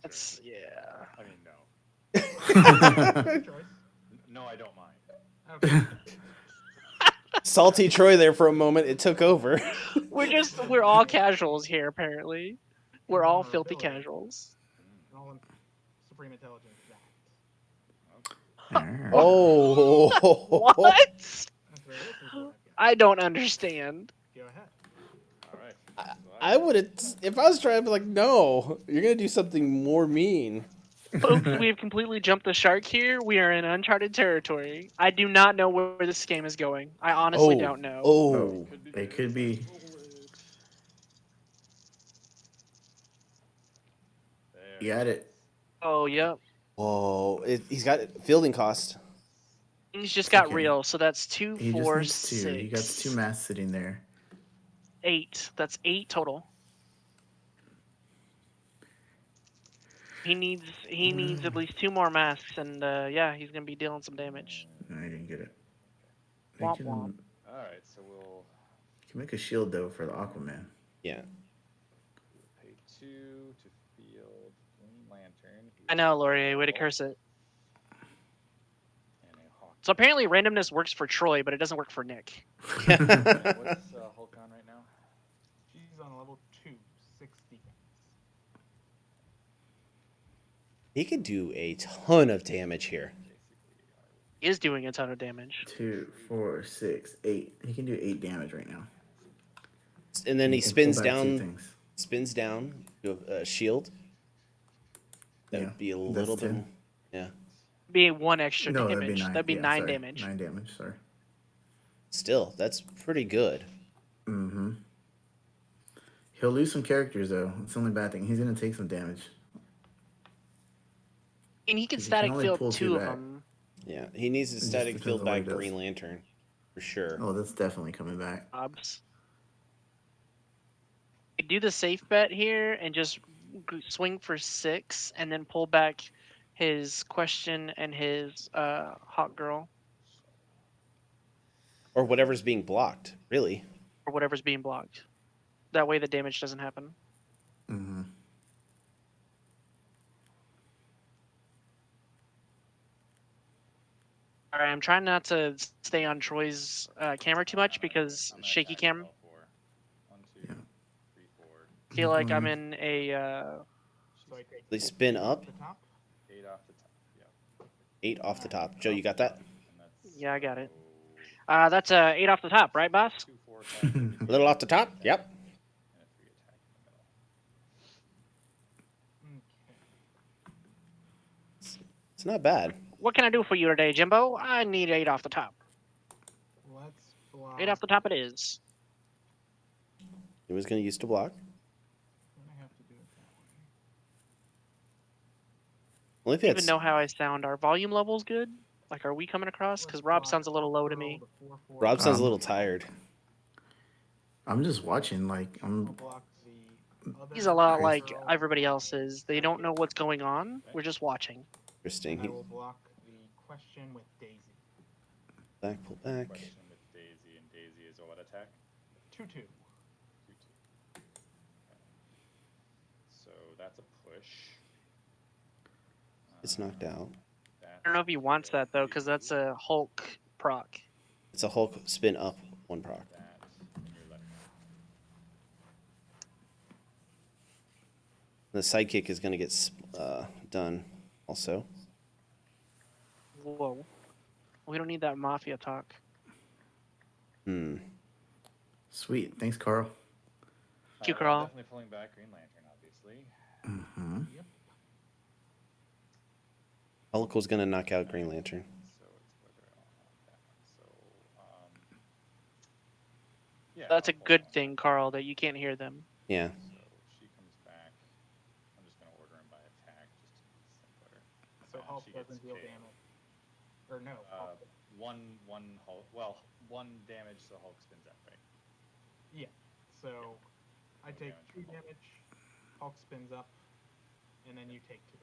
That's yeah. I mean, no. Good choice. No, I don't mind. Okay. Salty Troy there for a moment. It took over. We're all casuals here apparently. We're all More filthy ability. casuals. And all in Supreme Intelligence that. Alright. Oh. What? That's what I've got. I don't understand. Go ahead. All right. I would have, if I was trying to be like, no, you're going to do something more mean. Folks, we have completely jumped the shark here. We are in uncharted territory. I do not know where this game is going. I honestly don't know. Oh. It could be. You got it. Oh, yep. Whoa. He's got fielding cost. Things just got Okay. real. So that's 2, He 4, just needs 2. 6. He got 2 masks sitting there. 8. That's 8 total. He needs at least 2 more masks, and yeah, he's gonna be dealing some damage. No, I didn't get it. They Womp can, womp. All right, so we'll can make a shield though for the Aquaman. Yeah. pay 2 to field Green Lantern. I know, Laurier, way to curse it. And a Hawk. So apparently randomness works for Troy, but it doesn't work for Nick. What's Hulk on right now? She's on level 2, 6 defense. He could do a ton of damage here. He is doing a ton of damage. 2, 4, 6, 8. He can do 8 damage right now. And then he can pull spins back 2 down, things. do a shield. That Yeah, would be a that's little bit. 10. Yeah. Be 1 extra No, damage. that'd be 9. Yeah, 9 sorry. damage. 9 damage. Sorry. Still, that's pretty good. Mm-hmm. He'll lose some characters though. It's the only bad thing. He's gonna take some damage. And he can 'Cause he static can only field pull 2 two of back. them. Yeah, he needs to just static depends field on what he back does. Green Lantern, for sure. Oh, that's definitely coming back. Jobs. Do the safe bet here and just swing for 6, and then pull back his question and his hot girl, Or whatever's being blocked, really. or whatever's being blocked. That way the damage doesn't happen. Mm-hmm. All right, I'm trying not to stay on Troy's camera too much because I'm gonna shaky attack cam. all 4. 1, 2, Yeah. 3, 4. Feel like I'm Mhm. in a. So I take They spin 8 up. off the top. 8 off the top. Yep. 8 off the top. Joe, you got that? And that's Yeah, I got it. so That's 8 off the top, right, boss? 2, 4, 5, 6, A little off the top? Yep. and a 3 attack in the middle. Okay. It's not bad. What can I do for you today, Jimbo? I need 8 off the top. Let's block. 8 off the top it is. He was going to use to block. I'm gonna have to do it that way. Only if Do you it's even know how I sound? Are volume levels good? Like, are we coming across? Because Let's Rob block sounds a little low to Hawk me. Girl, the 4/4. Rob sounds a Um, little tired. I'm just watching. Like I'll I'm. block the other He's a lot Hawk like Girl. everybody else is. They don't know what's going on. We're just watching. Interesting. I He will block the question with Daisy. back, pull back. Question with Daisy, and Daisy is a what attack? 2/2. 2, 2. So that's a push. It's knocked out. I don't know if he wants that, though, because that's a Hulk proc. It's a Hulk spin up 1 proc. That in your left hand. The sidekick is going to get done also. Whoa. We don't need that mafia talk. Sweet. Thanks, Carl. You, Carl. Definitely pulling back Green Lantern, obviously. Mm-hmm. Yep. Hulk was going to knock out Green Lantern. So it's whether I want that one. So, yeah. That's a I'll pull good that one. thing, Carl, that you can't hear them. Yeah. So she comes back. I'm just gonna order him by attack, just to be simpler. So And Hulk she gets doesn't deal KO'd. damage. Or no. Hulk. One Hulk. Well, 1 damage, so Hulk spins up, right? Yeah. So I No take damage 2 from Hulk. damage. Hulk spins up, and then you take 2.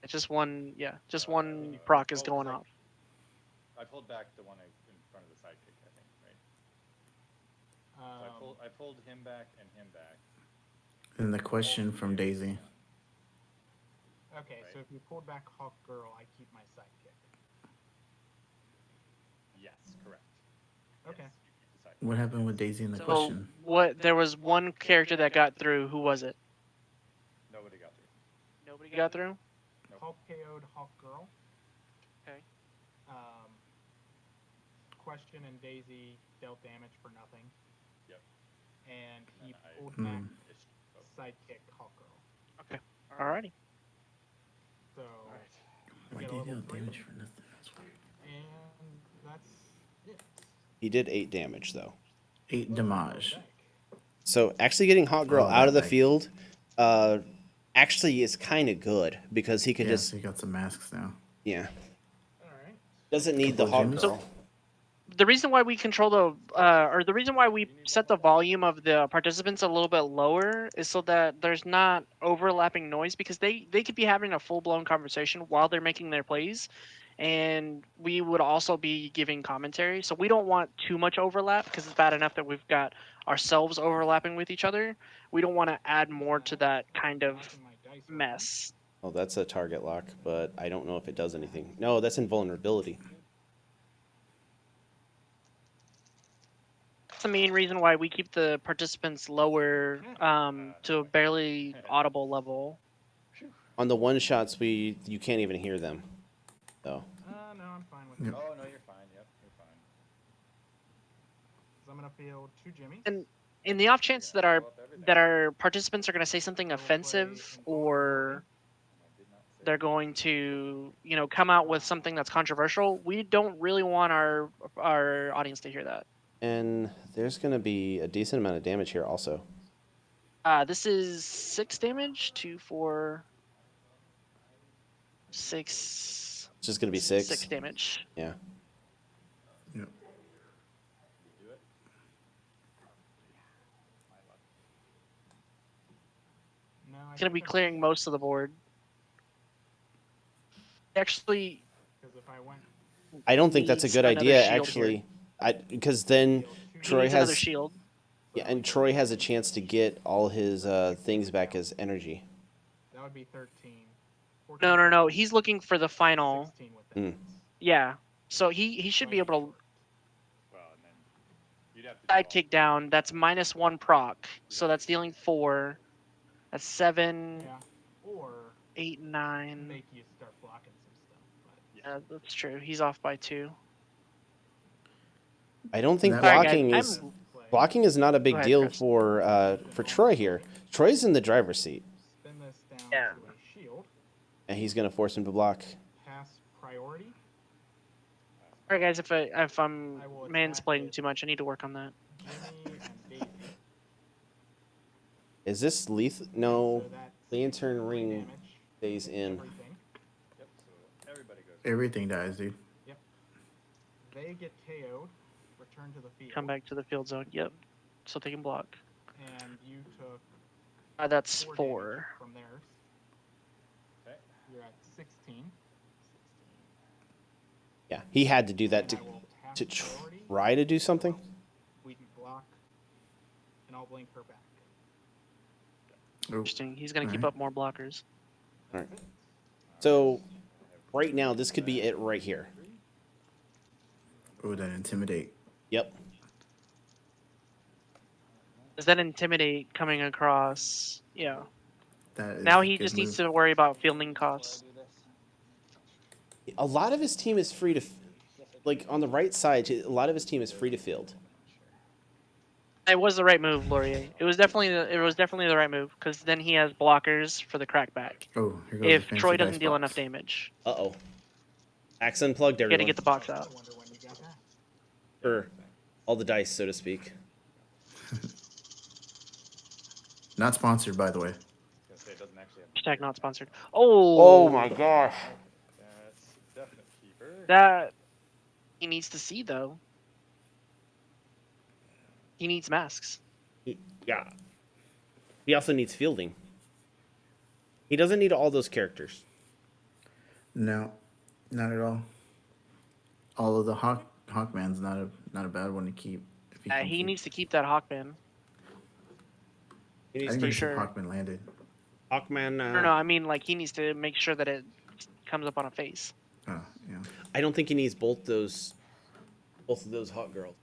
It's just one, yeah, just one proc is going off. I pulled back the one in front of the sidekick, I think, right? So I pulled him back and him back. And the question from Daisy. Okay, Right. so if you pulled back Hawk Girl, I keep my sidekick. Yes, correct. Okay. Yes, you keep the sidekick. What happened with Daisy in the So question? what? There was one character that got through. Who was it? Nobody got through. Nobody got through. Nope. Hulk KO'd Hawk Girl. Okay. Question and Daisy dealt damage for nothing. Yep. And he then I- pulled Hmm. back It's both. sidekick Hawk Girl. Alrighty. So, Alright. we Why get did a he deal level 3, damage for nothing? That's weird. and that's it. He did 8 damage, though. 8 damage. Back. So actually getting Hot Girl Oh, out of the that field actually is kind of good because he can Yeah, just, so you got some masks now. yeah. All right. Doesn't need the Hot Jims? Girl. the reason why we control or the reason why we set the volume of the participants a little bit lower is so that there's not overlapping noise, because they could be having a full-blown conversation while they're making their plays, and we would also be giving commentary. So we don't want too much overlap, because it's bad enough that we've got ourselves overlapping with each other. We don't want to add more to that kind of Knocking my dice over. mess. Oh, that's a target lock, but I don't know if it does anything. No, that's invulnerability. That's the main reason why we keep the participants lower to a barely audible level. On the one shots, you can't even hear them. So No, I'm fine with Yep. it. Oh no, you're fine. Yep, you're fine. 'Cause I'm gonna field 2 Jimmies. And in the off chance that our participants are going to say something I will play offensive, or I did not say they're going to, come out with something that's controversial, we don't really want our audience to hear that. and there's gonna be a decent amount of damage here also. This is 6 damage, 2, 4, 6. It's just gonna be 6. 6 damage. Yeah. Yep. You do it. My luck. No, I It's going to be think clearing most of the board. Actually, because if I went I don't think that's a needs good another idea, shield actually. Because then field 2 he Troy needs another has shield. yeah, and Troy has a chance to get all his things back as energy. that would be 13. 14, No. 15, He's looking for the final. 16 with Mm. that. Yeah. So he should be able to Well, and then you'd have to do all sidekick three. down. That's -1 proc. So that's dealing 4. That's 7, Yeah. Or 8, 9. make you start blocking some stuff. But Yeah, that's true. He's off by 2. I don't think That- Sorry, guys. blocking is not a big ahead, deal Chris. for Troy here. Troy's in the driver's seat, spin this down Yeah. to a shield. and he's gonna force him to block. Pass priority. All right, guys. If I'm I will attack mansplaining with too much, I need to work on that. Jimmy and Daisy. Is this lethal? No, So that's lantern 3 ring damage. stays in. Everything. Yep. So everybody goes. Everything dies, dude. They get KO'd. Return to the field. Come back to the field zone. Yep. So they can block. And you took That's 4 4. damage from theirs. Okay. You're at 16. Yeah, he had to do that And I will pass to priority. try to do something. We can block, and I'll blink her back. Oh, Interesting. He's gonna keep Alright. up more blockers. All right. So right now, this could be it right here. oh, that intimidate. Yep. Does that intimidate coming across? Yeah. That is Now a he good just needs move. to worry about fielding costs. A lot of his team is free to, like on the right side. A lot of his team is free to field. It was the right move, Laurier. It was definitely the right move, because then he has blockers for the crackback. Oh, here goes If the fancy Troy dice doesn't deal box. enough damage, Uh-oh. Axe unplugged, you gotta everyone. get the box out. I wonder when you got that. Or all the dice, so to speak. Not sponsored, by the way. I was gonna say it doesn't actually have. Hashtag not sponsored. Oh, gosh. That's a definite keeper. that he needs to see though. He needs masks. Yeah. He also needs fielding. He doesn't need all those characters. No, not at all. All of the Hawkman's not a bad one to keep. If can He keep. needs to keep that Hawkman. He I needs think for you to should sure. Hawkman landed. Hawkman. No, I mean like he needs to make sure that it comes up on a face. Oh, yeah. I don't think he needs both of those hot girls.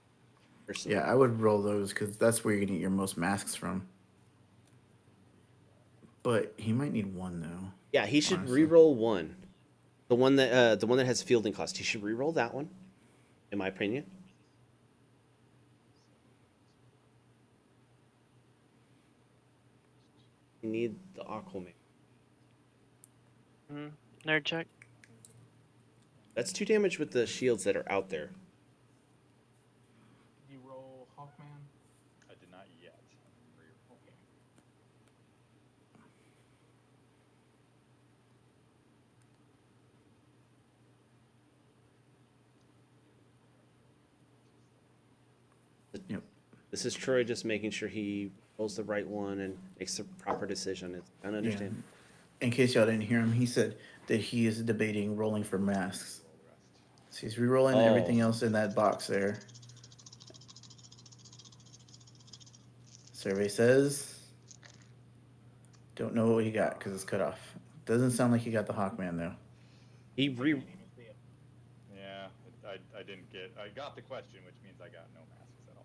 Personally. Yeah, I would roll those because that's where you're gonna get your most masks from. But he might need one though. Yeah, he should Honestly. re-roll one. The one that has fielding cost. He should re-roll that one, in my opinion. You need the Aquaman. Nerd check. That's 2 damage with the shields that are out there. Did you roll Hawkman? I did not yet. Okay. This is Troy just making sure he rolls the right one and makes the proper decision. It's I understand. In case y'all didn't hear him, he said that he is debating rolling for masks. Roll the rest. So he's re-rolling Oh. everything else in that box there. Survey says, don't know what he got because it's cut off. Doesn't sound like he got the Hawkman though. He I re didn't even see it. Yeah, I didn't get. I got the question, which means I got no masks at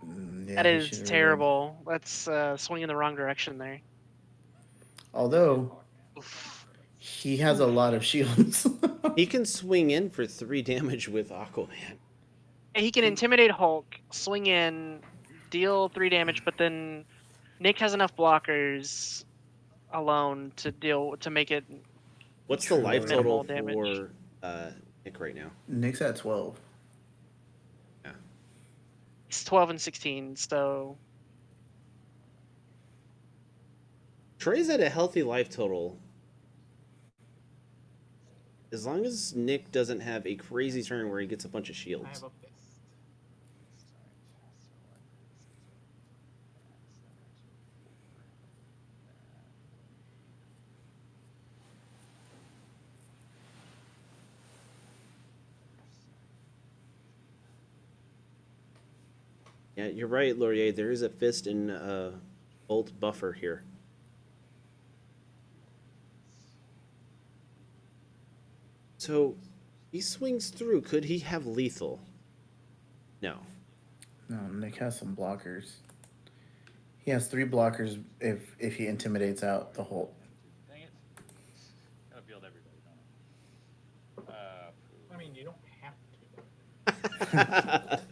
all. Yeah, That he is should re-roll. terrible. That's swinging the wrong direction there. Although Hawkman. Oof. he has a lot of shields. he can swing in for 3 damage with Aquaman. He can intimidate Hulk, swing in, deal 3 damage, but then Nick has enough blockers alone to make it What's the life minimal total damage. for Nick right now? Nick's at 12. It's 12 and 16, so Troy's at a healthy life total. As long as Nick doesn't have a crazy turn where he gets a bunch of I shields. have a fist. Yeah, you're right, Laurier. There is a fist and bolt buffer here. So he swings through. Could he have lethal? No. No, Nick has some blockers. He has 3 blockers if he intimidates out the Hulk. Dang it! Gotta build everybody, don't I? I mean, you don't have to.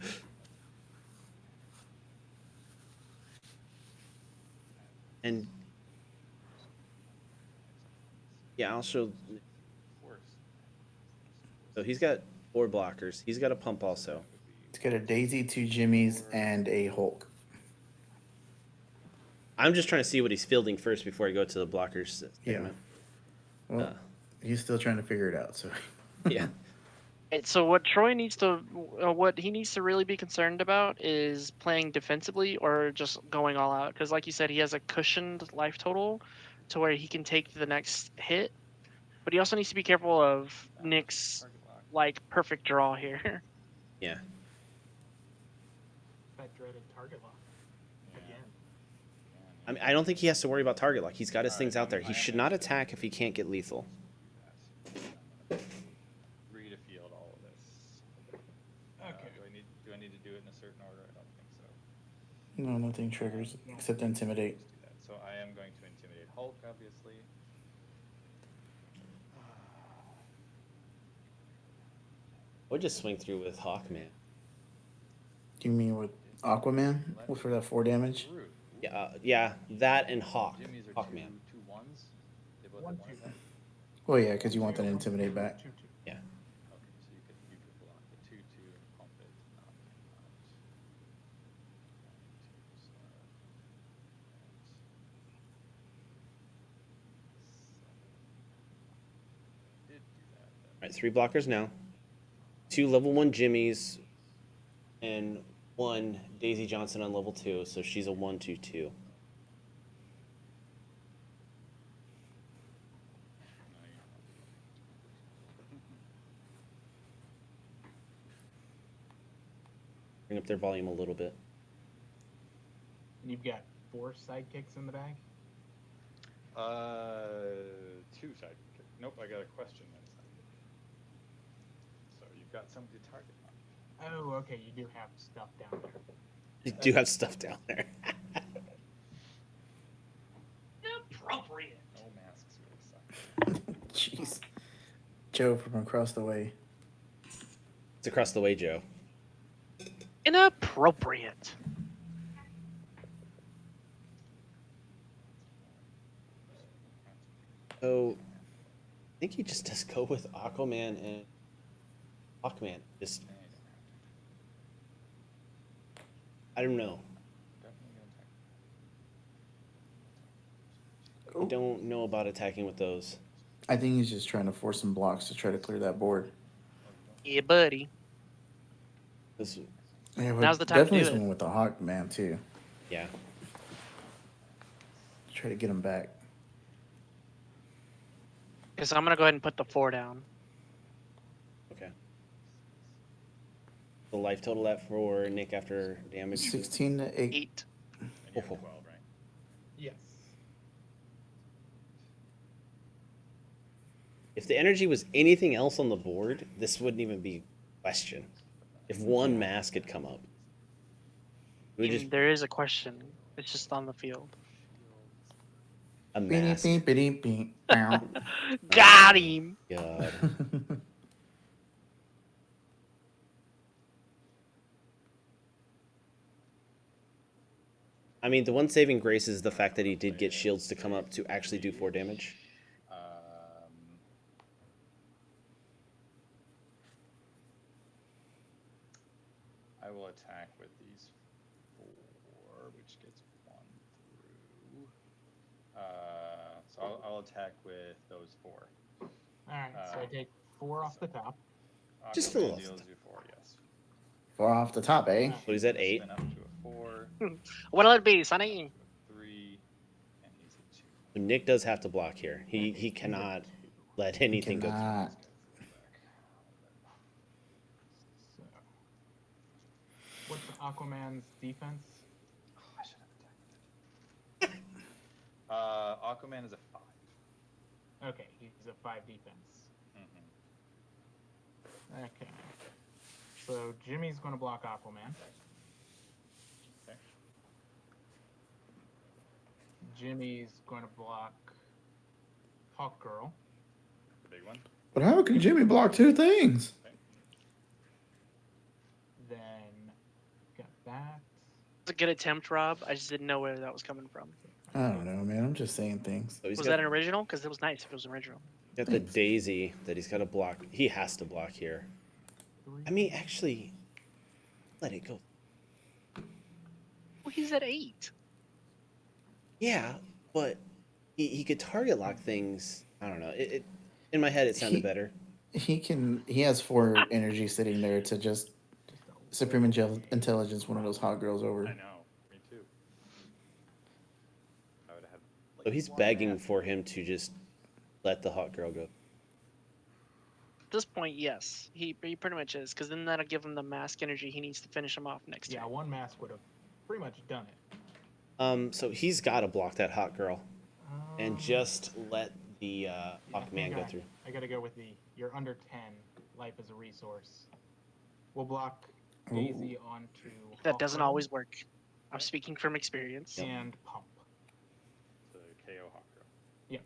And yeah, I'll show. Worse. So he's got 4 blockers. He's got a pump also. He's got a Daisy, 2 Jimmies, and a Hulk. I'm just trying to see what he's fielding first before I go to the blockers Yeah. segment. Well, he's still trying to figure it out. So Yeah. So what Troy needs to, what he needs to really be concerned about is playing defensively or just going all out. Because like you said, he has a cushioned life total to where he can take the next hit. But he also needs to be careful of Nick's Target lock. like perfect draw here. Yeah. That dreaded target lock. Yeah. Again. I mean, I don't think he has to worry about target lock. He's got his All things right, out there. I He am should gonna not do attack if he can't get lethal. Read a field all of this. Okay. Do I need to do it in a certain order? I don't think so. no, nothing triggers except intimidate. Let's do that. So I am going to intimidate Hulk, obviously. I would just swing through with Hawkman. Do you mean with Aquaman for that 4 damage? Rude. Yeah, that and Hawk. Jimmy's are Hawkman. two ones. They both 1, have 2. one attack. Well, yeah, because you want that to intimidate back. 2, 2. Yeah. Okay, so you could block the 2-2 and pump it. Knock him out. 1, 2, so, and 7. Did do that. All right, 3 blockers now. 2 level 1 Jimmies and 1 Daisy Johnson on level 2, so she's a 1/2/2. Bring up their volume a little bit. And you've got 4 sidekicks in the bag? 2 sidekick. Nope, I got a question then. So you've got somebody to target on. Oh, okay, you do have stuff down there. You do have stuff down there. Inappropriate. No masks really suck. Jeez. Joe from across the way. It's across the way, Joe. Inappropriate. So, I think he just does go with Aquaman and Hawkman. Just, I don't know. Definitely gonna attack. I don't know about attacking with those. I think he's just trying to force some blocks to try to clear that board. Yeah, buddy. This, Yeah, but Now's the time to definitely do it. someone with the Hawk Man too. yeah. Try to get him back. Okay, so I'm gonna go ahead and put the 4 down. Okay. The life total at for Nick after damage. 16 to 8. 8. And you have Oh. 12, right? Yes. If the energy was anything else on the board, this wouldn't even be a question. If one mask had come up, it would just There is a question. It's just on the field. a Beep, mask. beep, beep, beep. Bow. Got him. God. I mean, the one saving grace is the fact that he did get shields to come up to actually do 4 damage. I will attack with these 4, which gets 1 through. So I'll attack with those 4. All right. So I take 4 off the top. Just a Aquaman little. deals you 4, yes. 4 off the top, eh? So he's at 8. Spin up to a 4. What'll it be, Sonny? 3, and he's at 2. So Nick does have to block here. He cannot let anything go through. Cannot. So, what's Aquaman's defense? I should have attacked. Aquaman is a 5. Okay, he's a 5 defense. Mm-hmm. Okay. So Jimmy's going to block Aquaman. Okay. Jimmy's going to block Hawk Girl. The big one. But how can Jimmy block 2 things? Okay. Then got that. It's a good attempt, Rob. I just didn't know where that was coming from. I don't know, man. I'm just saying things. So he's Was got, that an original? Because it was nice if it was original. got the daisy that he's got to block. He has to block here. 3. I mean, actually, let it go. Well, he's at 8. Yeah, but he could target lock things. I don't know. It in my head it sounded better. He has 4 energy sitting there to just Supreme Intelligence one of those hot girls over. I know. Me too. I would have had. So he's begging for him to just let the hot girl go. At this point, yes. He pretty much is. Because then that'll give him the mask energy he needs to finish him off next Yeah, turn. one mask would have pretty much done it. So he's got to block that hot girl and just let the Hawkman go through. I got to go with you're under 10. Life is a resource. We'll block Daisy onto. That Hawk doesn't Girl always work. I'm speaking from experience. And Pump. The KO Hawk Girl.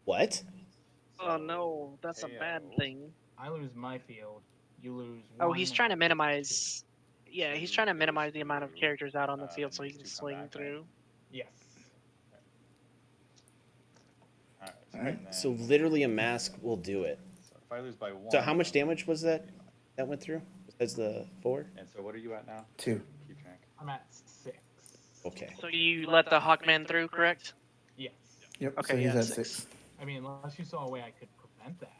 What? Oh no, that's a bad KO. thing. I lose my field. You lose. Oh, one he's trying to and minimize. Yeah, he's trying to minimize the amount of characters out on the field so he these can 2 come swing back, right? through. Yes. Alright. Alright. So literally a mask will do it. So if I lose by 1. So how much damage was that went through? Besides the 4? And so what are you at now? 2. Keep track. I'm at 6. Okay. So you let the Hawkman through, correct? Yes. Yep. Okay, so he's yeah, at 6. 6. I mean, unless you saw a way I could prevent that.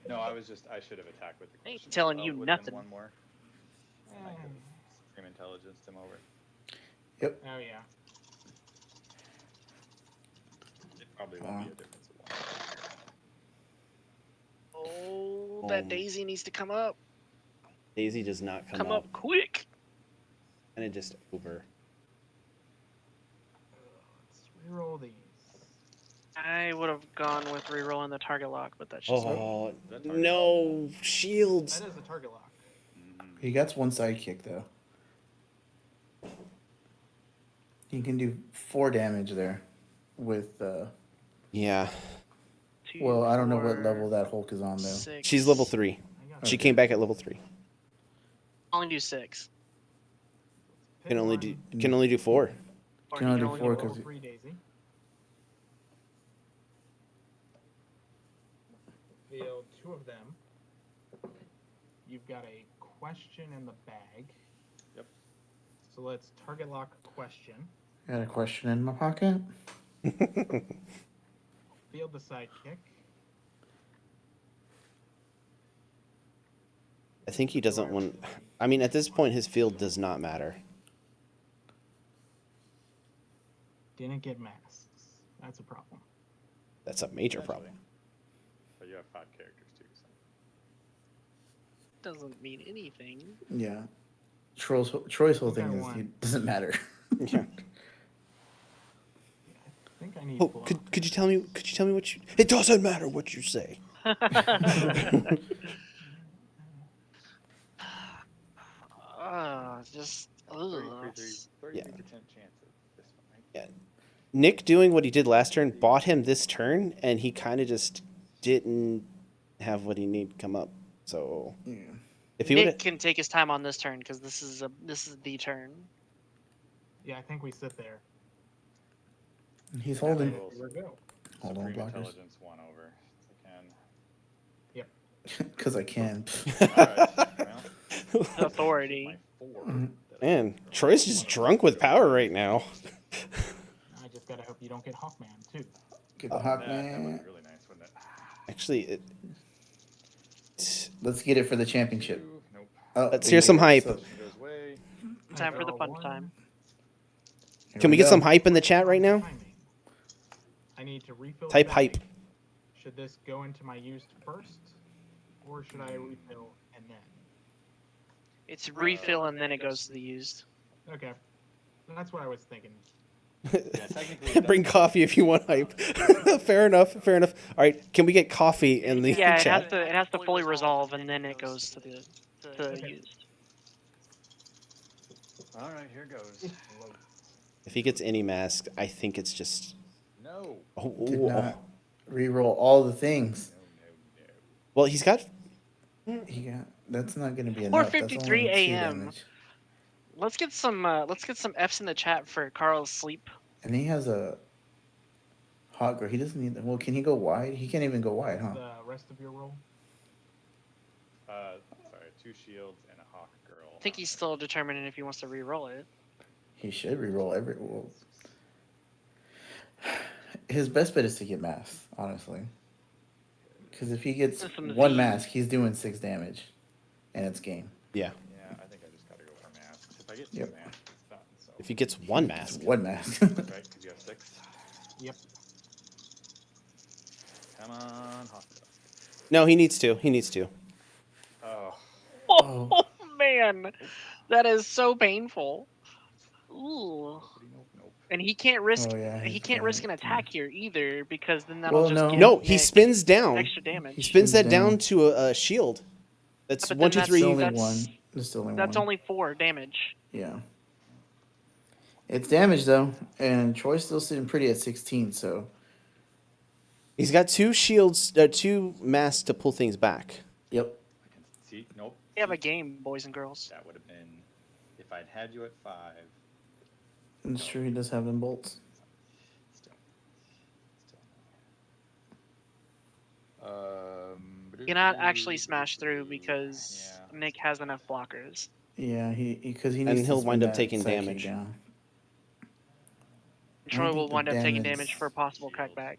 No, I should have attacked with the I ain't question. telling So you would've been nothing. 1 more. And I Eh. could have Supreme Intelligence him over. Oh yeah. It probably won't be a difference of 1. Oh, that Daisy needs to come up. Daisy does not Come up quick. And it just over. Let's reroll these. I would have gone with rerolling the target lock, but that's just Oh That target no! Shields. That is a target lock. Mm-hmm. He gets 1 sidekick though. He can do 4 damage there with Yeah, 2, well, I don't know what 4, level that Hulk is on though. 6. she's level 3. I got She Okay. came back at level 3. Only do 6. pick Can only one. do 4. Or Can you only do 4 Level because 3 Daisy. Field 2 of them. You've got a question in the bag. Yep. So let's target lock question. got a question in my pocket. Field the sidekick. I think he doesn't want. I mean, at this point, his field does not matter. Didn't get masks. That's a problem. That's a major problem. But you have 5 characters too, so. Doesn't mean anything. Yeah. Troy's whole Okay, thing is one. it doesn't matter. Yeah. I think I need. Oh, block. could you tell me? Could you tell me what you? It doesn't matter what you say. Just 33% Yeah. chance of this one, right? Yeah. Nick doing what he did last turn bought him this turn, and he kind of just didn't have what he needed come up. So Yeah. if he Nick would, can take his time on this turn because this is the turn. Yeah, I think we sit there. He's holding. Well, Here we go. Hold on, Supreme blockers. Intelligence 1 over. If I can. Because I can. Alright, well, Authority. my 4. Mhm. that I man, can Troy's throw just one drunk over. with power right now. I just gotta hope you don't get Hawkman too. Get the That would be Hawkman. really nice, wouldn't it? Actually, Let's get it for the championship. Nope. Oh, Let's we hear get some it. hype. So, Goes away. Time for the Draw punch one. time. here can we get go. some hype in the chat right now? Timing. I need to refill. the Type bag. hype. Should this go into my used first, or should I refill and then? It's refill and then it goes to the used. Okay, that's what I was thinking. Yeah, technically it Bring does- coffee if you want hype. Fair enough. Fair enough. All right, can we get coffee in the Yeah, chat? it has to fully resolve and then it goes to the Okay. used. Alright, here goes. If he gets any mask, I think it's just. No. Oh, Did oh, not re-roll all the things. No. well, he's got. He got. That's not going to be enough. That's 4:53 only 2 a.m.. damage. Let's get some F's in the chat for Carl's sleep. And he has a hot girl. He doesn't need. Well, can he go wide? He can't even go wide, huh? The rest of your roll. Sorry, 2 shields and a hawk girl. I think he's still determining if he wants to re-roll it. He should re-roll every. Well, his best bet is to get masked, honestly. Because if he gets That's from the one V. mask, he's doing 6 damage, and it's game. Yeah. Yeah, I think I just gotta go for masks. If I get 2 Yep. masks, it's done. So. If he gets one It's mask. one mask. Right, because you have 6. Yep. Come on, hawk girl. No, he needs to. He needs to. Oh. Oh, man, that is so painful. Ooh. Nope. And he can't risk Oh, yeah, he he's can't got risk it, an yeah. attack here either because then that'll Well, just no. give No, he Nick spins down. extra damage. He spins spins that down down. to a shield. That's But 1, then 2, It's 3. only that's- one. It's only That's one. only 4 damage. Yeah. It's damage though, and Troy's still sitting pretty at 16. So He's got 2 shields, 2 masks to pull things back. yep. I can see. Nope. We have a See, game, boys and girls. That would have been if I'd had you at 5. It's true. He does have them bolts. Still. You cannot actually smash through because Yeah. Nick has enough blockers. Yeah, he because he And needs to he'll spin wind up that taking psychic damage. down. I Troy don't will think the wind up taking damage- damage for a possible crackback.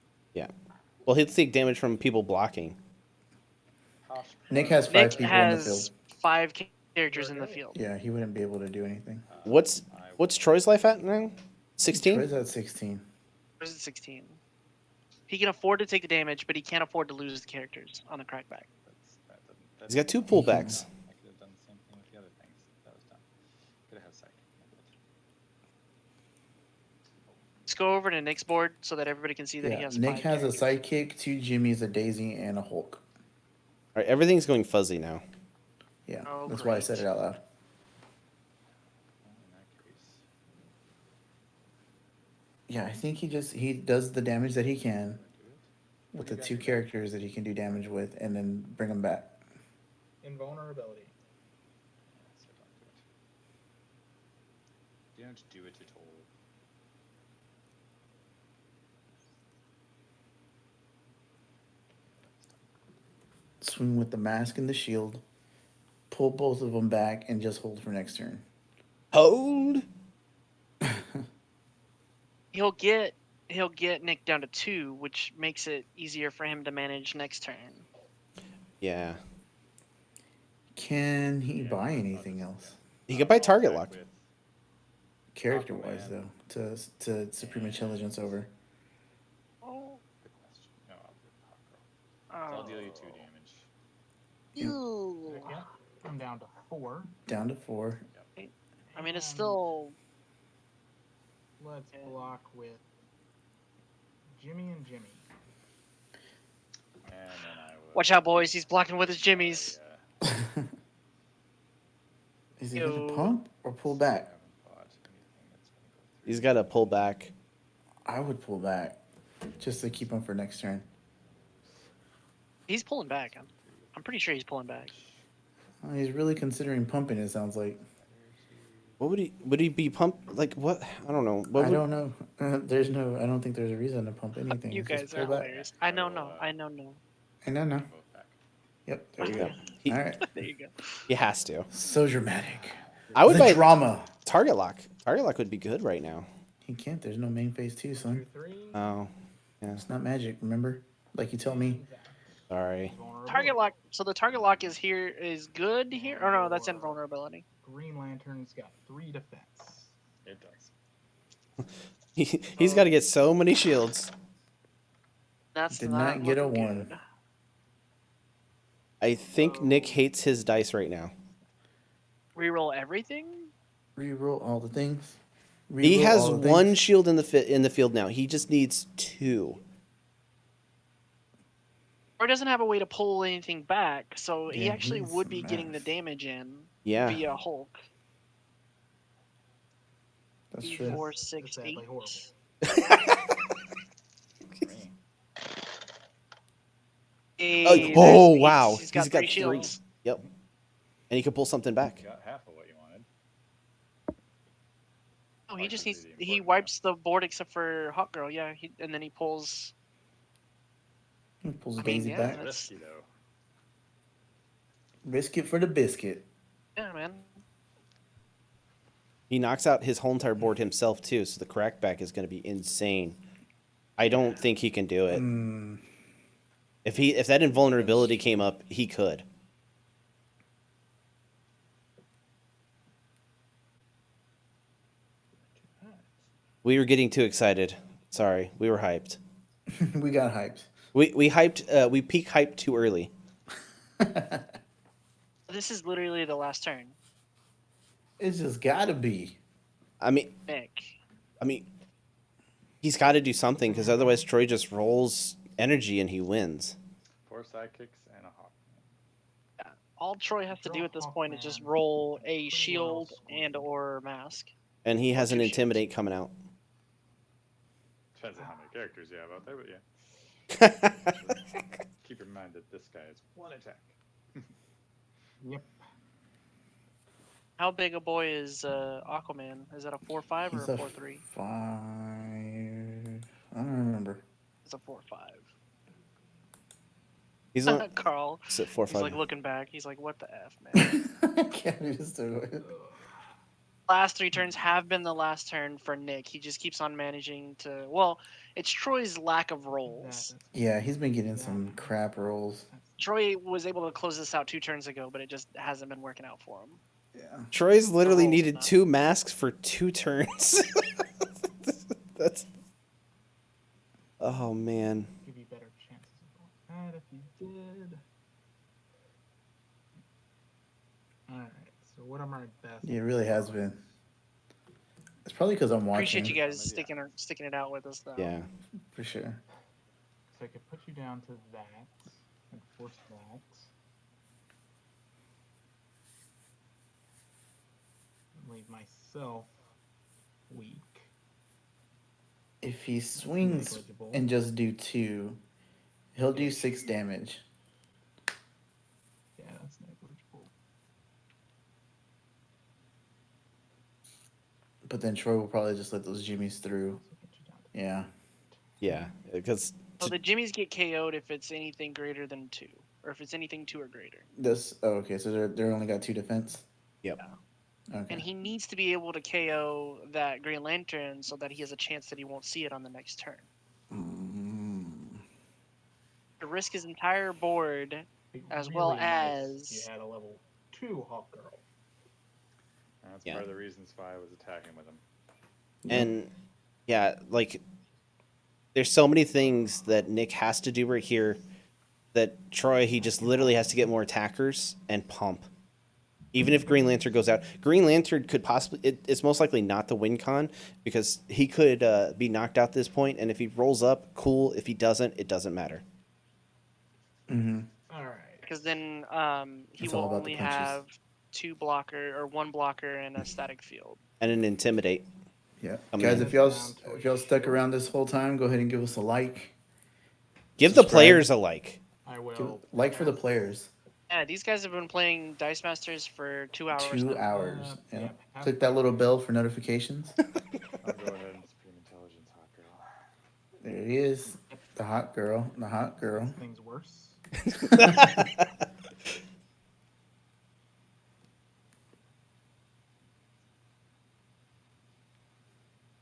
Well, he'll take damage from people blocking. Nick has 5 Nick people in the has field. 5 characters in the field. Yeah, he wouldn't be able to do anything. What's Troy's life at now? 16? Troy's at 16. Where's it 16? He can afford to take the damage, but he can't afford to lose the characters on the crackback. He's got 2 pullbacks. I could have done the same thing with the other things. That was done. Could have had psychic. Let's go over to Nick's board so that everybody can see that he Yeah, has Nick 5 has a characters. sidekick, 2 Jimmies, a Daisy, and a Hulk. All right, everything's going fuzzy now. Yeah, Oh, that's why I great. said it out loud. Well, in that case, Yeah, I think he does the damage that he can do it. with do you the got 2 your back? characters that he can do damage with, and then bring them back. Invulnerability. Yeah, so don't do it. Don't do it at all. Swing with the mask and the shield. Pull both of them back and just hold for next turn. Hold. He'll get Nick down to 2, which makes it easier for him to manage next turn. Yeah. Can he Yeah, buy I'll anything just- else? He could buy I'll target attack lock. with Character-wise, Aquaman. though, to Supreme Intelligence over. Oh. Good question. No, I'll do Hawk Girl. So I'll deal you 2 damage. Ew. Yep. I'm down to 4. Down to 4. I mean, it's And still. Let's block with Jimmy and Jimmy. And then I will. Watch out, boys. He's blocking with his jimmies. Is he gonna Yo. pump or pull back? He's got to pull back. I would pull back just to keep him for next turn. He's pulling back. I'm pretty sure he's pulling back. He's really considering pumping. It sounds like. What would he be pumped like what? I don't know. I don't know. There's no. I don't think there's a reason to pump anything. You It's just guys pull are back. hilarious. I know, no. I know, no. I know. No. Both back. Yep. There you go. He, All right. There you go. he has to. So dramatic. I would The buy drama. target lock. Target lock would be good right now. He can't. There's no main phase 2, 2, son. 3. Oh, yeah. It's not magic. Remember, like you tell me. Sorry. Target lock. So the target lock is here. Is good here. Or no, that's invulnerability. Green Lantern's got 3 defense. It does. He's got to get so many shields. That's Did not get a looking 1. good. I think Nick hates his dice right now. Reroll everything. Reroll all the things. He Reroll has all the one things. shield in the field now. He just needs 2. Or doesn't have a way to pull anything back, so he Yeah, actually he's would be getting the math. damage in Yeah. via Hulk. That's true. 4, That's 6, 8. sadly horrible. Hey, Oh, there's- wow. He's got 3 shields. Yep. And he could pull something back. Got half of what you wanted. Oh, he I just can needs. see the He important wipes the board except for Hot Girl. Yeah, and then he pulls. He pulls I mean, Daisy yeah, back. that's- Risky though. Risk it for the biscuit. Yeah, man. He knocks out his whole entire board himself too, so the crackback is going to be insane. I don't think he can do it. Mm, If that invulnerability came up, he could. We were getting too excited. Sorry, we were hyped. we got hyped. We hyped. We peak hyped too early. This is literally the last turn. It's just gotta be. I mean, Nick. he's got to do something because otherwise Troy just rolls energy and he wins. 4 sidekicks and a hawk. All Troy has to do Draw at this Hawkman. point is just roll a Pretty well shield scored. and or mask. And he has an 2 shields. intimidate coming out. Depends on how many characters you have out there, but yeah. Keep in mind that this guy is 1 attack. Yep. How big a boy is Aquaman? Is that a 4/5 or He's a a 4/3? 5. I don't remember. It's a 4/5. He's on Carl. it's at 4 He's 5. like looking back. He's like, "What the f, man?" I can't just do it. Last 3 turns have been the last turn for Nick. He just keeps on managing to. Well, it's Troy's lack of rolls. Yeah, he's been getting some crap rolls. Troy was able to close this out 2 turns ago, but it just hasn't been working out for him. Yeah. Troy's literally rolls needed not. 2 masks for 2 turns. That's. Oh man. Give you better chances of going that if you did. Alright, so what am I best? Yeah, it really has been. It's probably because I'm watching. Appreciate you guys Yeah. sticking it out with us, though. Yeah. For sure. So I could put you down to that and force that. Leave myself weak. If he swings Negligible. and just do 2, he'll do 6 damage. Yeah, that's negligible. But then Troy will probably just let those jimmies through. So put you down to Yeah. Yeah. Because So the Jimmies get KO'd if it's anything greater than 2, or if it's anything 2 or greater. Okay, so they're only got 2 defense. Yep. Okay. And he needs to be able to KO that Green Lantern so that he has a chance that he won't see it on the next turn. To risk his entire board, as well really nice as you had a level 2 Hawk Girl. That's Yeah. part of the reasons why I was attacking with him. And yeah, like there's so many things that Nick has to do right here that Troy, he just literally has to get more attackers and pump. Even if Green Lantern goes out, Green Lantern could possibly, it's most likely not the win con because he could be knocked out at this point, and if he rolls up, cool. If he doesn't, it doesn't matter. Mm-hmm. All right. Because then he It's will all about the only punches. have 2 blocker or 1 blocker and a static field. And an Intimidate. Yeah, Coming guys, in. if y'all stuck around this whole time, go ahead and give us a like. Give the Subscribe. players a like. I Give, will. like for the players. Yeah, these guys have been playing Dice Masters for 2 hours 2 now. hours. yeah, Yeah. pass Click that that little way. bell for notifications. I'll go ahead and Supreme Intelligence Hot Girl. There it is. The hot girl. The hot girl. Things worse.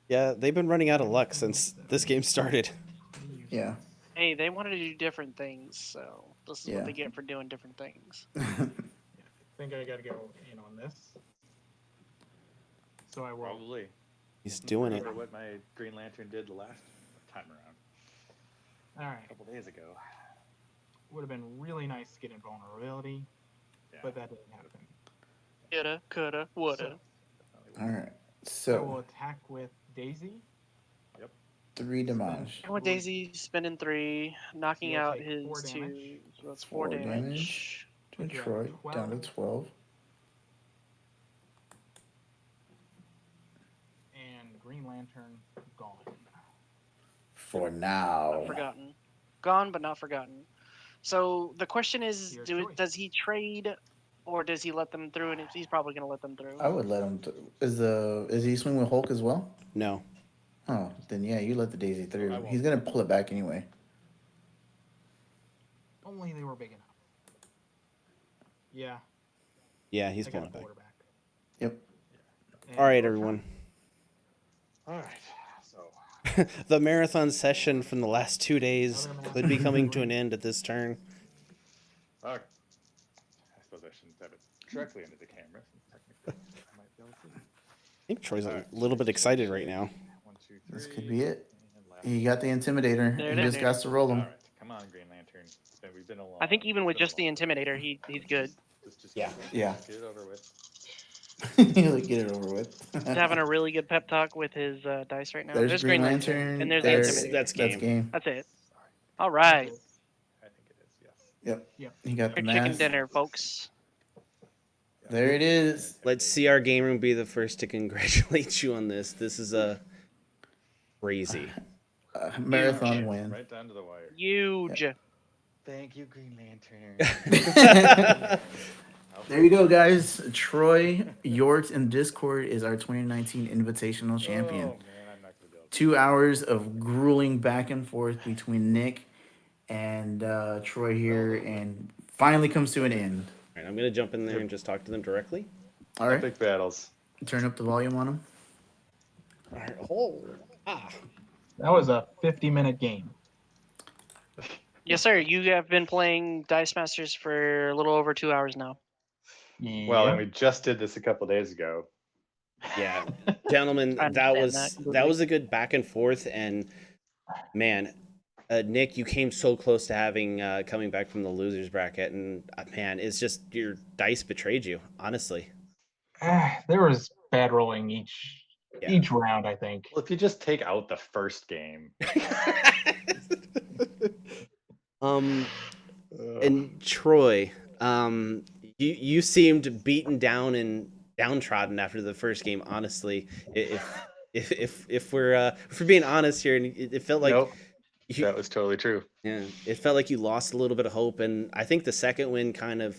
Yeah, they've been running out of luck since this game started. Yeah. Hey, they wanted to do different things, so this is Yeah. what they get for doing different things. I think I got to go in on this. So I will. Probably. He's doing it. Remember what my Green Lantern did the last time around, All a right. couple days ago. Would have been really nice to get invulnerability, Yeah. but that didn't happen. Coulda, coulda, woulda. All right. So I will So, attack with Daisy. 3 damage. And with Daisy spinning 3, knocking You'll out take his 4 2, damage. so that's 4 4 damage. To Put you at Troy, down to 12. 12. And Green Lantern gone. For now. Not forgotten. Gone, but not forgotten. So the question is, Your choice. does he trade, or does he let them through? And he's probably going to let them through. I would let him. Is he swing with Hulk as well? No. Oh, then yeah, you let the Daisy I through. won't. He's gonna pull it back anyway. Only they were big enough. Yeah. Yeah, he's I got pulling a it back. quarterback. Yep. And All right, your everyone. All right. So The marathon session from the last 2 days Another could be coming to an end at this turn. I suppose I shouldn't have it directly into the camera. Since technically, I might be able to. I think Troy's a Alright. little bit excited right now. 1, 2, 3. This could be it. And last He got the Intimidator. There He it just is. got to roll All him. right, come on, Green Lantern. We've been alone. I think even with just the Intimidator, he's good. Just Yeah, get it, yeah. Just get it over with. Like, get it over with. He's having a really good pep talk with his dice right now. There's Green Lantern. and there's There's- the Intimidator. That's game. That's it. Sorry. All right. I think it is, yes. Yep. Yep. He got the Your chicken mask. dinner, folks. There it is. Let's see our game room be the first to congratulate you on this. This is a crazy. Marathon Huge. win. Right down to the wire. Huge. Thank you, Green Lantern. There you go, guys. Troy Yort in Discord is our 2019 Invitational Champion. Oh, man, I'm not gonna be able to. 2 hours of grueling back and forth between Nick and Troy here, and finally comes to an end. All right, I'm going to jump in there and just talk to them directly. All right, Big battles. turn up the volume on him. All right. Oh. Ah. That was a 50-minute game. Yes, sir. You have been playing Dice Masters for a little over 2 hours now. Well, and we just did this a couple days ago. Yeah, gentlemen, I that understand was that that completely. was a good back and forth, and man, Nick, you came so close to having coming back from the losers bracket, and man, it's just your dice betrayed you, honestly. There was bad rolling each round, I think. Well, if you just take out the first game. And Troy, you seemed beaten down and downtrodden after the first game. Honestly, if we're being honest here, and it felt like Nope, you, that was totally true. yeah, it felt like you lost a little bit of hope, and I think the second win kind of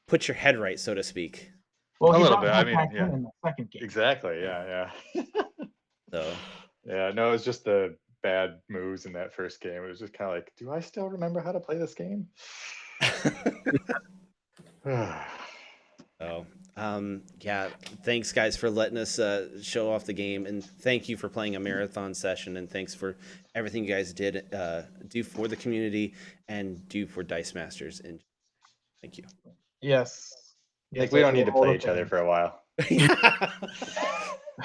put your head right, so to speak. Well, A he little brought bit, that I mean, back yeah. in the second game. Exactly. Yeah. So Yeah. No, it was just the bad moves in that first game. It was just kind of like, do I still remember how to play this game? So, yeah, thanks guys for letting us show off the game, and thank you for playing a marathon session, and thanks for everything you guys did do for the community and do for Dice Masters. And thank you. Yes. Yeah, Like we don't need to play each other for a while.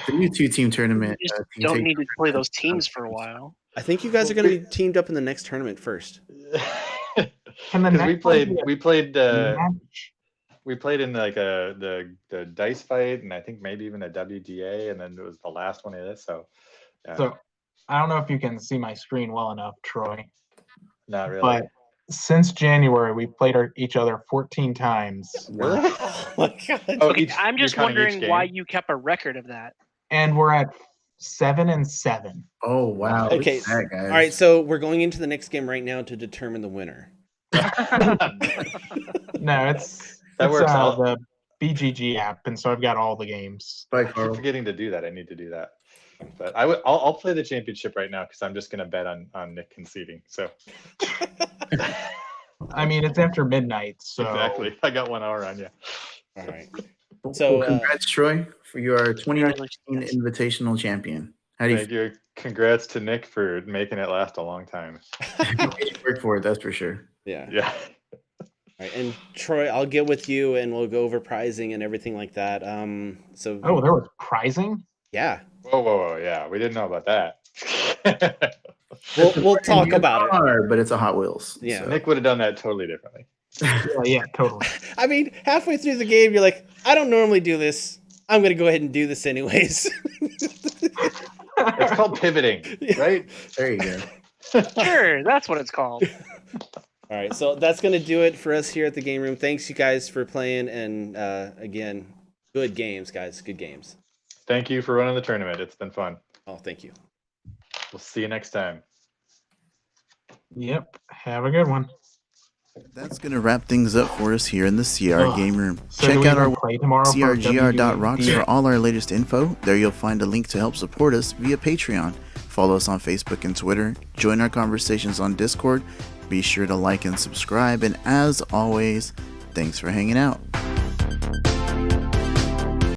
The new 2-team tournament. You just you don't take- need to play those teams for a while. I think you guys are going to be teamed up in the next tournament first. Can the Because we next one played be a we played match? we played in like the dice fight, and I think maybe even a WGA, and then it was the last one of this. So So I don't know if you can see my screen well enough, Troy, not really. but since January we played each other 14 times, Really? Oh my god. Oh, Okay, each- I'm just you're counting each wondering why game? you kept a record of that. and we're at 7-7. Oh wow! Look Okay. at that, guys. All right, so we're going into the next game right now to determine the winner. No, it's That works out. the BGG app, and so I've got all the games. Bye, I keep Carl. forgetting to do that. I need to do that. But I'll play the championship right now because I'm just gonna bet on Nick conceding. So I mean, it's after midnight, so exactly, I got 1 hour on you. All right. Well, So, congrats, Troy, for your 2019 Congratulations. Invitational Champion. How do you Thank you. Congrats to Nick for making it last a long time. work for it? That's for sure. Yeah. Yeah. All right, and Troy, I'll get with you and we'll go over prizing and everything like that. So oh, there was prizing. yeah, Whoa. Yeah, we didn't know about that. we'll talk about it. But it's a Hot Wheels. Yeah. so. Nick would have done that totally differently. Yeah, totally. I mean, halfway through the game, you're like, I don't normally do this. I'm gonna go ahead and do this anyways. It's called pivoting, right? There you go. Sure, that's what it's called. All right, so that's gonna do it for us here at the game room. Thanks you guys for playing, and again, good games, guys. Good games. Thank you for running the tournament. It's been fun. Oh, thank you. We'll see you next time. Yep. Have a good one. That's going to wrap things up for us here in the CR Ugh. Game Room. So do Check we out even our play tomorrow for CRGR.rocks WGA? for all our latest info. There you'll find a link to help support us via Patreon. Follow us on Facebook and Twitter. Join our conversations on Discord. Be sure to like and subscribe. And as always, thanks for hanging out.